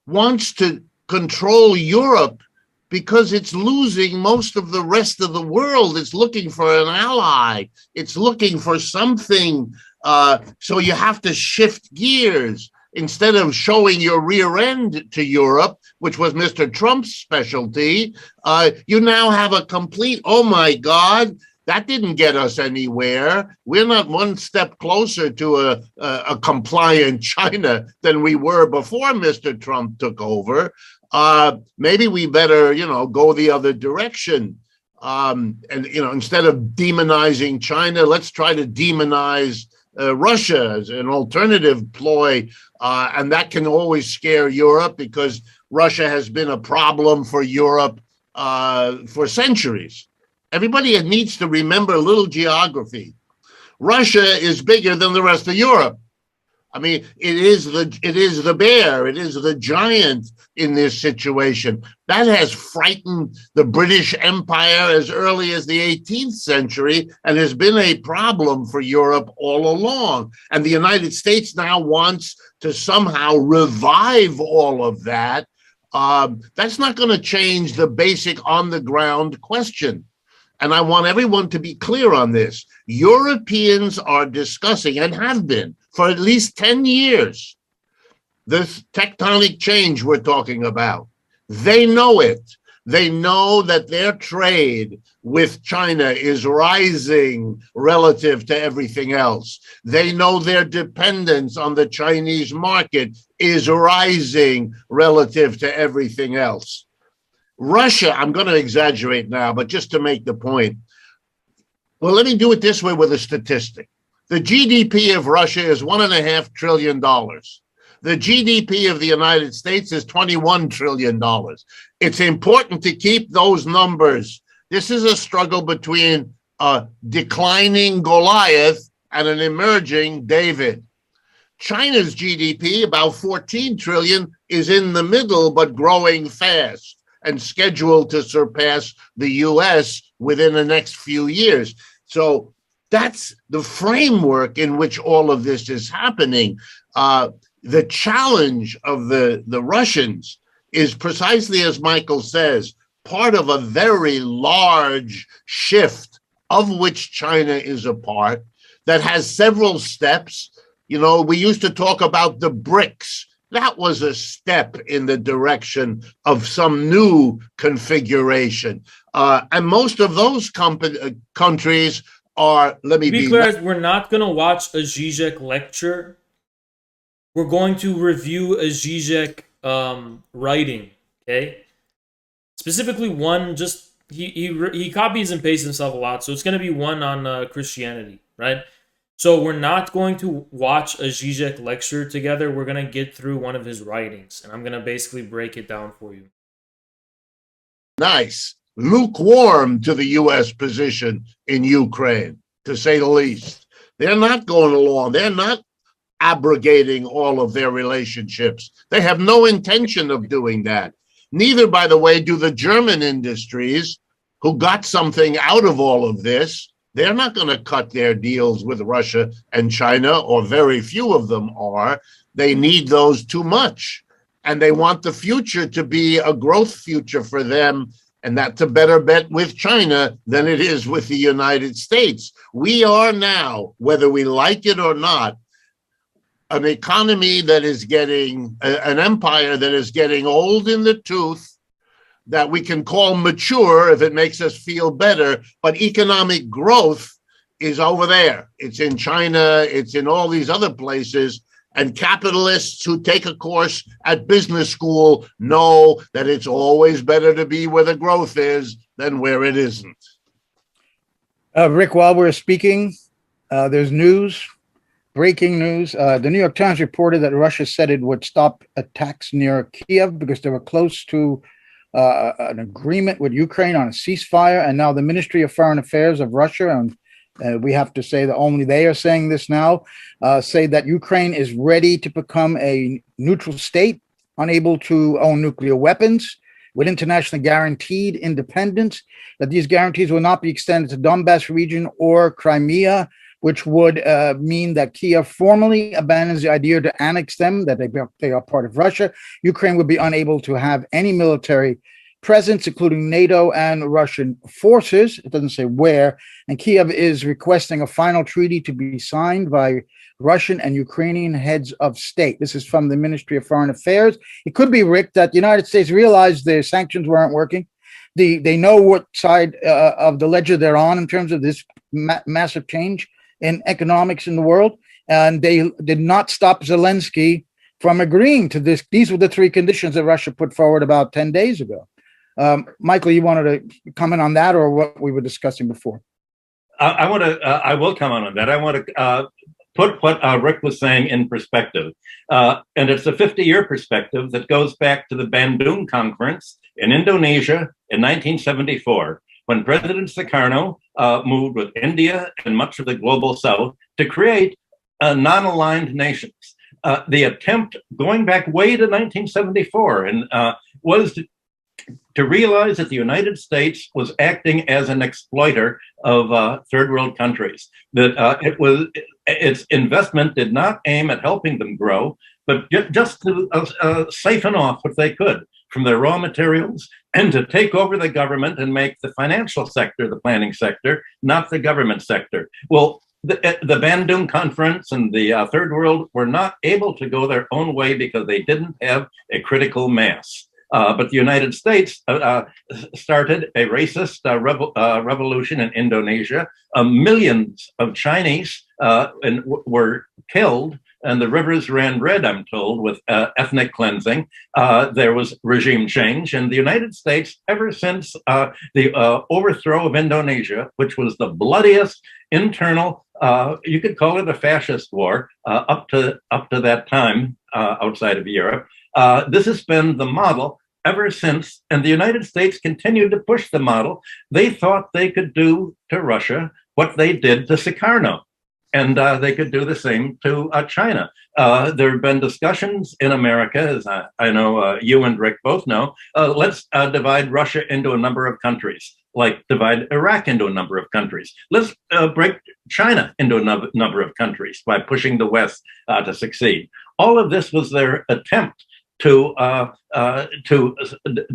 wants to control Europe because it's losing most of the rest of the world. It's looking for an ally. It's looking for something. So you have to shift gears. Instead of showing your rear end to Europe, which was Mr. Trump's specialty, you now have a complete, oh my God, that didn't get us anywhere. We're not one step closer to a compliant China than we were before Mr. Trump took over. Maybe we better, you know, go the other direction. And, you know, instead of demonizing China, let's try to demonize Russia as an alternative ploy. And that can always scare Europe because Russia has been a problem for Europe for centuries. Everybody needs to remember a little geography. Russia is bigger than the rest of Europe. I mean, it is the bear, it is the giant in this situation. That has frightened the British Empire as early as the 18th century and has been a problem for Europe all along. And the United States now wants to somehow revive all of that. That's not going to change the basic on-the-ground question. And I want everyone to be clear on this. Europeans are discussing, and have been for at least 10 years, this tectonic change we're talking about. They know it. They know that their trade with China is rising relative to everything else. They know their dependence on the Chinese market is rising relative to everything else. Russia, I'm going to exaggerate now, but just to make the point. Well, let me do it this way with a statistic. The GDP of Russia is $1.5 trillion. The GDP of the United States is $21 trillion. It's important to keep those numbers. This is a struggle between a declining Goliath and an emerging David. China's GDP, about 14 trillion, is in the middle, but growing fast and scheduled to surpass the US within the next few years. So that's the framework in which all of this is happening. The challenge of the Russians is precisely as Michael says, part of a very large shift of which China is a part that has several steps. You know, we used to talk about the BRICS. That was a step in the direction of some new configuration. And most of those countries are, let me To be be clear, we're not going to watch a Zizek lecture. We're going to review a Zizek writing, okay? Specifically one, just he copies and pastes himself a lot, so it's going to be one on Christianity, right? So we're not going to watch a Zizek lecture together. We're going to get through one of his writings, and I'm going to basically break it down for you. nice, lukewarm to the U.S. position in Ukraine, to say the least. They're not going along. They're not abrogating all of their relationships. They have no intention of doing that. Neither, by the way, do the German industries who got something out of all of this. They're not going to cut their deals with Russia and China, or very few of them are. They need those too much. And they want the future to be a growth future for them. And that's a better bet with China than it is with the United States. We are now, whether we like it or not, an economy that is getting, an empire that is getting old in the tooth, that we can call mature if it makes us feel better, but economic growth is over there. It's in China, it's in all these other places, and capitalists who take a course at business school know that it's always better to be where the growth is than where it isn't. Rick, while we're speaking, there's news, breaking news. The New York Times reported that Russia said it would stop attacks near Kiev because they were close to an agreement with Ukraine on a ceasefire. And now the Ministry of Foreign Affairs of Russia, and we have to say that only they are saying this now, say that Ukraine is ready to become a neutral state, unable to own nuclear weapons, with internationally guaranteed independence, that these guarantees will not be extended to Donbass region or Crimea, which would mean that Kiev formally abandons the idea to annex them, that they are part of Russia. Ukraine would be unable to have any military presence, including NATO and Russian forces. It doesn't say where. And Kiev is requesting a final treaty to be signed by Russian and Ukrainian heads of state. This is from the Ministry of Foreign Affairs. It could be, Rick, that the United States realized their sanctions weren't working. They know what side of the ledger they're on in terms of this massive change in economics in the world, and they did not stop Zelensky from agreeing to this. These were the three conditions that Russia put forward about 10 days ago. Michael, you wanted to comment on that, or what we were discussing before? I will comment on that. I want to put what Rick was saying in perspective. And it's a 50-year perspective that goes back to the Bandung Conference in Indonesia in 1974, when President Sukarno moved with India and much of the global south to create non-aligned nations. The attempt, going back way to 1974, and was to realize that the United States was acting as an exploiter of third world countries. That its investment did not aim at helping them grow, but just to siphon off what they could from their raw materials, and to take over the government and make the financial sector the planning sector, not the government sector. Well, the Bandung Conference and the Third World were not able to go their own way because they didn't have a critical mass. But the United States started a racist revolution in Indonesia. Millions of Chinese were killed, and the rivers ran red, I'm told, with ethnic cleansing. There was regime change. And the United States, ever since the overthrow of Indonesia, which was the bloodiest internal, you could call it a fascist war, up to that time outside of Europe, this has been the model ever since. And the United States continued to push the model. They thought they could do to Russia what they did to Sukarno. And they could do the same to China. There have been discussions in America, as I know you and Rick both know, let's divide Russia into a number of countries, like divide Iraq into a number of countries. Let's break China into a number of countries by pushing the West to succeed. All of this was their attempt to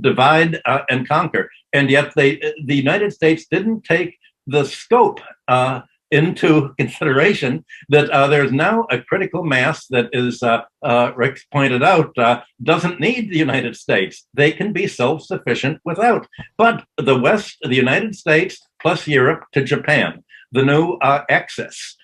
divide and conquer. And yet the United States didn't take the scope into consideration that there's now a critical mass that is, Rick pointed out, doesn't need the United States. They can be self-sufficient without. But the West, the United States, plus Europe to Japan, the new excess,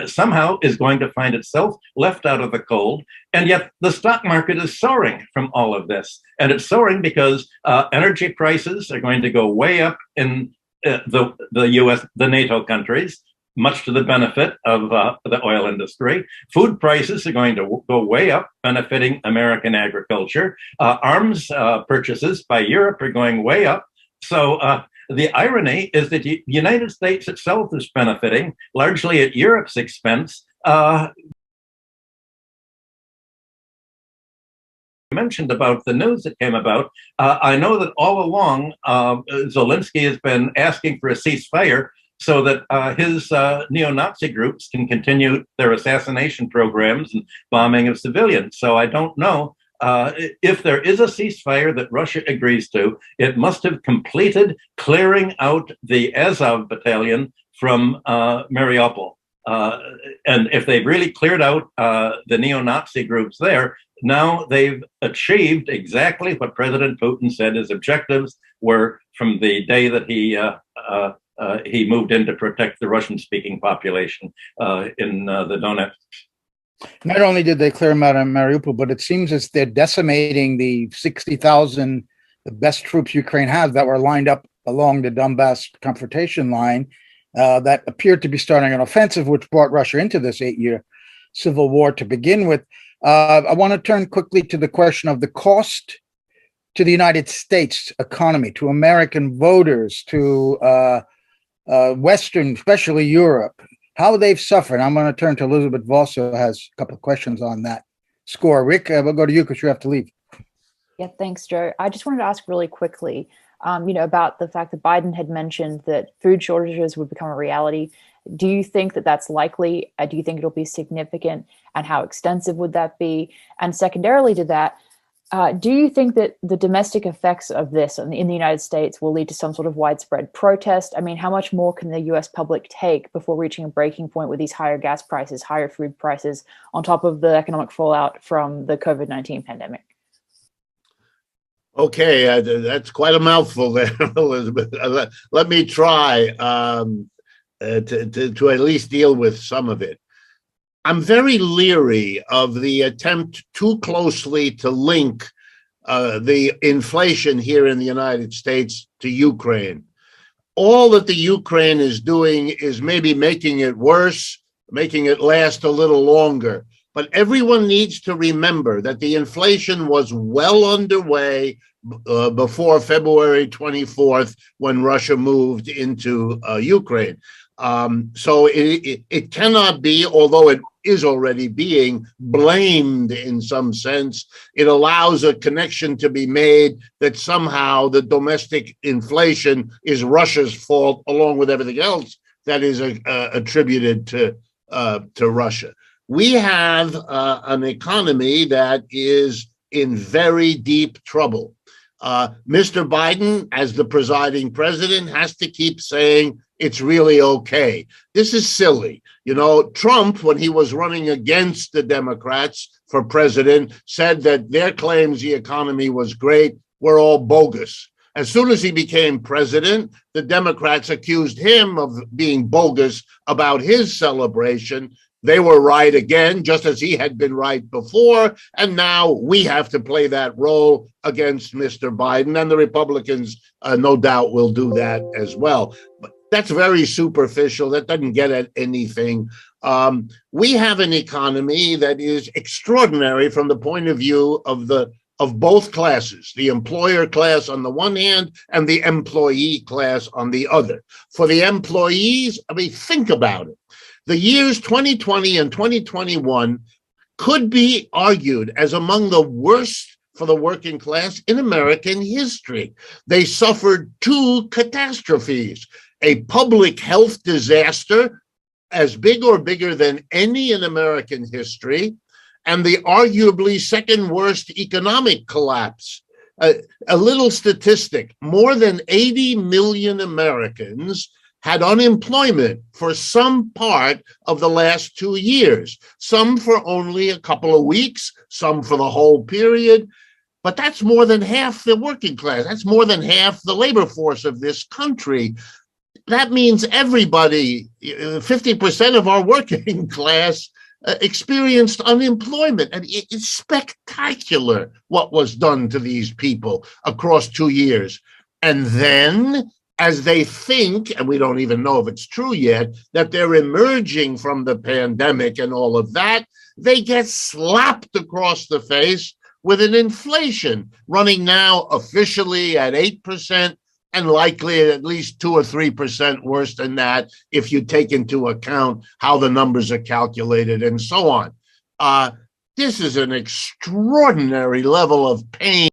somehow is going to find itself left out of the cold. And yet the stock market is soaring from all of this. And it's soaring because energy prices are going to go way up in the US, the NATO countries, much to the benefit of the oil industry. Food prices are going to go way up, benefiting American agriculture. Arms purchases by Europe are going way up. So the irony is that the United States itself is benefiting largely at Europe's expense. Mentioned about the news that came about. I know that all along, Zelensky has been asking for a ceasefire so that his neo-Nazi groups can continue their assassination programs and bombing of civilians. So I don't know if there is a ceasefire that Russia agrees to. It must have completed clearing out the Azov battalion from Mariupol. And if they've really cleared out the neo-Nazi groups there, now they've achieved exactly what President Putin said his objectives were from the day that he moved in to protect the Russian-speaking population in the Donetsk. Not only did they clear them out of Mariupol, but it seems as they're decimating the 60,000, the best troops Ukraine has that were lined up along the Donbass confrontation line that appeared to be starting an offensive, which brought Russia into this 8-year civil war to begin with. I want to turn quickly to the question of the cost to the United States economy, to American voters, to Western, especially Europe, how they've suffered. I'm going to turn to Elizabeth Voss, who has a couple of questions on that score. Rick, we'll go to you because you have to leave. Yeah, thanks, Joe. I just wanted to ask really quickly, about the fact that Biden had mentioned that food shortages would become a reality. Do you think that that's likely? Do you think it'll be significant? And how extensive would that be? And secondarily to that, do you think that the domestic effects of this in the United States will lead to some sort of widespread protest? I mean, how much more can the US public take before reaching a breaking point with these higher gas prices, higher food prices, on top of the economic fallout from the COVID-19 pandemic? Okay, that's quite a mouthful there, Elizabeth. Let me try to at least deal with some of it. I'm very leery of the attempt too closely to link the inflation here in the United States to Ukraine. All that the Ukraine is doing is maybe making it worse, making it last a little longer. But everyone needs to remember that the inflation was well underway before February 24th, when Russia moved into Ukraine. So it cannot be, although it is already being blamed in some sense, it allows a connection to be made that somehow the domestic inflation is Russia's fault, along with everything else that is attributed to Russia. We have an economy that is in very deep trouble. Mr. Biden, as the presiding president, has to keep saying it's really okay. This is silly. You know, Trump, when he was running against the Democrats for president, said that their claims the economy was great were all bogus. As soon as he became president, the Democrats accused him of being bogus about his celebration. They were right again, just as he had been right before. And now we have to play that role against Mr. Biden. And the Republicans, no doubt, will do that as well. But that's very superficial. That doesn't get at anything. We have an economy that is extraordinary from the point of view of both classes, the employer class on the one hand and the employee class on the other. For the employees, I mean, think about it. The years 2020 and 2021 could be argued as among the worst for the working class in American history. They suffered two catastrophes: a public health disaster as big or bigger than any in American history, and the arguably second worst economic collapse. A little statistic: more than 80 million Americans had unemployment for some part of the last 2 years, some for only a couple of weeks, some for the whole period. But that's more than half the working class. That's more than half the labor force of this country. That means everybody, 50% of our working class experienced unemployment. And it's spectacular what was done to these people across 2 years. And then, as they think, and we don't even know if it's true yet, that they're emerging from the pandemic and all of that, they get slapped across the face with an inflation running now officially at 8%, and likely at least 2 or 3% worse than that if you take into account how the numbers are calculated and so on. This is an extraordinary level of pain.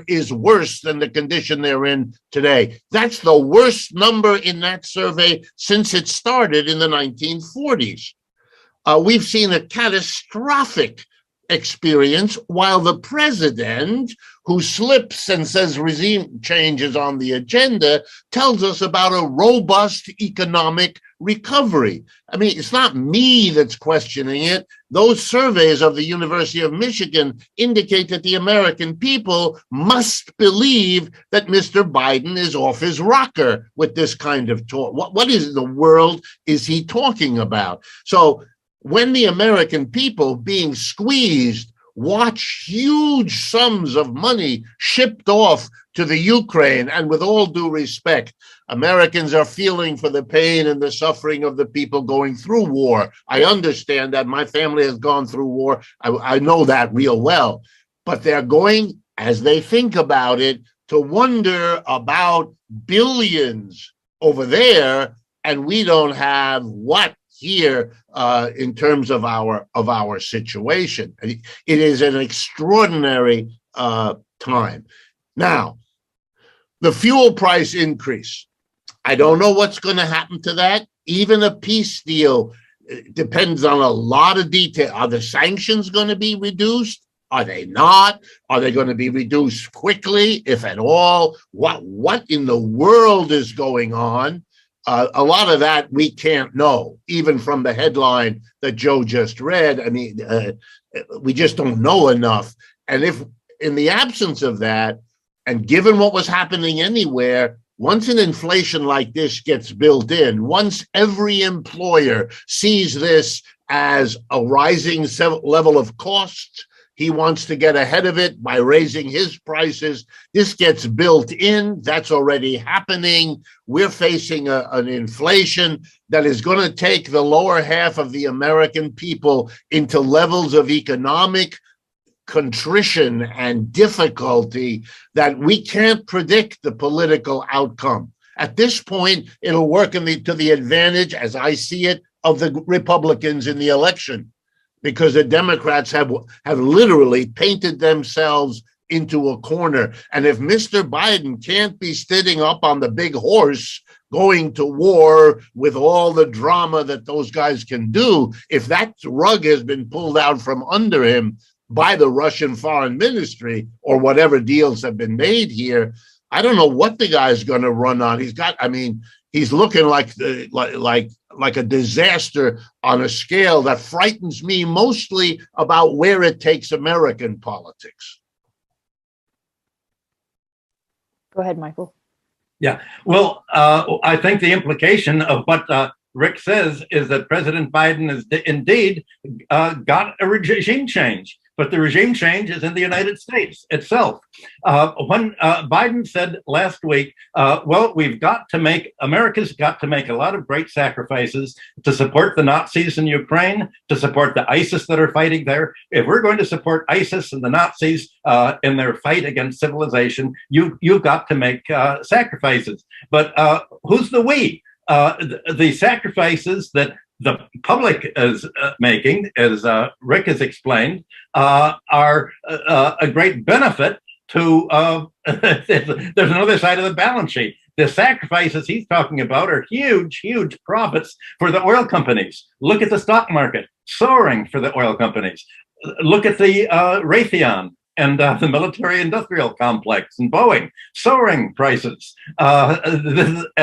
Is worse than the condition they're in today. That's the worst number in that survey since it started in the 1940s. We've seen a catastrophic experience while the president, who slips and says regime change is on the agenda, tells us about a robust economic recovery. I mean, it's not me that's questioning it. Those surveys of the University of Michigan indicate that the American people must believe that Mr. Biden is off his rocker with this kind of talk. What is the world is he talking about? So when the American people being squeezed watch huge sums of money shipped off to the Ukraine, and with all due respect, Americans are feeling for the pain and the suffering of the people going through war. I understand that. My family has gone through war. I know that real well. But they're going, as they think about it, to wonder about billions over there, and we don't have what here in terms of our situation. It is an extraordinary time. Now, the fuel price increase. I don't know what's going to happen to that. Even a peace deal depends on a lot of detail. Are the sanctions going to be reduced? Are they not? Are they going to be reduced quickly, if at all? What in the world is going on? A lot of that we can't know, even from the headline that Joe just read. I mean, we just don't know enough. And if in the absence of that, and given what was happening anywhere, once an inflation like this gets built in, once every employer sees this as a rising level of costs, he wants to get ahead of it by raising his prices. This gets built in. That's already happening. We're facing an inflation that is going to take the lower half of the American people into levels of economic contrition and difficulty that we can't predict the political outcome. At this point, it'll work to the advantage, as I see it, of the Republicans in the election, because the Democrats have literally painted themselves into a corner. And if Mr. Biden can't be sitting up on the big horse going to war with all the drama that those guys can do, if that rug has been pulled out from under him by the Russian foreign ministry or whatever deals have been made here, I don't know what the guy's going to run on. He's looking like a disaster on a scale that frightens me mostly about where it takes American politics. Go ahead, Michael. Yeah, well, I think the implication of what Rick says is that President Biden has indeed got a regime change. But the regime change is in the United States itself. When Biden said last week, America's got to make a lot of great sacrifices to support the Nazis in Ukraine, to support the ISIS that are fighting there. If we're going to support ISIS and the Nazis in their fight against civilization, you've got to make sacrifices. But who's the we? The sacrifices that the public is making, as Rick has explained, are a great benefit to there's another side of the balance sheet. The sacrifices he's talking about are huge, huge profits for the oil companies. Look at the stock market soaring for the oil companies. Look at the Raytheon and the military-industrial complex and Boeing soaring prices. And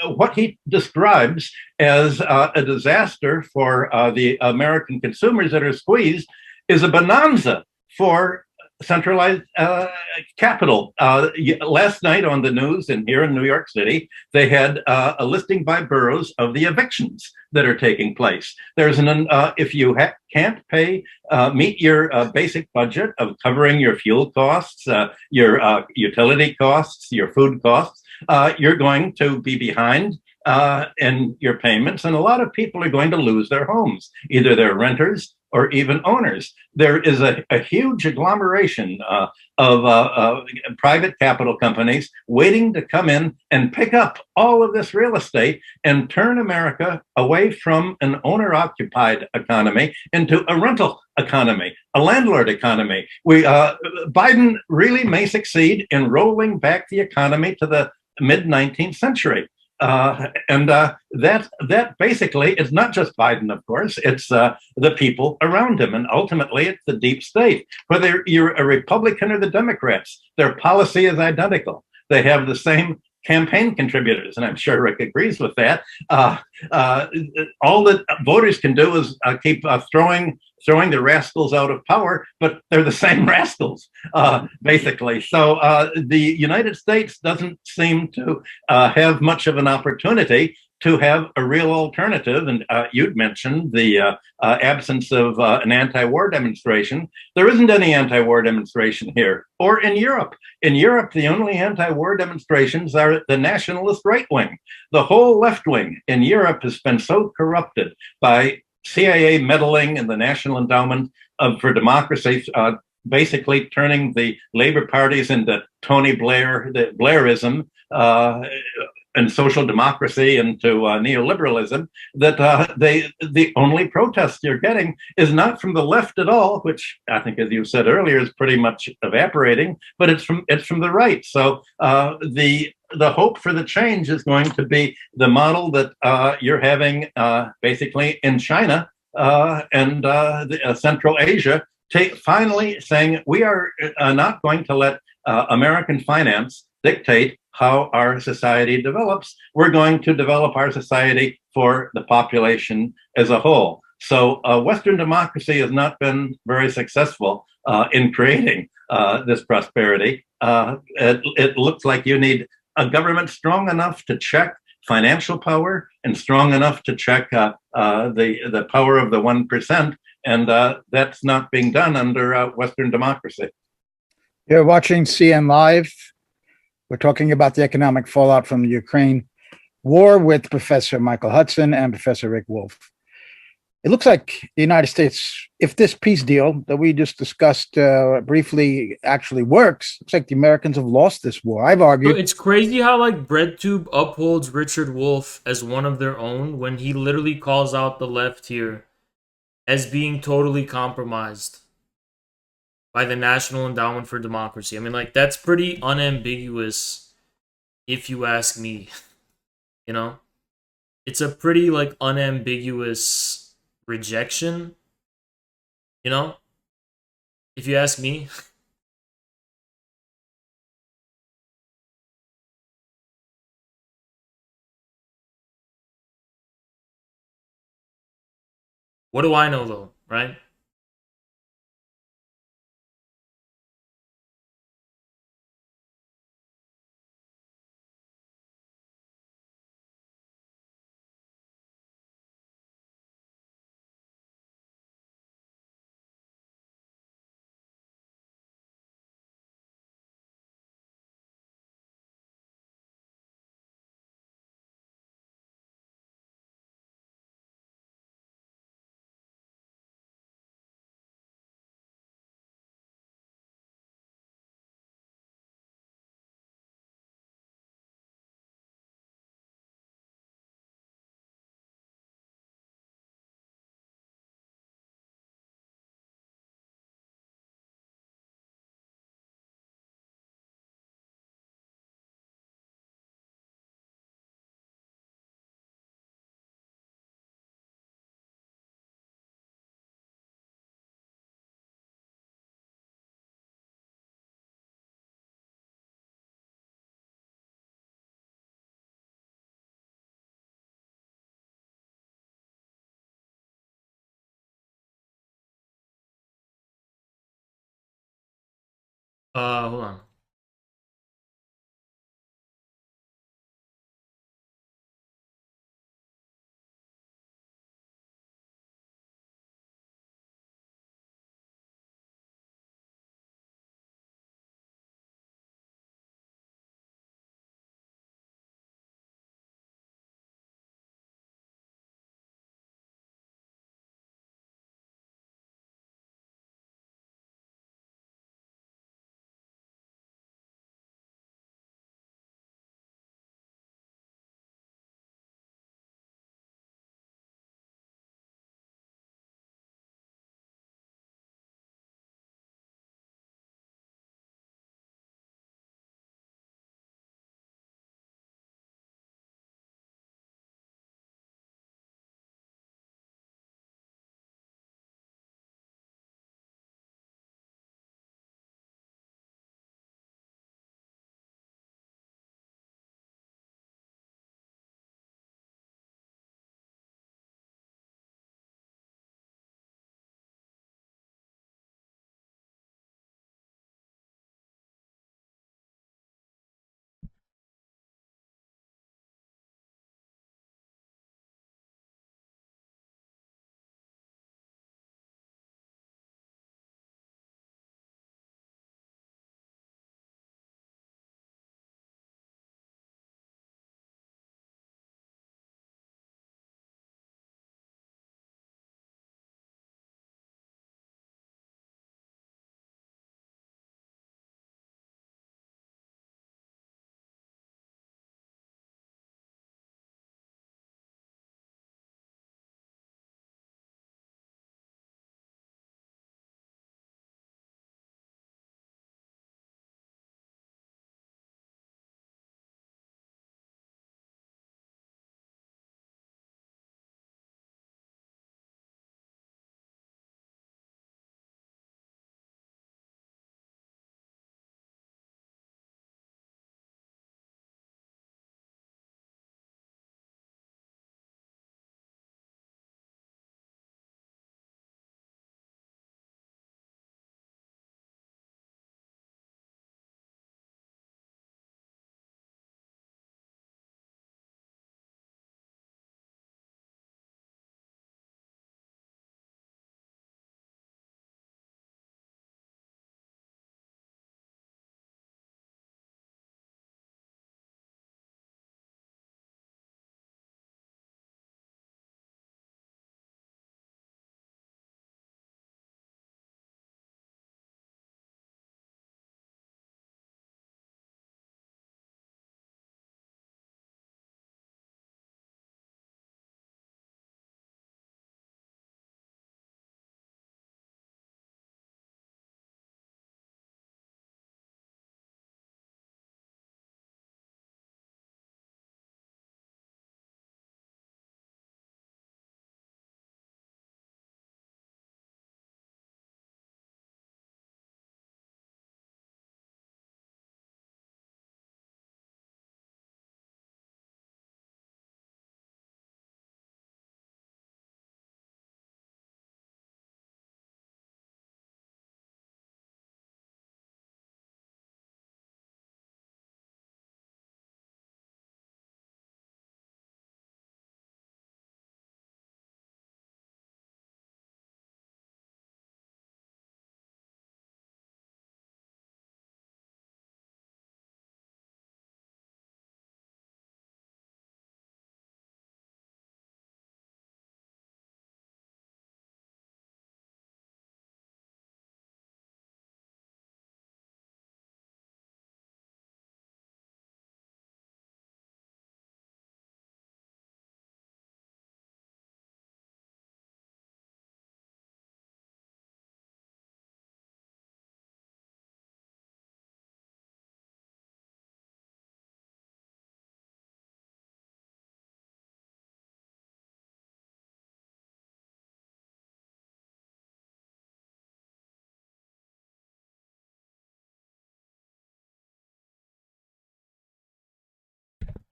what he describes as a disaster for the American consumers that are squeezed is a bonanza for centralized capital. Last night on the news and here in New York City, they had a listing by boroughs of the evictions that are taking place. There's if you can't meet your basic budget of covering your fuel costs, your utility costs, your food costs, you're going to be behind in your payments, and a lot of people are going to lose their homes. Either they're renters or even owners. There is a huge agglomeration of private capital companies waiting to come in and pick up all of this real estate and turn America away from an owner-occupied economy into a rental economy, a landlord economy. Biden really may succeed in rolling back the economy to the mid-19th century. That basically is not just Biden, of course, it's the people around him. And ultimately, it's the deep state. Whether you're a Republican or the Democrats, their policy is identical. They have the same campaign contributors, and I'm sure Rick agrees with that. All that voters can do is keep throwing the rascals out of power, but they're the same rascals, basically. So the United States doesn't seem to have much of an opportunity to have a real alternative. And you'd mentioned the absence of an anti-war demonstration. There isn't any anti-war demonstration here or in Europe. In Europe, the only anti-war demonstrations are the nationalist right wing. The whole left wing in Europe has been so corrupted by CIA meddling in the National Endowment for Democracy, basically turning the labor parties into Tony Blair, the Blairism, and social democracy into neoliberalism, that the only protest you're getting is not from the left at all, which I think, as you said earlier, is pretty much evaporating, but it's from the right. So the hope for the change is going to be the model that you're having basically in China and Central Asia, finally saying we are not going to let American finance dictate how our society develops. We're going to develop our society for the population as a whole. So Western democracy has not been very successful in creating this prosperity. It looks like you need a government strong enough to check financial power and strong enough to check the power of the 1%. And that's not being done under Western democracy. You're watching CN Live. We're talking about the economic fallout from the Ukraine war with Professor Michael Hudson and Professor Rick Wolff. It looks like the United States, if this peace deal that we just discussed briefly actually works, looks like the Americans have lost this war. I've argued. It's crazy how like BreadTube upholds Richard Wolff as one of their own when he literally calls out the left here as being totally compromised by the National Endowment for Democracy. I mean, like, that's pretty unambiguous, if you ask me. You know? It's a pretty, like, unambiguous rejection. You know? If you ask me. What do I know, though, right? Hold on.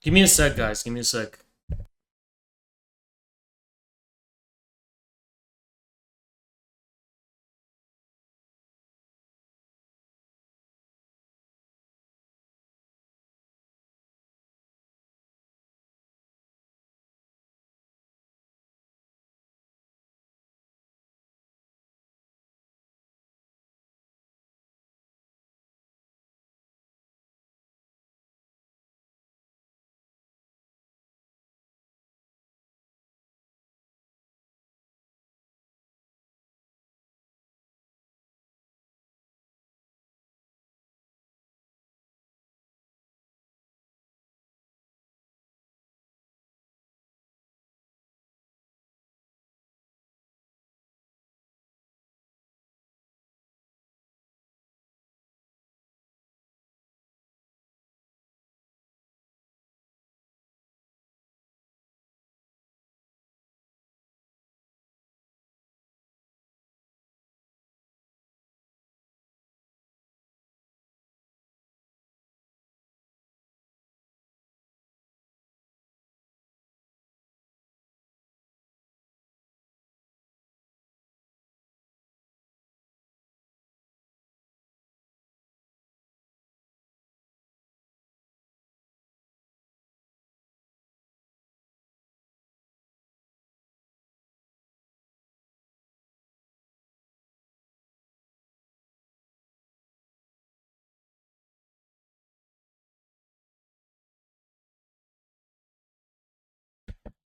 Give me a sec, guys. Give me a sec.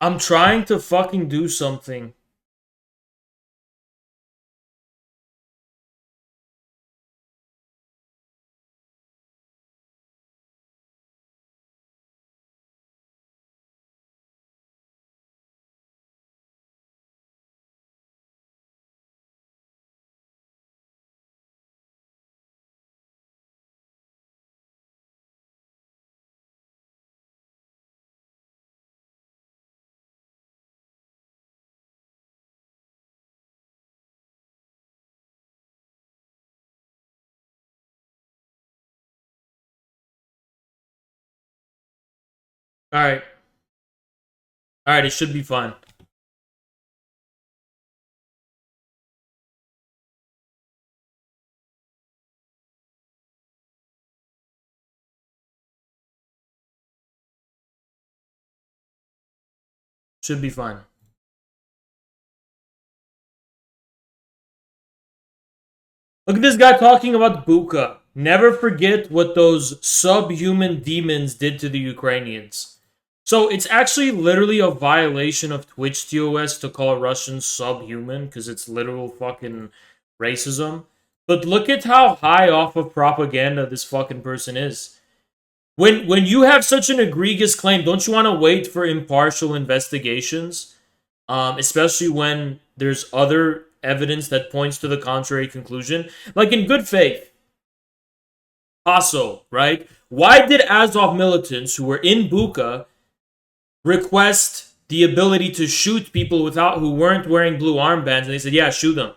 I'm trying to fucking do something. Alright. Alright, it should be fine. Should be fine. Look at this guy talking about Buka. Never forget what those subhuman demons did to the Ukrainians. So it's actually literally a violation of Twitch TOS to call Russians subhuman because it's literal fucking racism. But look at how high off of propaganda this fucking person is. When you have such an egregious claim, don't you want to wait for impartial investigations? Especially when there's other evidence that points to the contrary conclusion. Like in good faith. Also, right? Why did Azov militants who were in Bucha request the ability to shoot people who weren't wearing blue armbands? And they said, yeah, shoot them.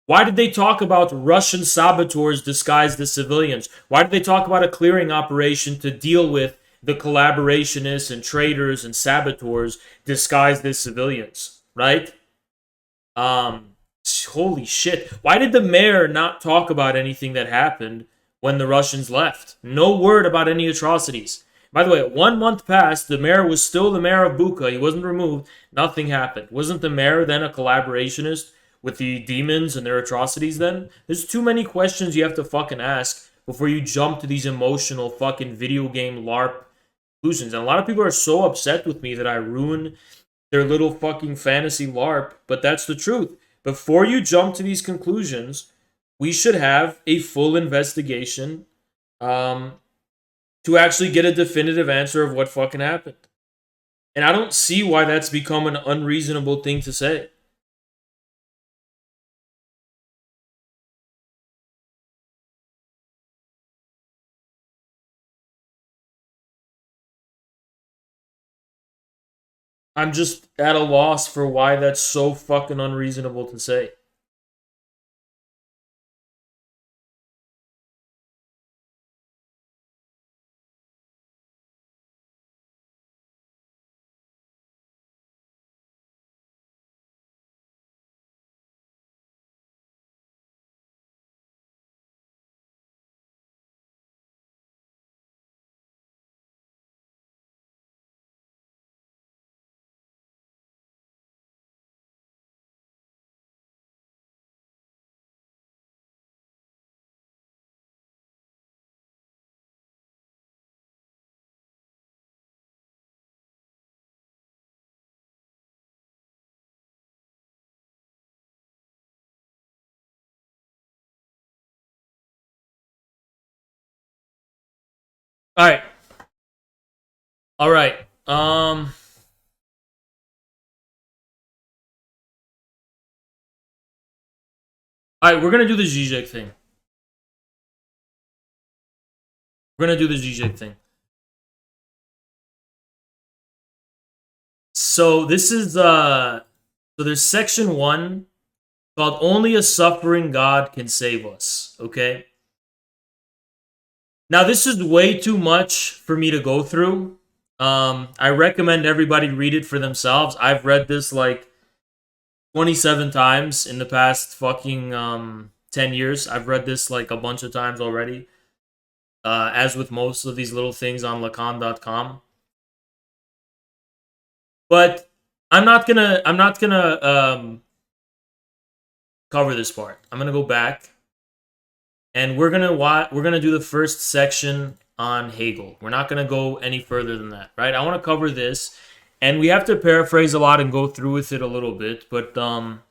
Why did they talk about Russian saboteurs disguised as civilians? Why did they talk about a clearing operation to deal with the collaborationists and traitors and saboteurs disguised as civilians? Right? Holy shit. Why did the mayor not talk about anything that happened when the Russians left? No word about any atrocities. By the way, 1 month passed, the mayor was still the mayor of Bucha. He wasn't removed. Nothing happened. Wasn't the mayor then a collaborationist with the demons and their atrocities then? There's too many questions you have to fucking ask before you jump to these emotional fucking video game LARP conclusions. And a lot of people are so upset with me that I ruin their little fucking fantasy LARP, but that's the truth. Before you jump to these conclusions, we should have a full investigation to actually get a definitive answer of what fucking happened. And I don't see why that's become an unreasonable thing to say. I'm just at a loss for why that's so fucking unreasonable to say. Alright. Alright. Alright, we're gonna do the Zizek thing. We're gonna do the Zizek thing. So this is so there's section 1 called Only a Suffering God Can Save Us. Okay? Now this is way too much for me to go through. I recommend everybody read it for themselves. I've read this like 27 times in the past fucking 10 years. I've read this like a bunch of times already. As with most of these little things on lacan.com. But I'm not gonna cover this part. I'm gonna go back, and we're gonna do the first section on Hegel. We're not gonna go any further than that, right? I want to cover this, And we have to paraphrase a lot and go through with it a little bit, but just want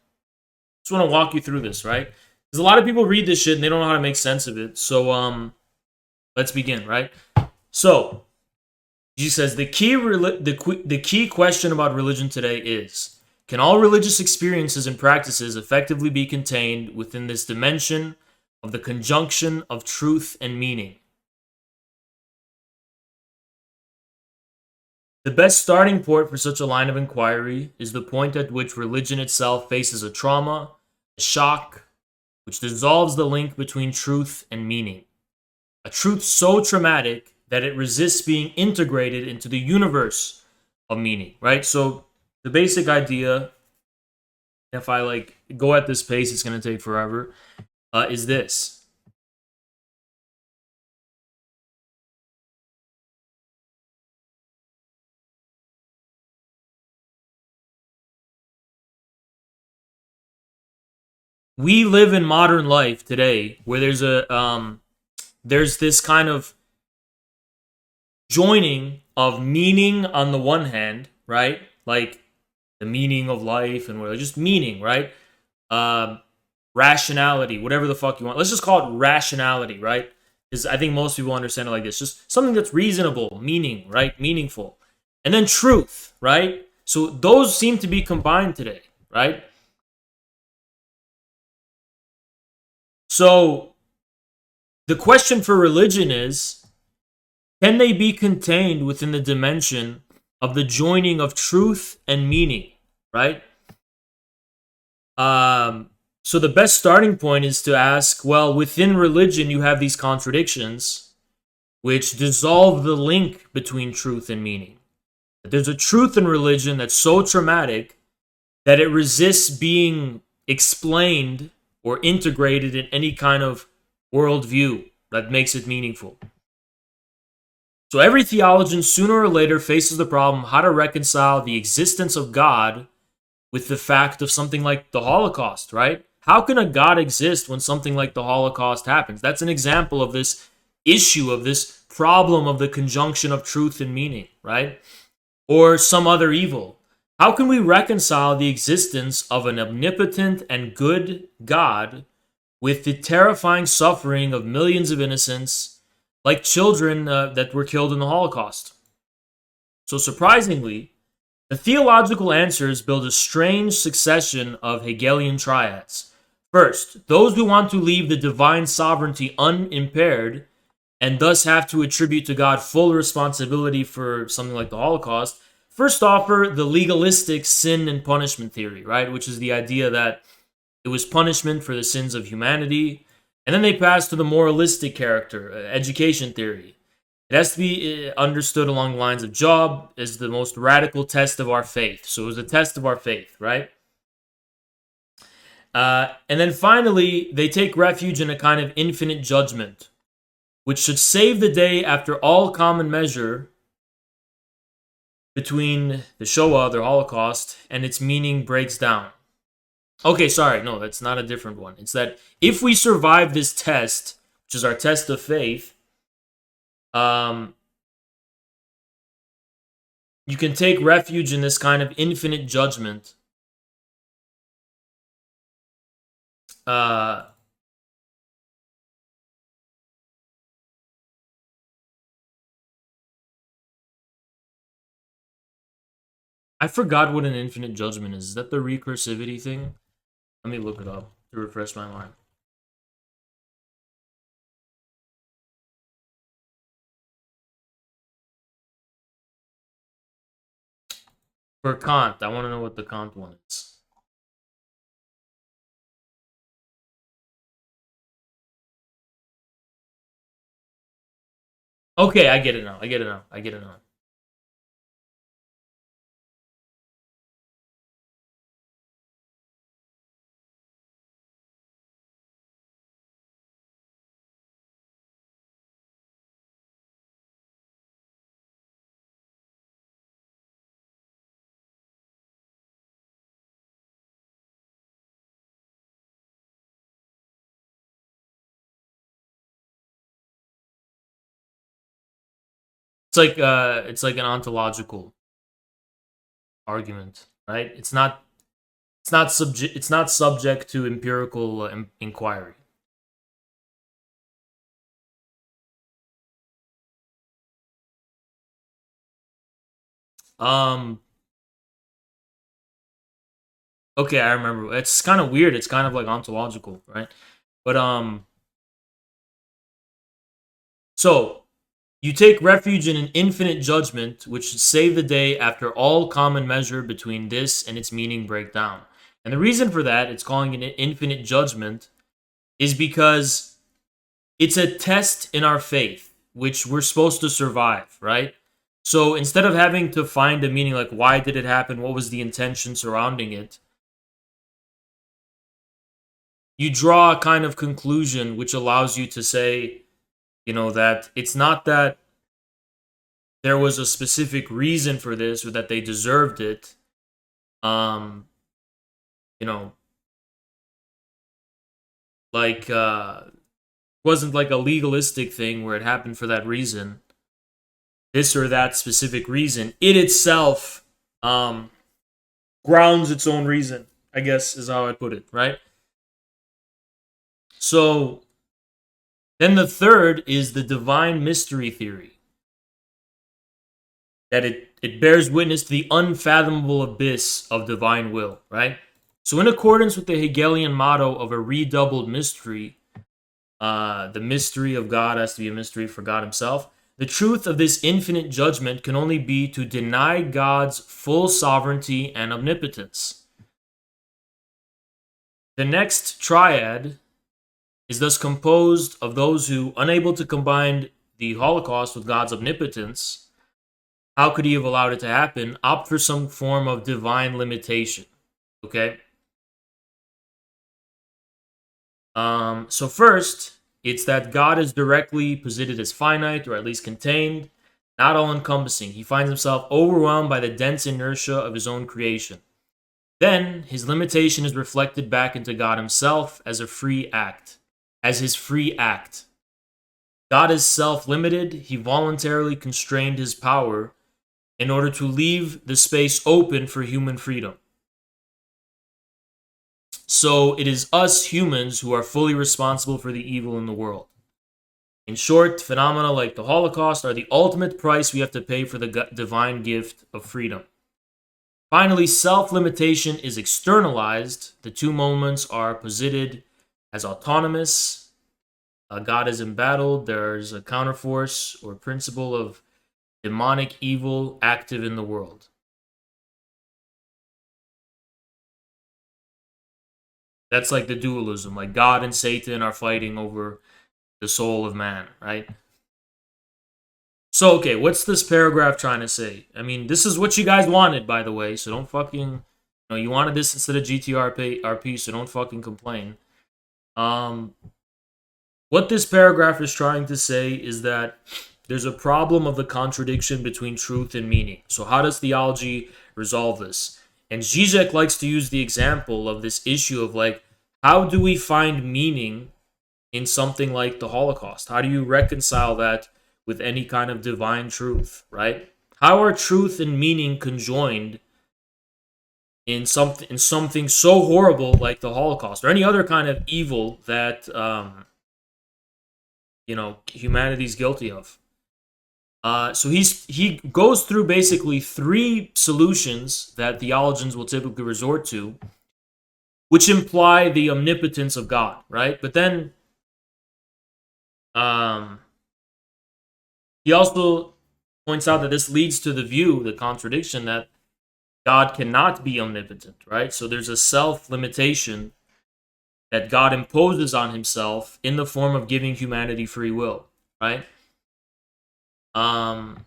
to walk you through this, right? Because a lot of people read this shit and they don't know how to make sense of it. So let's begin, right? So he says the key question about religion today is: can all religious experiences and practices effectively be contained within this dimension of the conjunction of truth and meaning? The best starting point for such a line of inquiry is the point at which religion itself faces a trauma, a shock, which dissolves the link between truth and meaning. A truth so traumatic that it resists being integrated into the universe of meaning, right? So the basic idea, if I go at this pace, it's going to take forever, is this. We live in modern life today where there's this kind of joining of meaning on the one hand, right? Like the meaning of life and whatever, just meaning, right? Rationality, whatever the fuck you want. Let's just call it rationality, right? Because I think most people understand it like this. Just something that's reasonable, meaning, right? Meaningful. And then truth, right? So those seem to be combined today, right? So the question for religion is, can they be contained within the dimension of the joining of truth and meaning, right? So the best starting point is to ask, well, within religion you have these contradictions which dissolve the link between truth and meaning. There's a truth in religion that's so traumatic that it resists being explained or integrated in any kind of worldview that makes it meaningful. So every theologian sooner or later faces the problem how to reconcile the existence of God with the fact of something like the Holocaust, right? How can a God exist when something like the Holocaust happens? That's an example of this issue, of this problem of the conjunction of truth and meaning, right? Or some other evil. How can we reconcile the existence of an omnipotent and good God with the terrifying suffering of millions of innocents, like children that were killed in the Holocaust? So surprisingly, the theological answers build a strange succession of Hegelian triads. First, those who want to leave the divine sovereignty unimpaired and thus have to attribute to God full responsibility for something like the Holocaust, first offer the legalistic sin and punishment theory, right? Which is the idea that it was punishment for the sins of humanity. And then they pass to the moralistic character, education theory. It has to be understood along the lines of job is the most radical test of our faith. So it was a test of our faith, right? And then finally, they take refuge in a kind of infinite judgment, which should save the day after all common measure between the Shoah, the Holocaust, and its meaning breaks down. Okay, sorry, no, that's not a different one. It's that if we survive this test, which is our test of faith, you can take refuge in this kind of infinite judgment. I forgot what an infinite judgment is. Is that the recursivity thing? Let me look it up to refresh my mind. For Kant, I want to know what the Kant one is. Okay, I get it now. I get it now. It's like an ontological argument, right? It's not subject to empirical inquiry. Okay, I remember. It's kind of weird. It's kind of like ontological, right? But so you take refuge in an infinite judgment, which should save the day after all common measure between this and its meaning break down. And the reason for that, it's calling it an infinite judgment, is because it's a test in our faith, which we're supposed to survive, right? So instead of having to find a meaning, like why did it happen, what was the intention surrounding it, you draw a kind of conclusion which allows you to say, that it's not that there was a specific reason for this or that they deserved it. Like wasn't like a legalistic thing where it happened for that reason, this or that specific reason. It itself grounds its own reason, I guess is how I put it, right? So then the third is the divine mystery theory, that it bears witness to the unfathomable abyss of divine will, right? So in accordance with the Hegelian motto of a redoubled mystery, the mystery of God has to be a mystery for God himself, the truth of this infinite judgment can only be to deny God's full sovereignty and omnipotence. The next triad is thus composed of those who, unable to combine the Holocaust with God's omnipotence, how could he have allowed it to happen, opt for some form of divine limitation. Okay? So first, it's that God is directly posited as finite, or at least contained, not all-encompassing. He finds himself overwhelmed by the dense inertia of his own creation. Then, his limitation is reflected back into God himself as a free act, as his free act. God is self-limited. He voluntarily constrained his power in order to leave the space open for human freedom. So it is us humans who are fully responsible for the evil in the world. In short, phenomena like the Holocaust are the ultimate price we have to pay for the divine gift of freedom. Finally, self-limitation is externalized. The two moments are posited as autonomous. God is embattled. There's a counterforce or principle of demonic evil active in the world. That's like the dualism, like God and Satan are fighting over the soul of man, right? So, okay, what's this paragraph trying to say? I mean, this is what you guys wanted, by the way, so don't fucking, you wanted this instead of GTRP, so don't fucking complain. What this paragraph is trying to say is that there's a problem of the contradiction between truth and meaning. So how does theology resolve this? And Zizek likes to use the example of this issue of like, how do we find meaning in something like the Holocaust? How do you reconcile that with any kind of divine truth, right? How are truth and meaning conjoined in something so horrible like the Holocaust or any other kind of evil that humanity's guilty of? So he goes through basically three solutions that theologians will typically resort to, which imply the omnipotence of God, right? But then he also points out that this leads to the contradiction that God cannot be omnipotent, right? So there's a self-limitation that God imposes on himself in the form of giving humanity free will, right? And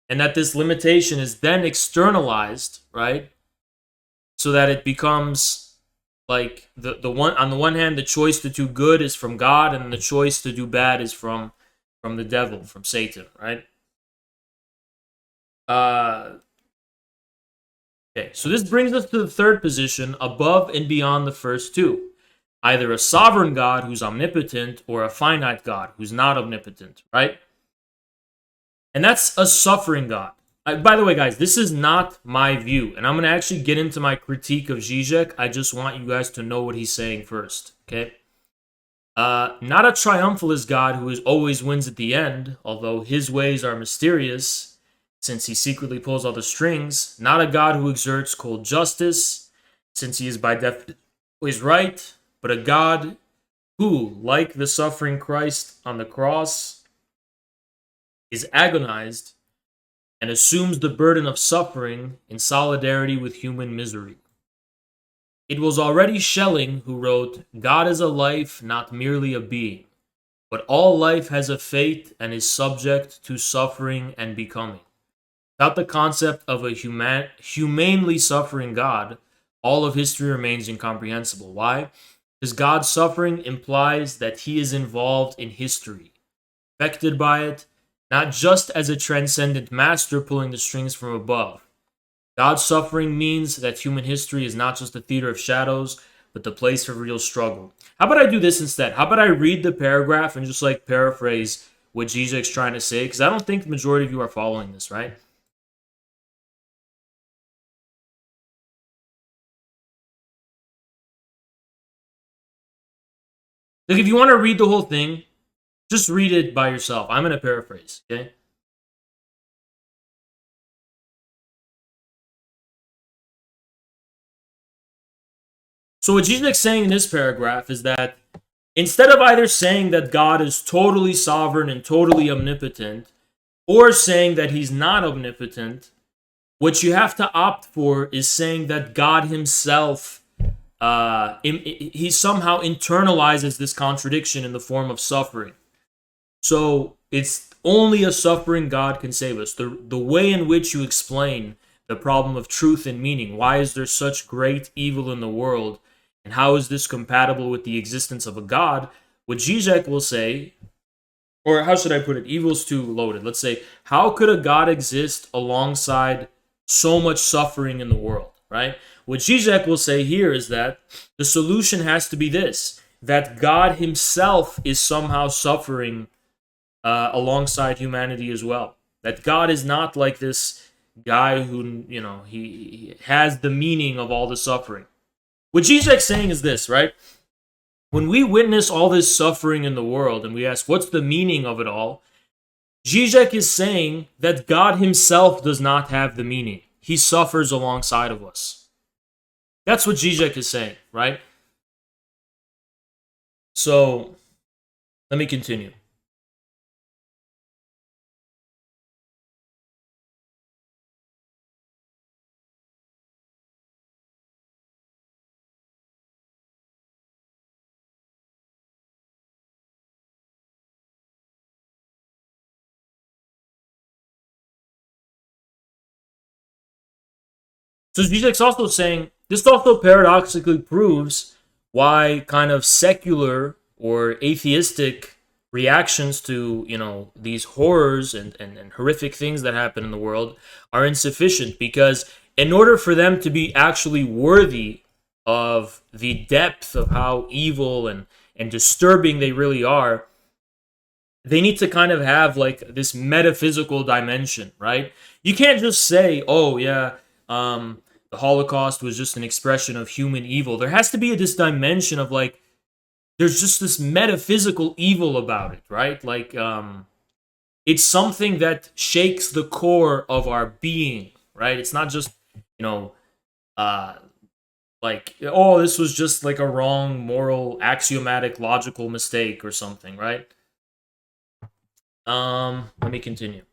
that this limitation is then externalized, right? So that it becomes like the one, on the one hand, the choice to do good is from God, and the choice to do bad is from the devil, from Satan, right? Okay, so this brings us to the third position, above and beyond the first two. Either a sovereign God who's omnipotent or a finite God who's not omnipotent, right? And that's a suffering God. By the way, guys, this is not my view, and I'm going to actually get into my critique of Zizek. I just want you guys to know what he's saying first, okay? Not a triumphalist God who always wins at the end, although his ways are mysterious, since he secretly pulls all the strings. Not a God who exerts cold justice, since he is by definition always right, but a God who, like the suffering Christ on the cross, is agonized and assumes the burden of suffering in solidarity with human misery. It was already Schelling who wrote, God is a life, not merely a being, but all life has a fate and is subject to suffering and becoming. Without the concept of a humanely suffering God, all of history remains incomprehensible. Why? Because God's suffering implies that he is involved in history, affected by it, not just as a transcendent master pulling the strings from above. God's suffering means that human history is not just a theater of shadows, but the place of real struggle. How about I do this instead? How about I read the paragraph and just like paraphrase what Zizek's trying to say? Because I don't think the majority of you are following this, right? Like, if you want to read the whole thing, just read it by yourself. I'm going to paraphrase, okay? So what Zizek's saying in this paragraph is that instead of either saying that God is totally sovereign and totally omnipotent, or saying that he's not omnipotent, what you have to opt for is saying that God himself, he somehow internalizes this contradiction in the form of suffering. So it's only a suffering God can save us. The way in which you explain the problem of truth and meaning, why is there such great evil in the world, and how is this compatible with the existence of a God? What Zizek will say, or how should I put it? Evil's too loaded. Let's say, how could a God exist alongside so much suffering in the world, right? What Zizek will say here is that the solution has to be this, that God himself is somehow suffering alongside humanity as well. That God is not like this guy who, he has the meaning of all the suffering. What Zizek's saying is this, right? When we witness all this suffering in the world and we ask, what's the meaning of it all? Zizek is saying that God himself does not have the meaning. He suffers alongside of us. That's what Zizek is saying, right? So, let me continue. So Zizek's also saying, this also paradoxically proves why kind of secular or atheistic reactions to, these horrors and horrific things that happen in the world are insufficient, because in order for them to be actually worthy of the depth of how evil and disturbing they really are, they need to kind of have like this metaphysical dimension, right? You can't just say, oh yeah, the Holocaust was just an expression of human evil. There has to be this dimension of like, there's just this metaphysical evil about it, right? Like, it's something that shakes the core of our being, right? It's not just, uh, like, oh, this was just like a wrong moral, axiomatic, logical mistake or something, right? Let me continue.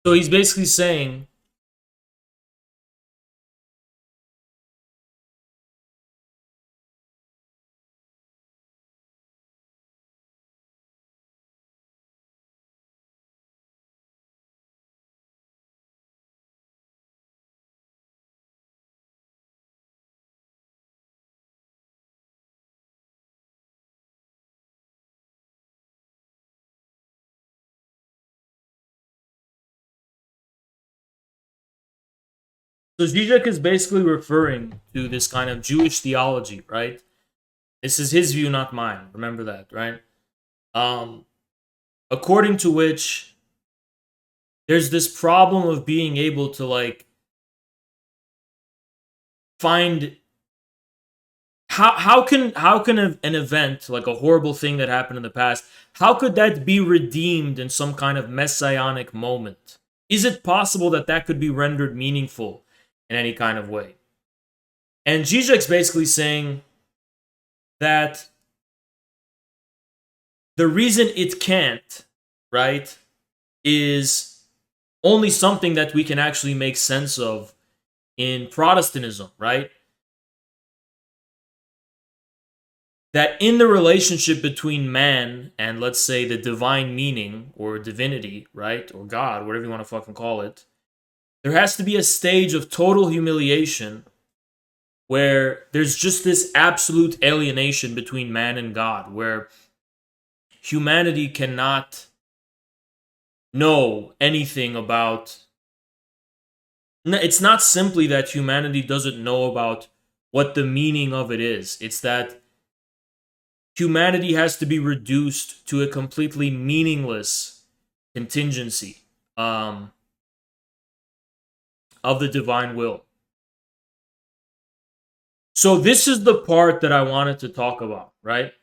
So he's basically saying so Zizek is basically referring to this kind of Jewish theology, right? This is his view, not mine. Remember that, right? According to which there's this problem of being able to like find how can an event like a horrible thing that happened in the past, how could that be redeemed in some kind of messianic moment? Is it possible that that could be rendered meaningful in any kind of way? And Zizek's basically saying that the reason it can't, right, is only something that we can actually make sense of in Protestantism, right? That in the relationship between man and, let's say, the divine meaning or divinity, right, or God, whatever you want to fucking call it, there has to be a stage of total humiliation where there's just this absolute alienation between man and God, where humanity cannot know anything about. It's not simply that humanity doesn't know about what the meaning of it is. It's that humanity has to be reduced to a completely meaningless contingency of the divine will. So this is the part that I wanted to talk about, right?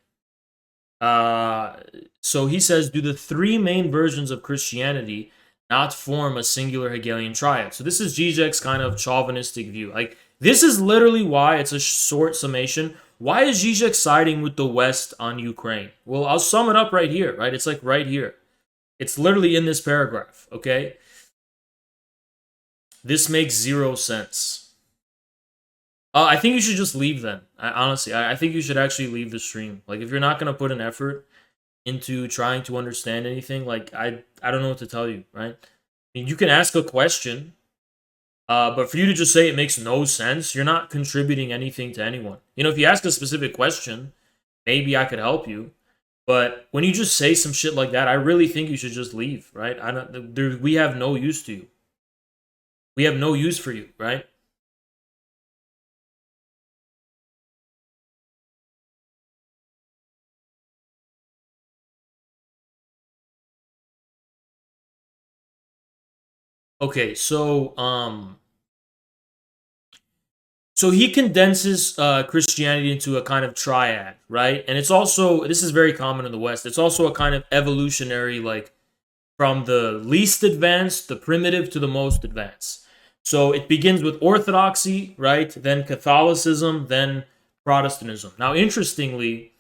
So he says, do the three main versions of Christianity not form a singular Hegelian triad? So this is Zizek's kind of chauvinistic view. Like, this is literally why, it's a short summation, why is Zizek siding with the West on Ukraine? Well, I'll sum it up right here, right? It's like right here. It's literally in this paragraph, okay? This makes zero sense. I think you should just leave then. Honestly, I think you should actually leave the stream. Like, if you're not going to put an effort into trying to understand anything, like, I don't know what to tell you, right? I mean, you can ask a question, but for you to just say it makes no sense, you're not contributing anything to anyone. You know, if you ask a specific question, maybe I could help you. But when you just say some shit like that, I really think you should just leave, right? We have no use to you. We have no use for you, right? Okay, so he condenses Christianity into a kind of triad, right? And it's also, this is very common in the West, it's also a kind of evolutionary, like, from the least advanced, the primitive, to the most advanced. So it begins with Orthodoxy, right? Then Catholicism, then Protestantism. Now, interestingly,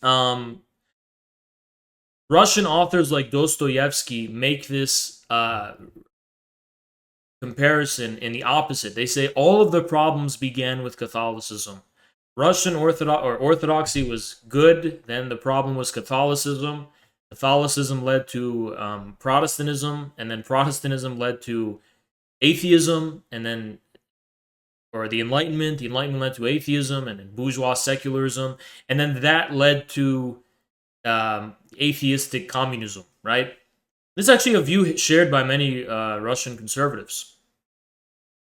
Russian authors like Dostoevsky make this comparison in the opposite. They say all of the problems began with Catholicism. Russian Orthodoxy was good, then the problem was Catholicism. Catholicism led to Protestantism, and then Protestantism led to atheism, and then, or the Enlightenment led to atheism, and then bourgeois secularism, and then that led to atheistic communism, right? This is actually a view shared by many Russian conservatives.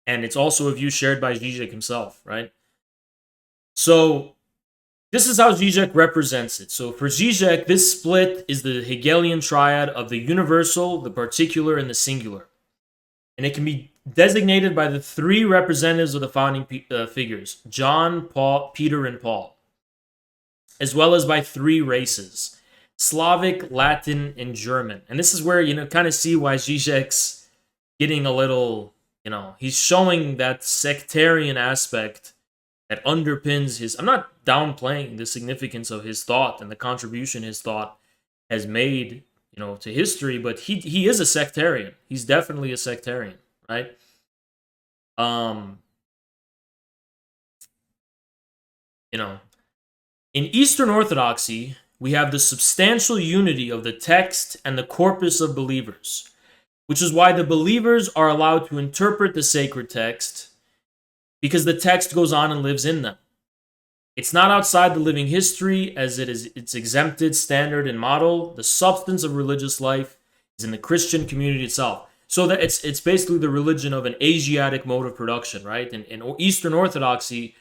And it's also a view shared by Zizek himself, right? So this is how Zizek represents it. So for Zizek, this split is the Hegelian triad of the universal, the particular, and the singular. And it can be designated by the three representatives of the founding figures, John, Paul, Peter, and Paul, as well as by three races, Slavic, Latin, and German. And this is where, you know, kind of see why Zizek's getting a little, you know, he's showing that sectarian aspect that underpins his. I'm not downplaying the significance of his thought and the contribution his thought has made to history, but he is a sectarian. He's definitely a sectarian, right? In Eastern Orthodoxy, we have the substantial unity of the text and the corpus of believers, which is why the believers are allowed to interpret the sacred text, because the text goes on and lives in them. It's not outside the living history, as it's exempted, standard, and model. The substance of religious life is in the Christian community itself. So that it's basically the religion of an Asiatic mode of production, right? In Eastern Orthodoxy,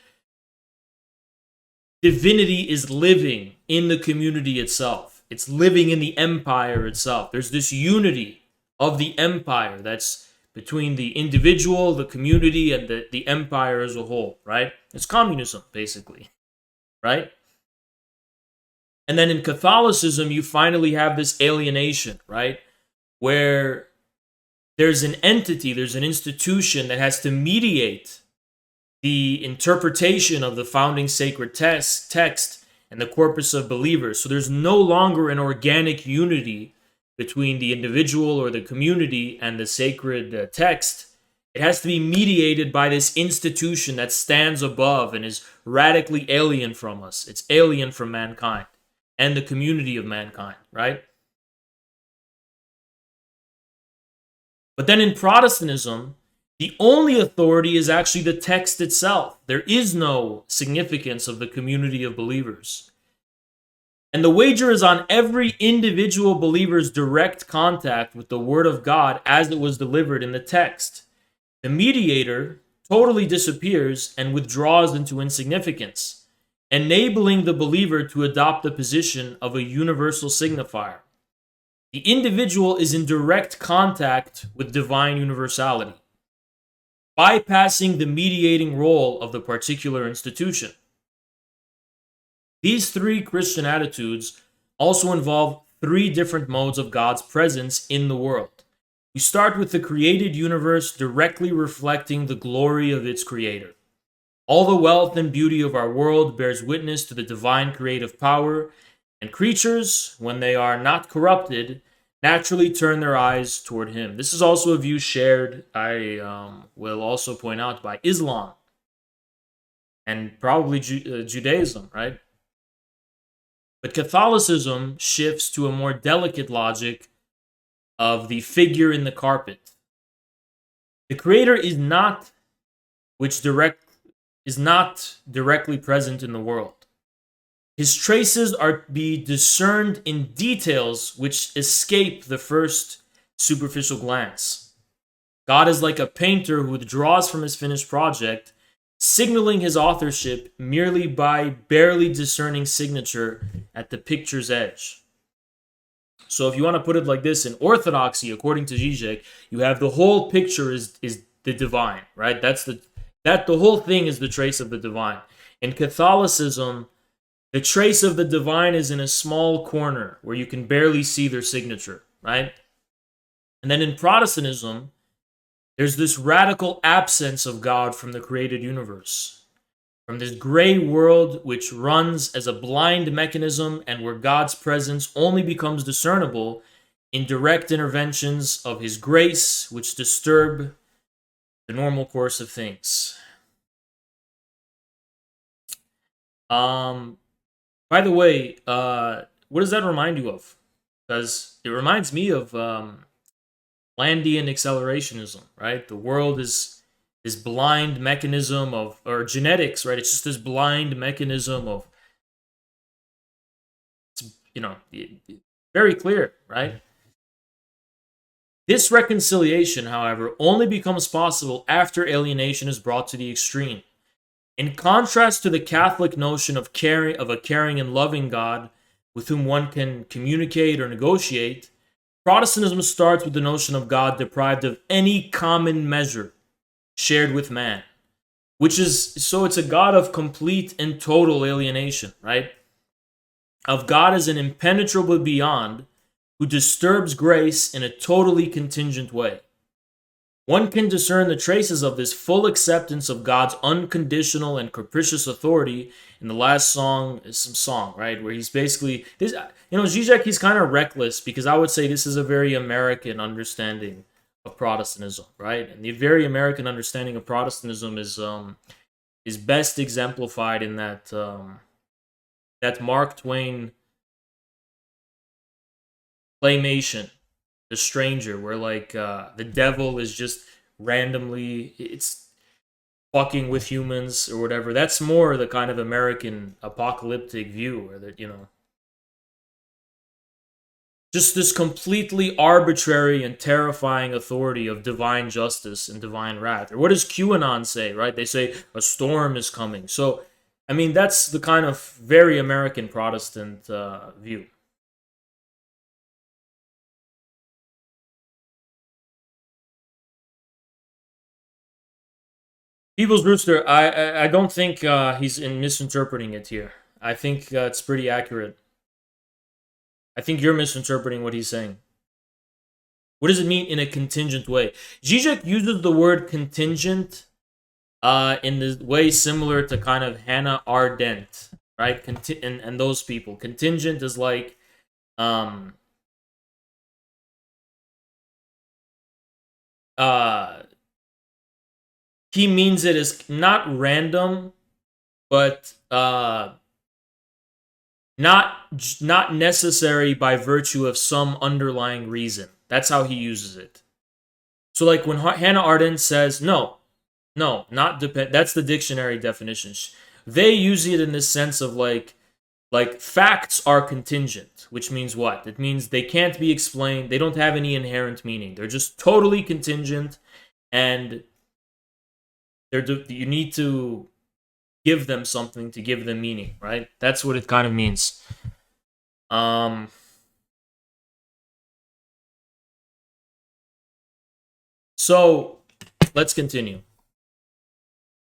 divinity is living in the community itself. It's living in the empire itself. There's this unity of the empire that's between the individual, the community, and the empire as a whole, right? It's communism, basically, right? And then in Catholicism, you finally have this alienation, right? Where there's an entity, there's an institution that has to mediate the interpretation of the founding sacred text and the corpus of believers. So there's no longer an organic unity between the individual or the community and the sacred text. It has to be mediated by this institution that stands above and is radically alien from us. It's alien from mankind and the community of mankind, right? But then in Protestantism, the only authority is actually the text itself. There is no significance of the community of believers. And the wager is on every individual believer's direct contact with the Word of God as it was delivered in the text. The mediator totally disappears and withdraws into insignificance, enabling the believer to adopt the position of a universal signifier. The individual is in direct contact with divine universality, bypassing the mediating role of the particular institution. These three Christian attitudes also involve three different modes of God's presence in the world. We start with the created universe directly reflecting the glory of its creator. All the wealth and beauty of our world bears witness to the divine creative power, and creatures, when they are not corrupted, naturally turn their eyes toward him. This is also a view shared, I will also point out, by Islam and probably Judaism, right? But Catholicism shifts to a more delicate logic of the figure in the carpet. The Creator is not directly present in the world. His traces are to be discerned in details which escape the first superficial glance. God is like a painter who withdraws from his finished project, signaling his authorship merely by barely discerning signature at the picture's edge. So if you want to put it like this, in Orthodoxy, according to Zizek, you have the whole picture is the divine, right? The whole thing is the trace of the divine. In Catholicism, the trace of the divine is in a small corner where you can barely see their signature, right? And then in Protestantism, there's this radical absence of God from the created universe, from this gray world which runs as a blind mechanism and where God's presence only becomes discernible in direct interventions of his grace, which disturb the normal course of things. By the way, what does that remind you of? Because it reminds me of Landian accelerationism, right? The world is this blind mechanism or genetics, right? It's just this blind mechanism of, very clear, right? This reconciliation, however, only becomes possible after alienation is brought to the extreme. In contrast to the Catholic notion of a caring and loving God with whom one can communicate or negotiate, Protestantism starts with the notion of God deprived of any common measure shared with man, it's a God of complete and total alienation, right? Of God as an impenetrable beyond who disturbs grace in a totally contingent way. One can discern the traces of this full acceptance of God's unconditional and capricious authority in the last song, is some song, right? Where he's basically, this, Zizek, he's kind of reckless, because I would say this is a very American understanding of Protestantism, right? And the very American understanding of Protestantism is best exemplified in that Mark Twain claymation, The Stranger, where like the devil is just randomly, it's fucking with humans or whatever. That's more the kind of American apocalyptic view, where that, just this completely arbitrary and terrifying authority of divine justice and divine wrath. Or what does QAnon say, right? They say a storm is coming. So, I mean, that's the kind of very American Protestant view. People's Rooster, I don't think he's misinterpreting it here. I think it's pretty accurate. I think you're misinterpreting what he's saying. What does it mean in a contingent way? Zizek uses the word contingent in the way similar to kind of Hannah Arendt, right? And those people. Contingent is like he means it as not random, but not necessary by virtue of some underlying reason. That's how he uses it. So like when Hannah Arendt says, no, not depend. That's the dictionary definition. They use it in this sense of like facts are contingent, which means what? It means they can't be explained. They don't have any inherent meaning. They're just totally contingent, and you need to give them something to give them meaning, right? That's what it kind of means. So let's continue.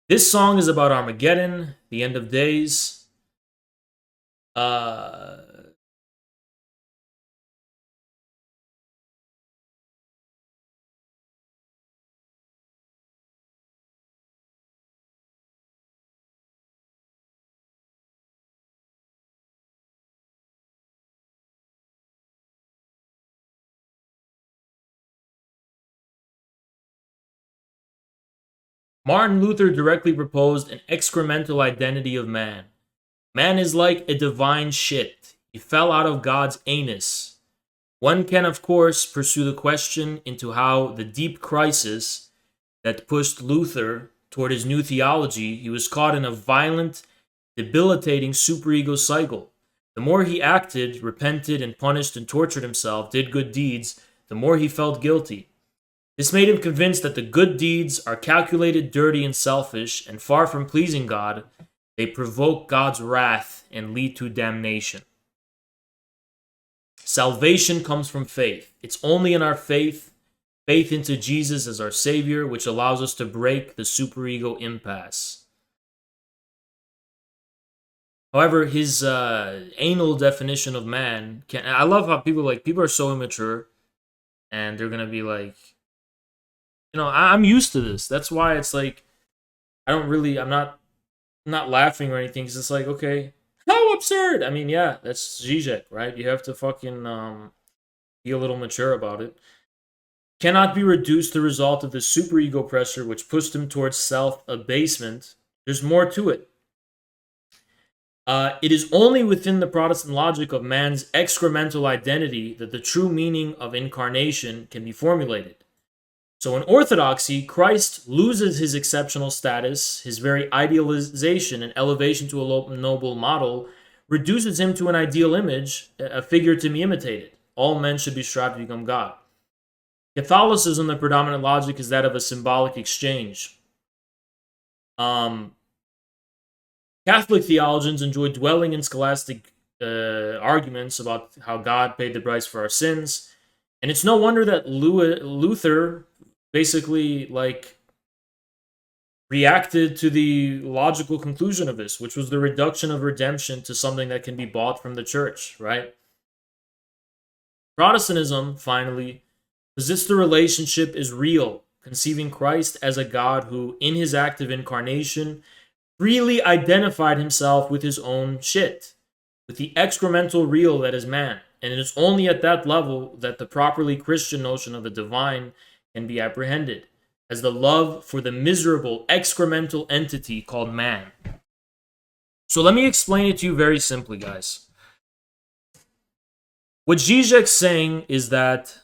This song is about Armageddon, the end of days. Martin Luther directly proposed an excremental identity of man. Man is like a divine shit. He fell out of God's anus. One can, of course, pursue the question into how the deep crisis that pushed Luther toward his new theology, he was caught in a violent, debilitating superego cycle. The more he acted, repented, and punished and tortured himself, did good deeds, the more he felt guilty. This made him convinced that the good deeds are calculated, dirty, and selfish, and far from pleasing God, they provoke God's wrath and lead to damnation. Salvation comes from faith. It's only in our faith into Jesus as our Savior, which allows us to break the superego impasse. However, his anal definition of man I love how people are so immature, and they're gonna be like, I'm used to this. That's why it's like I'm not laughing or anything, because it's like, okay, how absurd. I mean, yeah, that's Zizek, right? You have to fucking be a little mature about it. Cannot be reduced the result of the superego pressure which pushed him towards self-abasement. There's more to it. It is only within the Protestant logic of man's excremental identity that the true meaning of incarnation can be formulated. So in Orthodoxy, Christ loses his exceptional status, his very idealization and elevation to a noble model reduces him to an ideal image, a figure to be imitated. All men should be strived to become God. Catholicism, the predominant logic, is that of a symbolic exchange. Catholic theologians enjoy dwelling in scholastic arguments about how God paid the price for our sins, and it's no wonder that Luther basically reacted to the logical conclusion of this, which was the reduction of redemption to something that can be bought from the church, right? Protestantism, finally, posits the relationship is real, conceiving Christ as a God who, in his act of incarnation, freely identified himself with his own shit, with the excremental real that is man. And it is only at that level that the properly Christian notion of the divine can be apprehended, as the love for the miserable excremental entity called man. So let me explain it to you very simply, guys. What Zizek's saying is that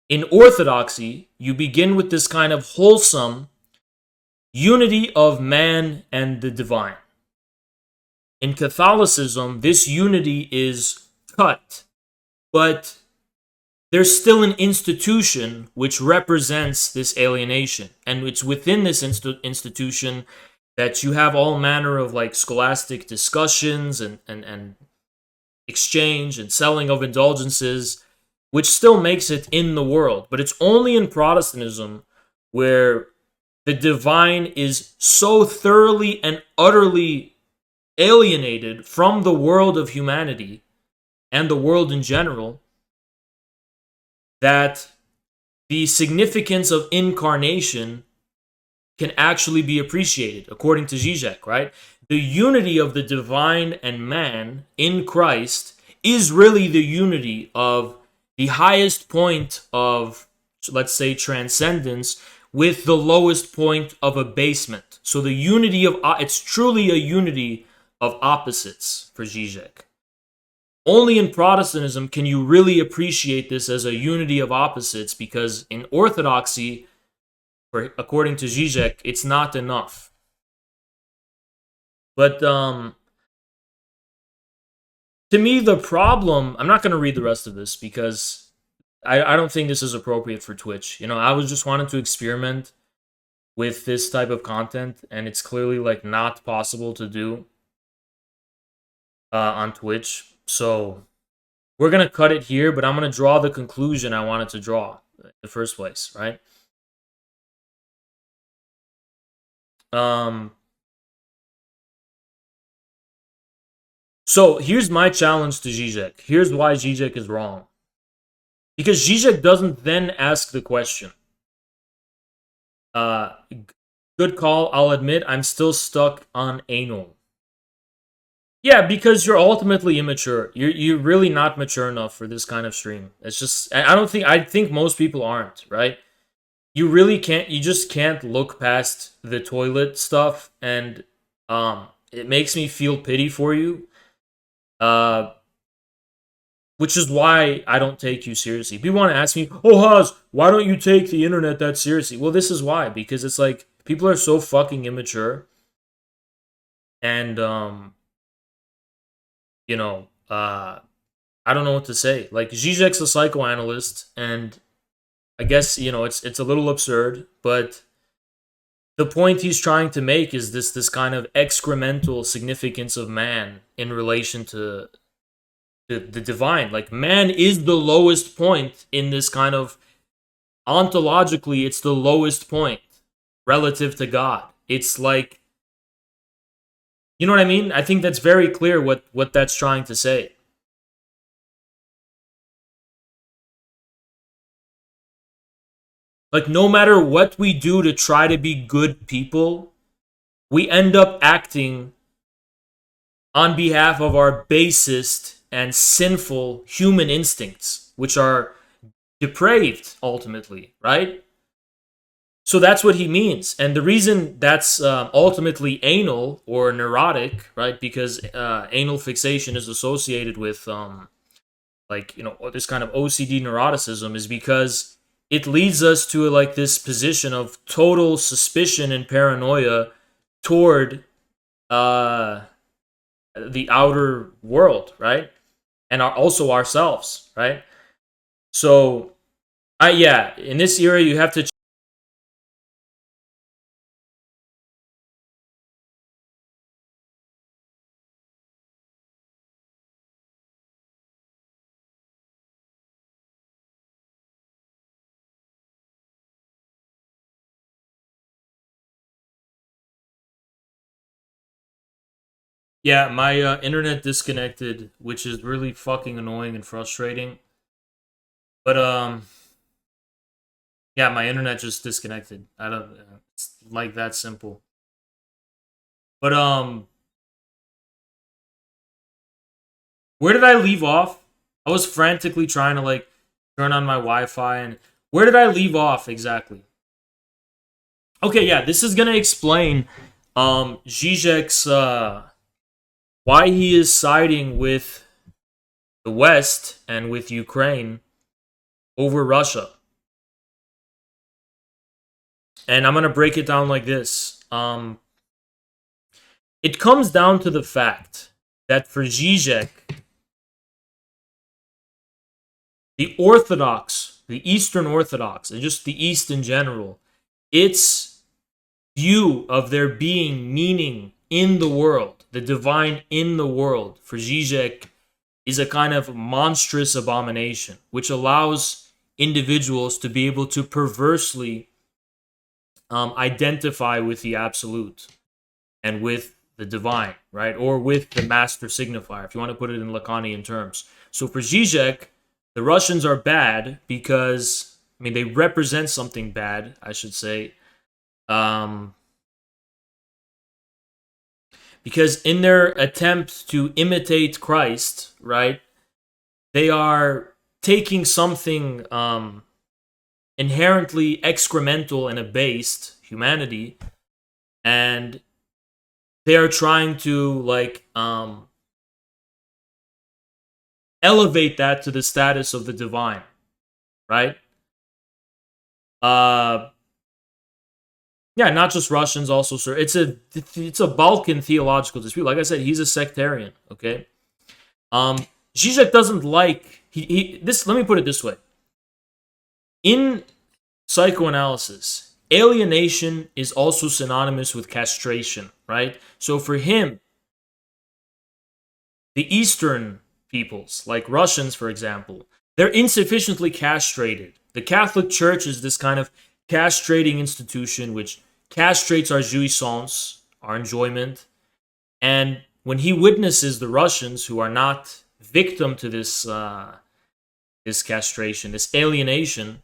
in orthodoxy, you begin with this kind of wholesome unity of man and the divine. In Catholicism, this unity is cut, but there's still an institution which represents this alienation. And it's within this institution that you have all manner of like scholastic discussions and exchange and selling of indulgences, which still makes it in the world. But it's only in Protestantism where the divine is so thoroughly and utterly alienated from the world of humanity and the world in general that the significance of incarnation can actually be appreciated, according to Zizek, right? The unity of the divine and man in Christ is really the unity of the highest point of, let's say, transcendence with the lowest point of abasement. So the unity of, it's truly a unity of opposites for Zizek. Only in Protestantism can you really appreciate this as a unity of opposites, because in Orthodoxy, according to Zizek, it's not enough. But to me, the problem, I'm not going to read the rest of this because I don't think this is appropriate for Twitch. You know, I was just wanting to experiment with this type of content, and it's clearly like not possible to do on Twitch. So we're going to cut it here, but I'm going to draw the conclusion I wanted to draw in the first place, right? So here's my challenge to Zizek. Here's why Zizek is wrong. Because Zizek doesn't then ask the question. Good call. I'll admit I'm still stuck on anal. Yeah, because you're ultimately immature. You're really not mature enough for this kind of stream. It's just, I think most people aren't, right? You really can't, you just can't look past the toilet stuff, and it makes me feel pity for you. Which is why I don't take you seriously. People want to ask me, oh, Haas, why don't you take the internet that seriously? Well, this is why. Because it's like, people are so fucking immature. And, you know, I don't know what to say. Like, Zizek's a psychoanalyst, and I guess, you know, it's a little absurd, but the point he's trying to make is this kind of excremental significance of man in relation to the divine. Like, man is the lowest point in this kind of, ontologically, it's the lowest point relative to God. It's like, you know what I mean? I think that's very clear what that's trying to say. Like, no matter what we do to try to be good people, we end up acting on behalf of our basest and sinful human instincts, which are depraved, ultimately, right? So that's what he means. And the reason that's ultimately anal or neurotic, right? Because anal fixation is associated with, like, you know, this kind of OCD neuroticism, is because it leads us to like this position of total suspicion and paranoia toward the outer world, right? And also ourselves, right? So, yeah, in this era, you have to. Yeah, my internet disconnected, which is really fucking annoying and frustrating. But Yeah, my internet just disconnected. I don't. It's like that simple. But where did I leave off? I was frantically trying to like turn on my Wi-Fi, and where did I leave off exactly? Okay, yeah, this is gonna explain Zizek's why he is siding with the West and with Ukraine over Russia. And I'm gonna break it down like this. It comes down to the fact that for Zizek, the Orthodox, the Eastern Orthodox, and just the East in general, its view of there being meaning in the world, the divine in the world, for Zizek is a kind of monstrous abomination, which allows individuals to be able to perversely identify with the absolute and with the divine, right? Or with the master signifier, if you want to put it in Lacanian terms. So for Zizek, the Russians are bad because, I mean, they represent something bad, I should say. Because in their attempt to imitate Christ, right, they are taking something inherently excremental and abased, humanity, and they are trying to like elevate that to the status of the divine, right? Yeah, not just Russians, also, sir. It's a Balkan theological dispute. Like I said, he's a sectarian. Okay, Zizek doesn't like this. Let me put it this way: in psychoanalysis, alienation is also synonymous with castration, right? So for him, the Eastern peoples, like Russians, for example, they're insufficiently castrated. The Catholic Church is this kind of castrating institution which castrates our jouissance, our enjoyment. And when he witnesses the Russians who are not victim to this this castration, this alienation,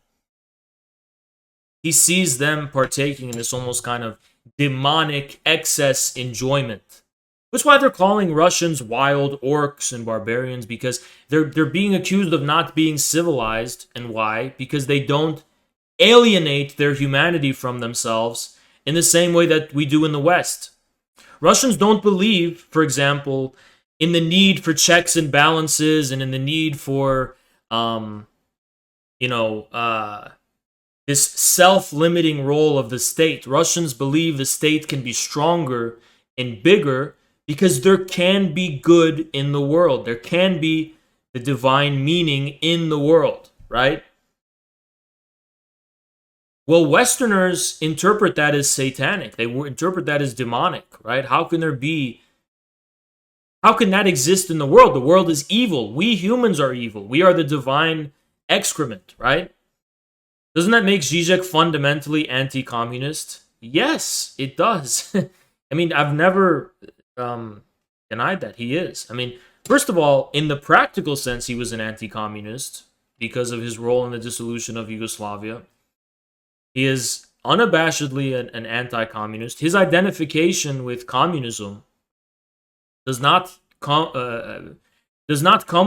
he sees them partaking in this almost kind of demonic excess enjoyment. That's why they're calling Russians wild orcs and barbarians, because they're being accused of not being civilized. And why? Because they don't alienate their humanity from themselves in the same way that we do in the West. Russians don't believe, for example, in the need for checks and balances and in the need for, this self-limiting role of the state. Russians believe the state can be stronger and bigger because there can be good in the world. There can be the divine meaning in the world, right? Well, Westerners interpret that as satanic. They interpret that as demonic, right? How can that exist in the world? The world is evil. We humans are evil. We are the divine excrement, right? Doesn't that make Zizek fundamentally anti-communist? Yes, it does. I mean, I've never denied that he is. I mean, first of all, in the practical sense, he was an anti-communist because of his role in the dissolution of Yugoslavia. He is unabashedly an anti-communist. His identification with communism does not come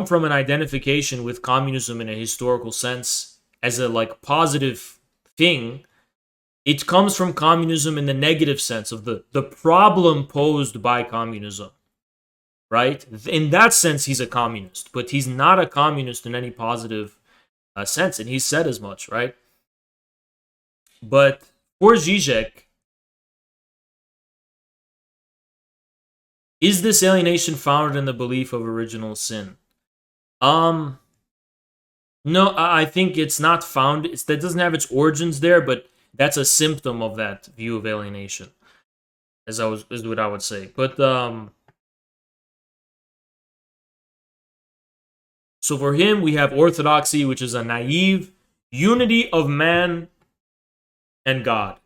from an identification with communism in a historical sense as a like positive thing. It comes from communism in the negative sense of the problem posed by communism, right? In that sense, he's a communist, but he's not a communist in any positive sense, and he said as much, right? But for Zizek, is this alienation founded in the belief of original sin? No, I think it's not found. That doesn't have its origins there, but that's a symptom of that view of alienation, is what I would say. But so for him, we have orthodoxy, which is a naive unity of man and God.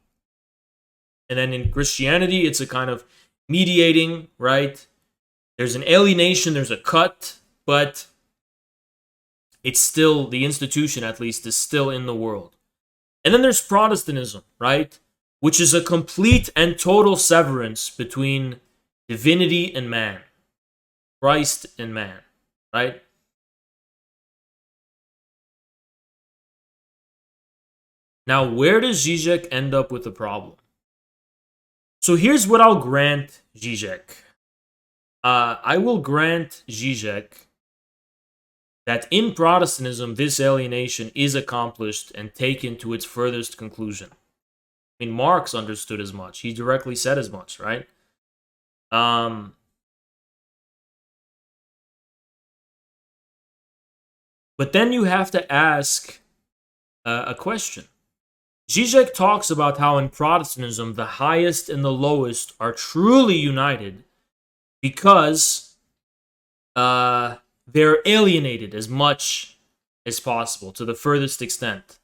And then in Christianity, it's a kind of mediating, right? There's an alienation, there's a cut, but it's still, the institution at least, is still in the world. And then there's Protestantism, right? Which is a complete and total severance between divinity and man, Christ and man, right? Now, where does Zizek end up with the problem? So here's what I'll grant Zizek. I will grant Zizek that in Protestantism, this alienation is accomplished and taken to its furthest conclusion. I mean, Marx understood as much. He directly said as much, right? But then you have to ask a question. Zizek talks about how in Protestantism, the highest and the lowest are truly united because they're alienated as much as possible to the furthest extent.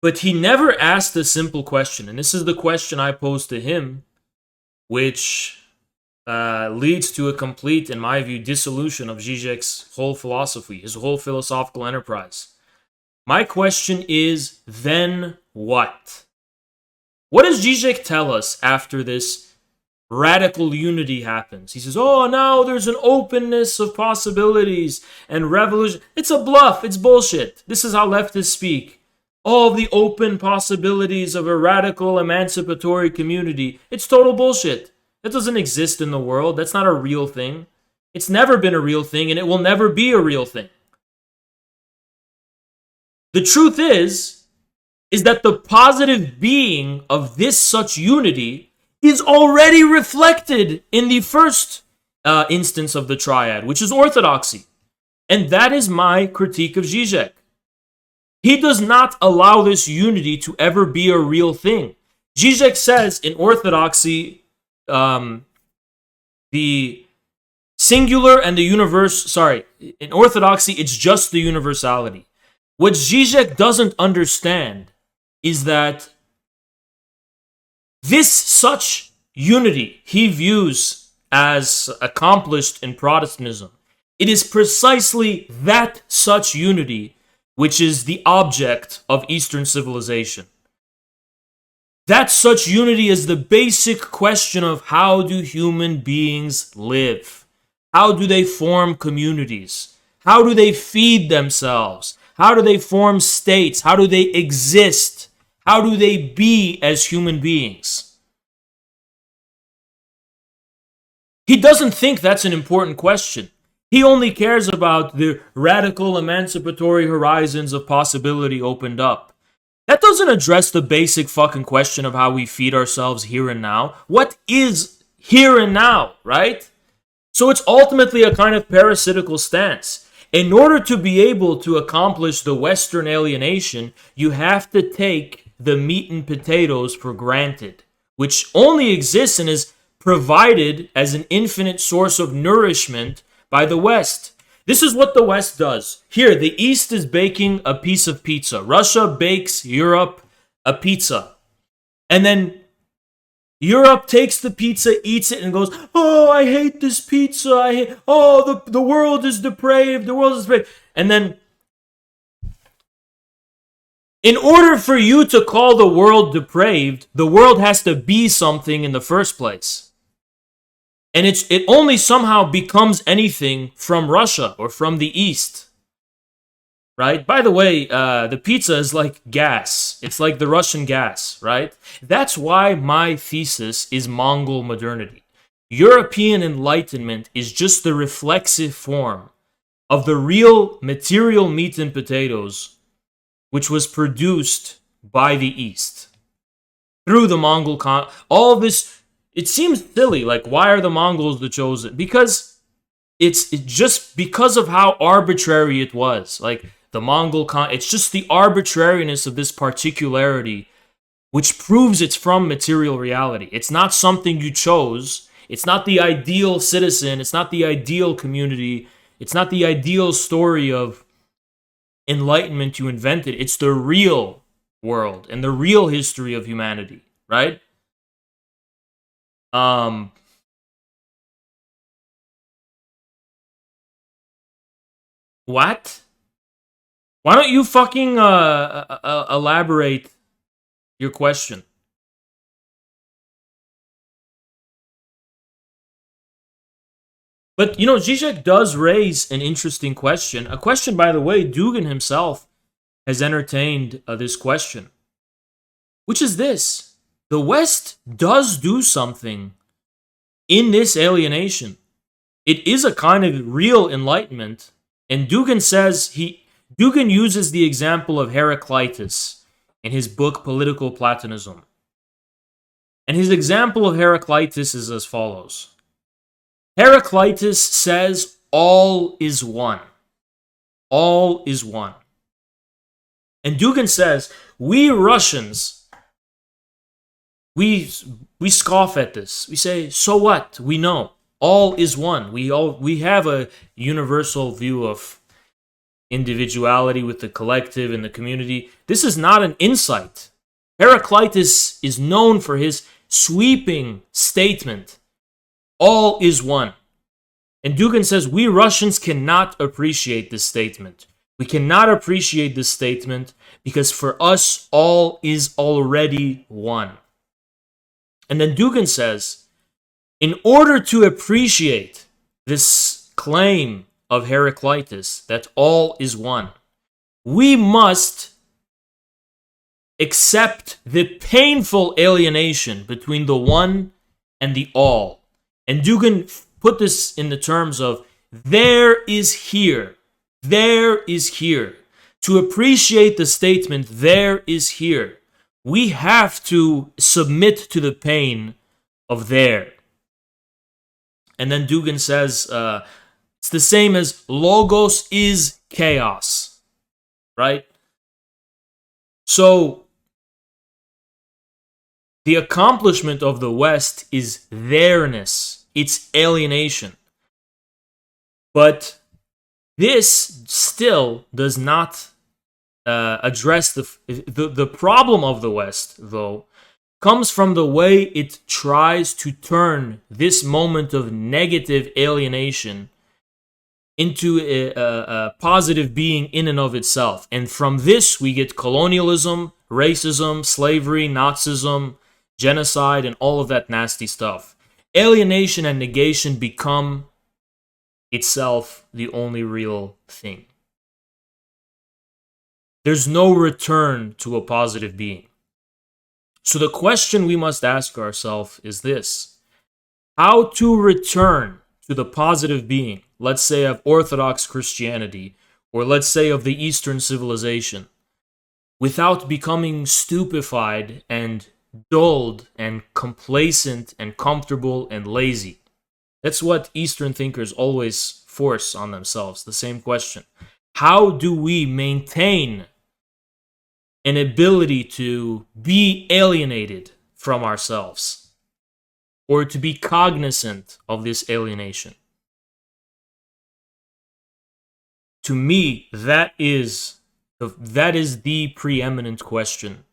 But he never asked a simple question, and this is the question I posed to him, which leads to a complete, in my view, dissolution of Zizek's whole philosophy, his whole philosophical enterprise. My question is, then what? What does Zizek tell us after this radical unity happens? He says, oh, now there's an openness of possibilities and revolution. It's a bluff. It's bullshit. This is how leftists speak. All the open possibilities of a radical emancipatory community. It's total bullshit. That doesn't exist in the world. That's not a real thing. It's never been a real thing, and it will never be a real thing. The truth is that the positive being of this such unity is already reflected in the first instance of the triad, which is orthodoxy. And that is my critique of Zizek. He does not allow this unity to ever be a real thing. Zizek says in orthodoxy, the singular and the universe, in orthodoxy, it's just the universality. What Zizek doesn't understand is that this such unity he views as accomplished in Protestantism. It is precisely that such unity which is the object of Eastern civilization. That such unity is the basic question of how do human beings live? How do they form communities? How do they feed themselves? How do they form states? How do they exist? How do they be as human beings? He doesn't think that's an important question. He only cares about the radical emancipatory horizons of possibility opened up. That doesn't address the basic fucking question of how we feed ourselves here and now. What is here and now, right? So it's ultimately a kind of parasitical stance. In order to be able to accomplish the Western alienation, you have to take the meat and potatoes for granted, which only exists and is provided as an infinite source of nourishment by the West. This is what the West does. Here, the East is baking a piece of pizza. Russia bakes Europe a pizza. And then Europe takes the pizza, eats it, and goes, oh, I hate this pizza. The world is depraved. The world is depraved. And then, in order for you to call the world depraved, the world has to be something in the first place. And it only somehow becomes anything from Russia or from the East. Right? By the way, the pizza is like gas. It's like the Russian gas, right? That's why my thesis is Mongol modernity. European Enlightenment is just the reflexive form of the real material meat and potatoes which was produced by the East. Through the Mongol all this. It seems silly, like, why are the Mongols the chosen? Because it's just because of how arbitrary it was. Like, the Mongol, it's just the arbitrariness of this particularity, which proves it's from material reality. It's not something you chose. It's not the ideal citizen. It's not the ideal community. It's not the ideal story of enlightenment you invented. It's the real world and the real history of humanity, right? What? Why don't you fucking elaborate your question? But, Zizek does raise an interesting question. A question, by the way, Dugin himself has entertained this question, which is this. The West does do something in this alienation. It is a kind of real enlightenment. And Dugin says, Dugin uses the example of Heraclitus in his book Political Platonism. And his example of Heraclitus is as follows. Heraclitus says, all is one. All is one. And Dugin says, we Russians, we scoff at this. We say, so what? We know. All is one. We have a universal view of individuality with the collective and the community. This is not an insight. Heraclitus is known for his sweeping statement, all is one. And Dugin says, we Russians cannot appreciate this statement. We cannot appreciate this statement because for us, all is already one. And then Dugin says, in order to appreciate this claim of Heraclitus that all is one, we must accept the painful alienation between the one and the all. And Dugin put this in the terms of there is here. To appreciate the statement, there is here, we have to submit to the pain of there. And then Dugin says, it's the same as logos is chaos, right? So, the accomplishment of the West is there-ness, it's alienation. But this still does not address the problem of the West, though, comes from the way it tries to turn this moment of negative alienation into a positive being in and of itself. And from this, we get colonialism, racism, slavery, Nazism, genocide, and all of that nasty stuff. Alienation and negation become itself the only real thing. There's no return to a positive being. So the question we must ask ourselves is this: how to return to the positive being, let's say of Orthodox Christianity, or let's say of the Eastern civilization, without becoming stupefied and dulled and complacent and comfortable and lazy? That's what Eastern thinkers always force on themselves, the same question. How do we maintain an ability to be alienated from ourselves, or to be cognizant of this alienation? To me, that is the preeminent question.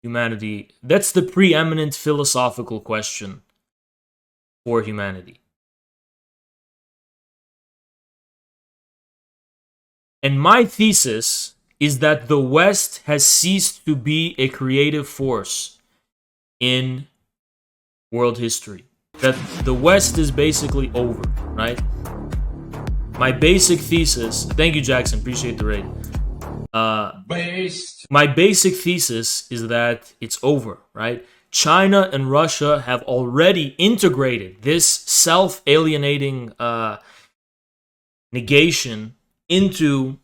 Humanity, that's the preeminent philosophical question for humanity. And my thesis is that the West has ceased to be a creative force in world history. That the West is basically over, right? My basic thesis, thank you, Jackson, appreciate the raid. My basic thesis is that it's over, right? China and Russia have already integrated this self-alienating negation into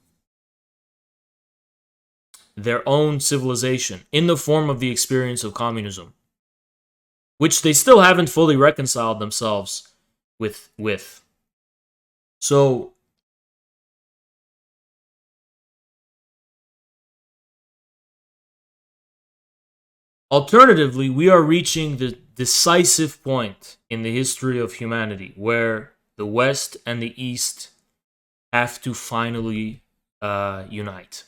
their own civilization in the form of the experience of communism, which they still haven't fully reconciled themselves with. So, alternatively, we are reaching the decisive point in the history of humanity where the West and the East have to finally unite.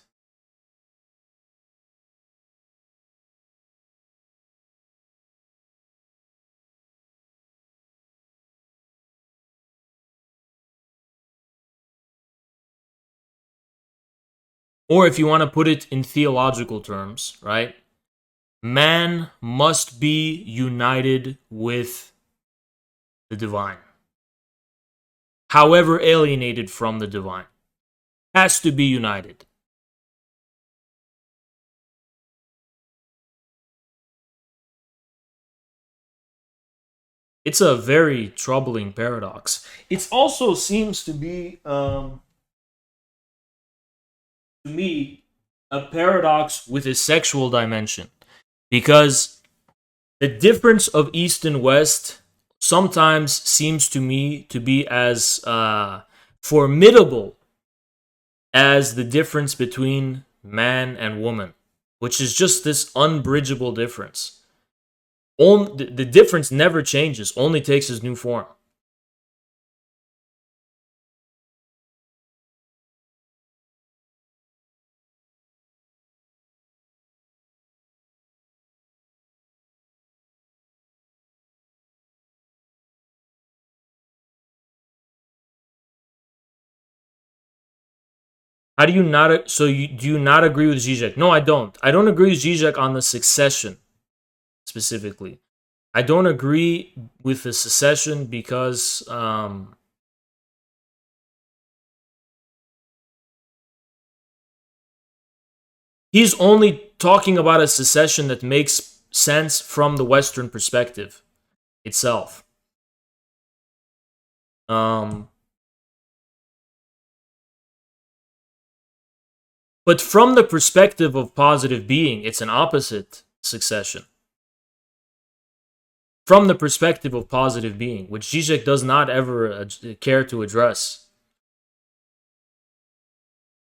Or if you want to put it in theological terms, right? Man must be united with the divine. However alienated from the divine. Has to be united. It's a very troubling paradox. It also seems to be, to me, a paradox with a sexual dimension. Because the difference of East and West sometimes seems to me to be as formidable as the difference between man and woman, which is just this unbridgeable difference. The difference never changes, only takes its new form. How do you not? So do you not agree with Zizek? No, I don't. I don't agree with Zizek on the succession specifically. I don't agree with the secession because he's only talking about a secession that makes sense from the Western perspective itself. But from the perspective of positive being, it's an opposite succession. From the perspective of positive being, which Zizek does not ever care to address.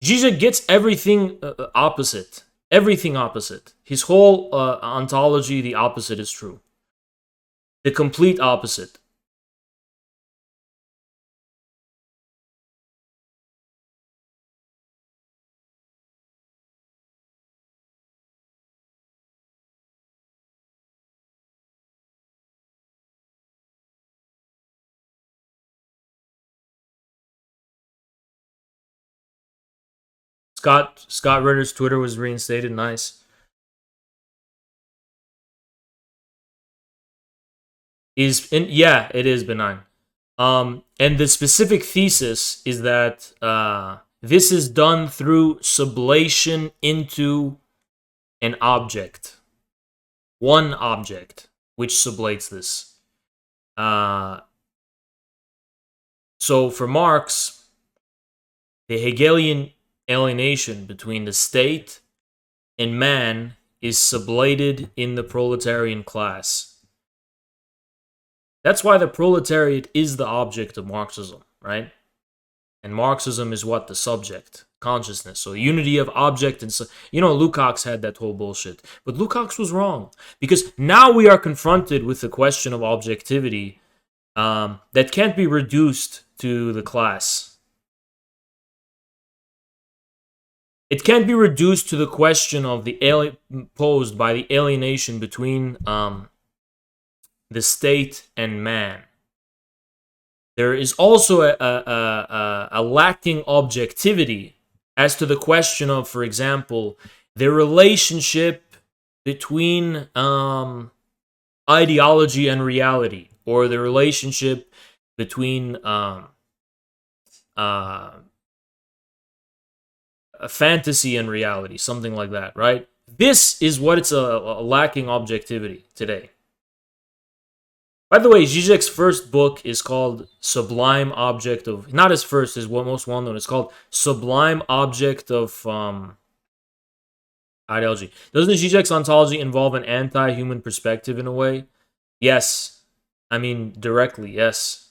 Zizek gets everything opposite. Everything opposite. His whole ontology, the opposite is true. The complete opposite. Scott Ritter's Twitter was reinstated. Nice. Yeah, it is benign. And the specific thesis is that this is done through sublation into an object. One object, which sublates this. So for Marx, the Hegelian alienation between the state and man is sublated in the proletarian class. That's why the proletariat is the object of Marxism, right? And Marxism is what? The subject, consciousness. So unity of object and Lukács had that whole bullshit. But Lukács was wrong. Because now we are confronted with the question of objectivity that can't be reduced to the class. It can't be reduced to the question of posed by the alienation between the state and man. There is also a lacking objectivity as to the question of, for example, the relationship between ideology and reality, or the relationship between a fantasy and reality, something like that, right? This is what it's a lacking objectivity today. By the way, Zizek's first book is called Sublime Object of... Not his first, his most well-known. It's called Sublime Object of Ideology. Doesn't Zizek's ontology involve an anti-human perspective in a way? Yes. I mean, directly, yes.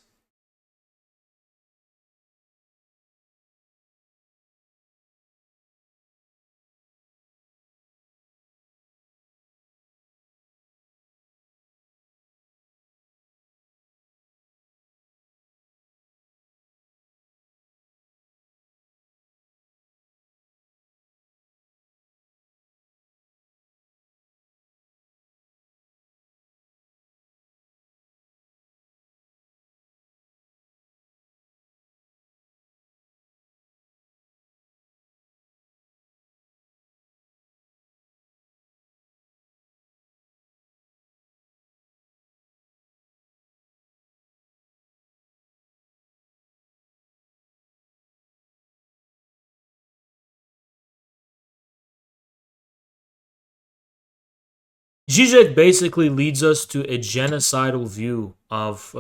Zizek basically leads us to a genocidal view of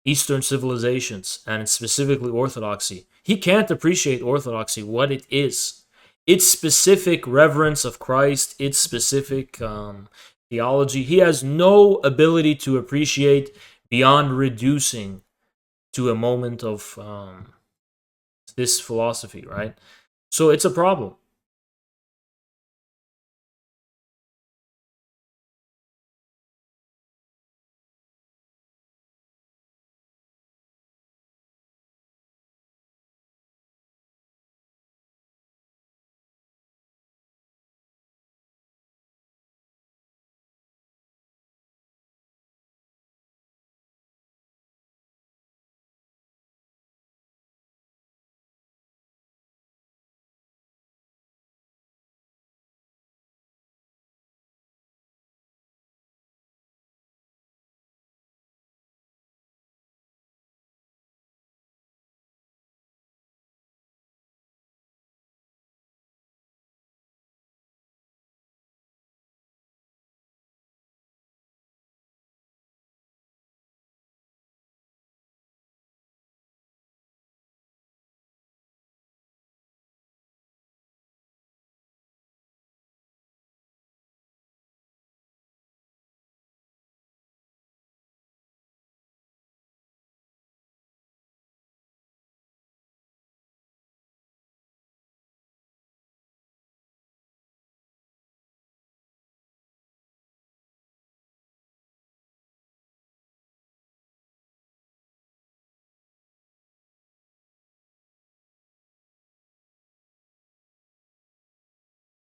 Eastern civilizations, and specifically Orthodoxy. He can't appreciate Orthodoxy, what it is. Its specific reverence of Christ, its specific theology. He has no ability to appreciate beyond reducing to a moment of this philosophy, right? So it's a problem.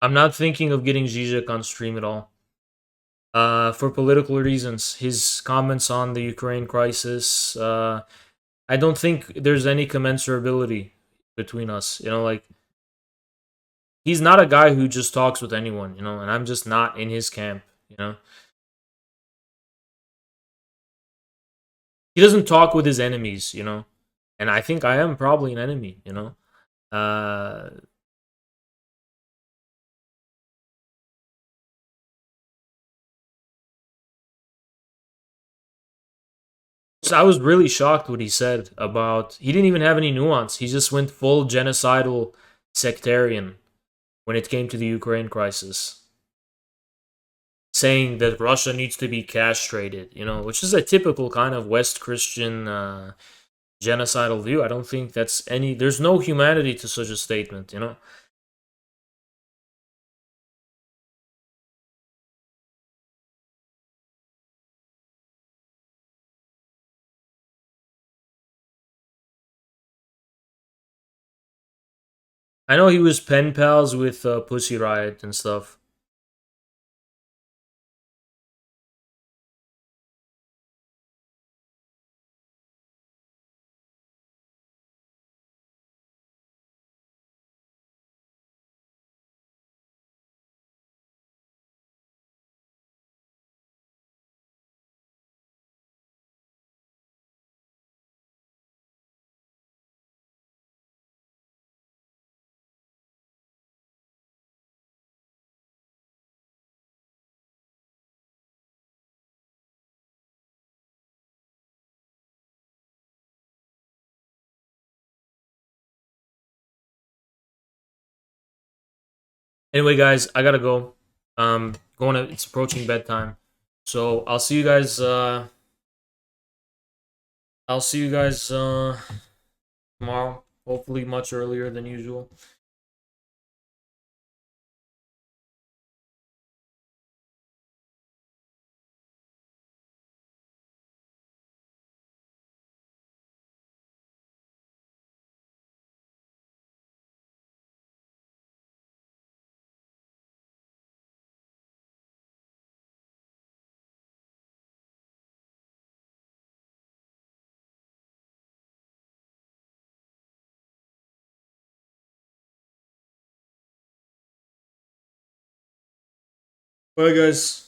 I'm not thinking of getting Zizek on stream at all. For political reasons. His comments on the Ukraine crisis, I don't think there's any commensurability between us. You know, like, he's not a guy who just talks with anyone, you know, and I'm just not in his camp, you know. He doesn't talk with his enemies, you know, and I think I am probably an enemy, you know. Uh, so I was really shocked what he said about. He didn't even have any nuance. He just went full genocidal sectarian when it came to the Ukraine crisis, saying that Russia needs to be castrated, you know, which is a typical kind of West Christian genocidal view. I don't think that's any. There's no humanity to such a statement, you know. I know he was pen pals with Pussy Riot and stuff. Anyway, guys, I gotta go. Going to. It's approaching bedtime, so I'll see you guys. I'll see you guys tomorrow. Hopefully, much earlier than usual. Bye, guys.